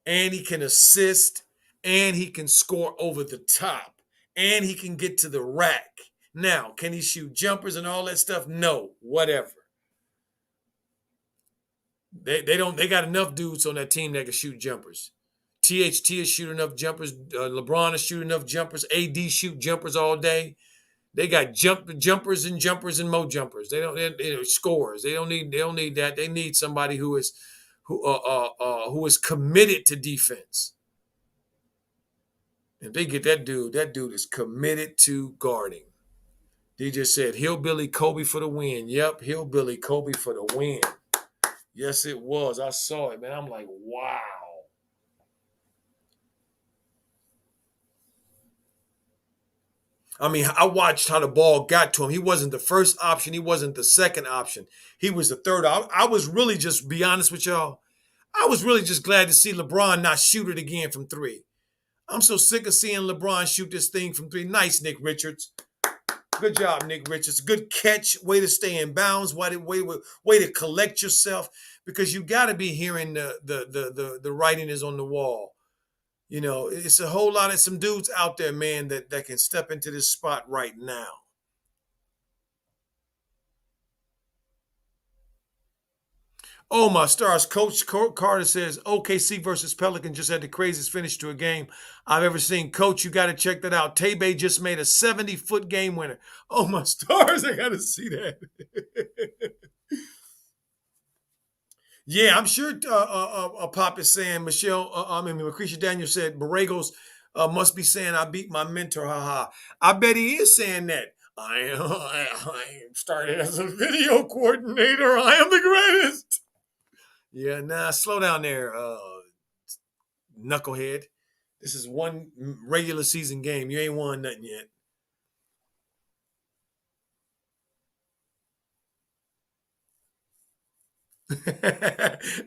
and he can assist, and he can score over the top, and he can get to the rack. Now, can he shoot jumpers and all that stuff? No, whatever. They got enough dudes on that team that can shoot jumpers. THT is shooting enough jumpers. LeBron is shooting enough jumpers. AD shoot jumpers all day. They got jumpers and more jumpers. They scores. They don't need that. They need somebody who is committed to defense. If they get that dude is committed to guarding. They just said Hillbilly Kobe for the win. Yep, Hillbilly Kobe for the win. Yes, it was. I saw it, man. I'm like, wow. I mean, I watched how the ball got to him. He wasn't the first option. He wasn't the second option. He was the third. I was really just, be honest with y'all, I was really just glad to see LeBron not shoot it again from three. I'm so sick of seeing LeBron shoot this thing from three. Nice, Nick Richards. Good job, Nick Richards. Good catch. Way to stay in bounds. Way to collect yourself because you got to be hearing the writing is on the wall. You know, it's a whole lot of some dudes out there, man, that can step into this spot right now. Oh, my stars. Coach Carter says OKC versus Pelican just had the craziest finish to a game I've ever seen. Coach, you got to check that out. Tebe just made a 70-foot game winner. Oh, my stars. I got to see that. Yeah, I'm sure Pop is saying, Michelle, Lucretia Daniels said, Borregos must be saying, I beat my mentor, haha. I bet he is saying that. I started as a video coordinator. I am the greatest. Yeah, nah, slow down there, knucklehead. This is one regular season game. You ain't won nothing yet.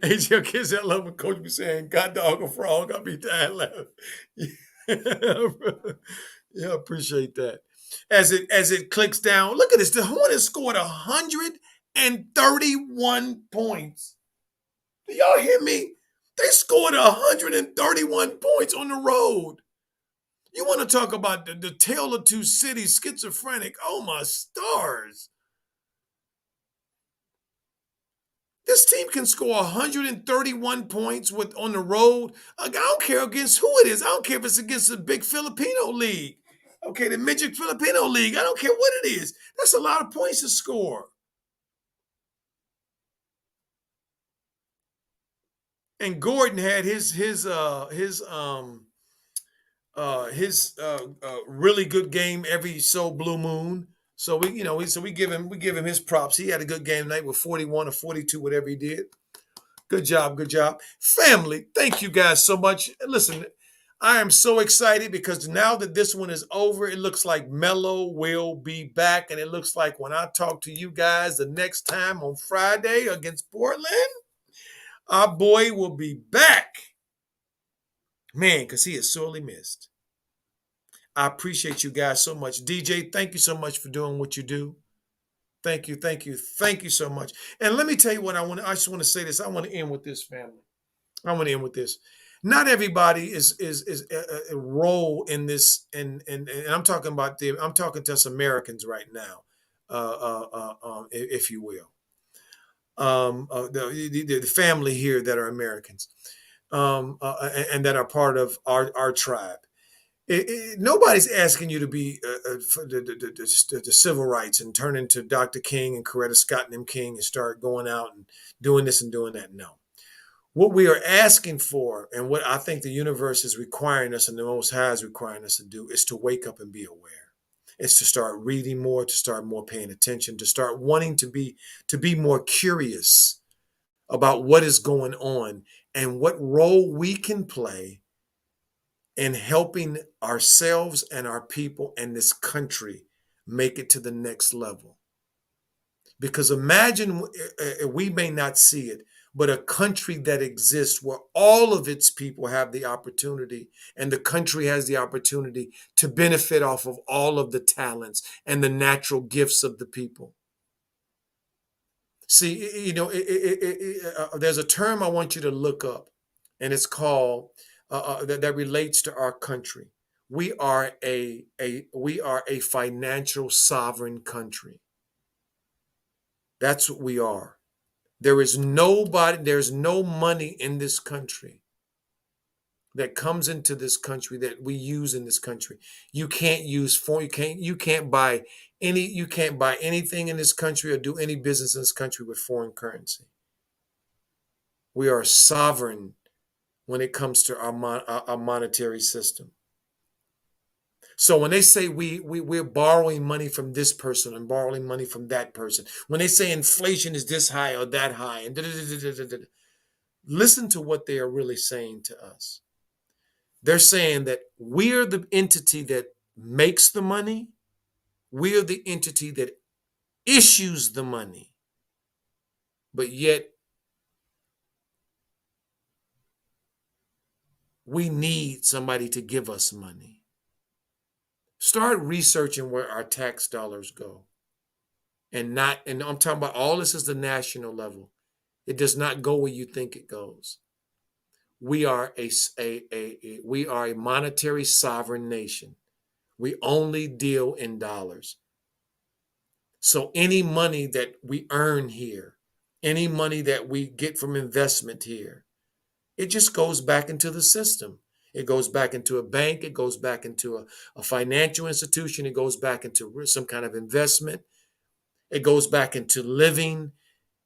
AJ kids, I love when coach be saying, "God dog a frog." I'll be dying laughing. Yeah, appreciate that. As it clicks down, look at this. The Hornets scored 131 points. Do y'all hear me? They scored 131 points on the road. You want to talk about the tale of two cities, schizophrenic? Oh my stars! This team can score 131 points with on the road. I don't care against who it is. I don't care if it's against the big Filipino league. Okay, the midget Filipino league. I don't care what it is. That's a lot of points to score. And Gordon had his really good game every so blue moon. So we give him his props. He had a good game tonight with 41 or 42, whatever he did. Good job, good job. Family, thank you guys so much. Listen, I am so excited because now that this one is over, it looks like Melo will be back. And it looks like when I talk to you guys the next time on Friday against Portland, our boy will be back. Man, because he is sorely missed. I appreciate you guys so much. DJ, thank you so much for doing what you do. Thank you, thank you, thank you so much. And let me tell you what I want. I just want to say this. I want to end with this, family. I want to end with this. Not everybody is a role in this, and I'm talking about I'm talking to us Americans right now, if you will, the family here that are Americans, and that are part of our tribe. Nobody's asking you to be for the civil rights and turn into Dr. King and Coretta Scott and them King and start going out and doing this and doing that. No. What we are asking for, and what I think the universe is requiring us and the Most High is requiring us to do, is to wake up and be aware. It's to start reading more, to start more paying attention, to start wanting to be more curious about what is going on and what role we can play in helping ourselves and our people and this country make it to the next level. Because imagine, we may not see it, but a country that exists where all of its people have the opportunity and the country has the opportunity to benefit off of all of the talents and the natural gifts of the people. See, there's a term I want you to look up, and it's called that relates to our country. We are a financial sovereign country. That's what we are. There's no money in this country that comes into this country that we use in this country. You can't use for you can't buy anything in this country or do any business in this country with foreign currency. We are sovereign when it comes to our monetary system. So when they say we're borrowing money from this person and borrowing money from that person, when they say inflation is this high or that high, and listen to what they are really saying to us. They're saying that we're the entity that makes the money, we're the entity that issues the money, but yet we need somebody to give us money. Start researching where our tax dollars go. And I'm talking about all this is the national level. It does not go where you think it goes. We are a monetary sovereign nation. We only deal in dollars. So any money that we earn here, any money that we get from investment here, it just goes back into the system. It goes back into a bank. It goes back into a financial institution. It goes back into some kind of investment. It goes back into living.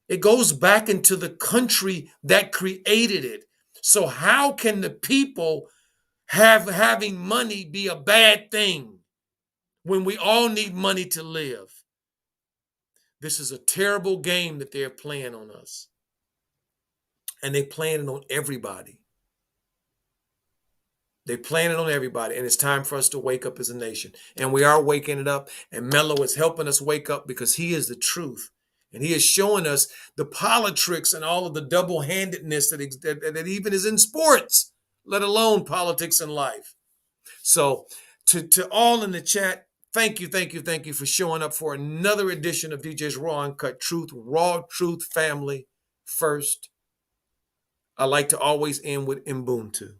It goes back into the country that created it. So how can the people having money be a bad thing when we all need money to live? This is a terrible game that they're playing on us. And they're playing it on everybody. They're playing it on everybody. And it's time for us to wake up as a nation. And we are waking it up. And Melo is helping us wake up because he is the truth. And he is showing us the politics and all of the double-handedness that even is in sports, let alone politics and life. So to all in the chat, thank you for showing up for another edition of DJ's Raw Uncut Truth, Raw Truth Family First. I like to always end with Ubuntu.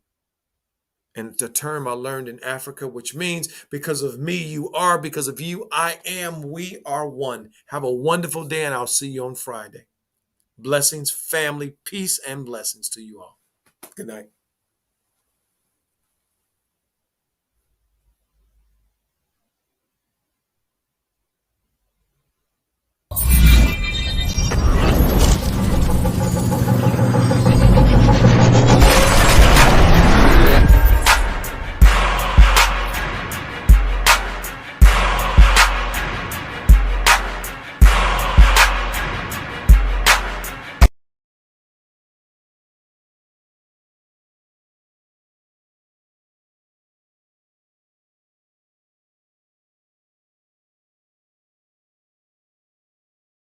And it's a term I learned in Africa, which means because of me, you are, because of you, I am, we are one. Have a wonderful day, and I'll see you on Friday. Blessings, family, peace, and blessings to you all. Good night.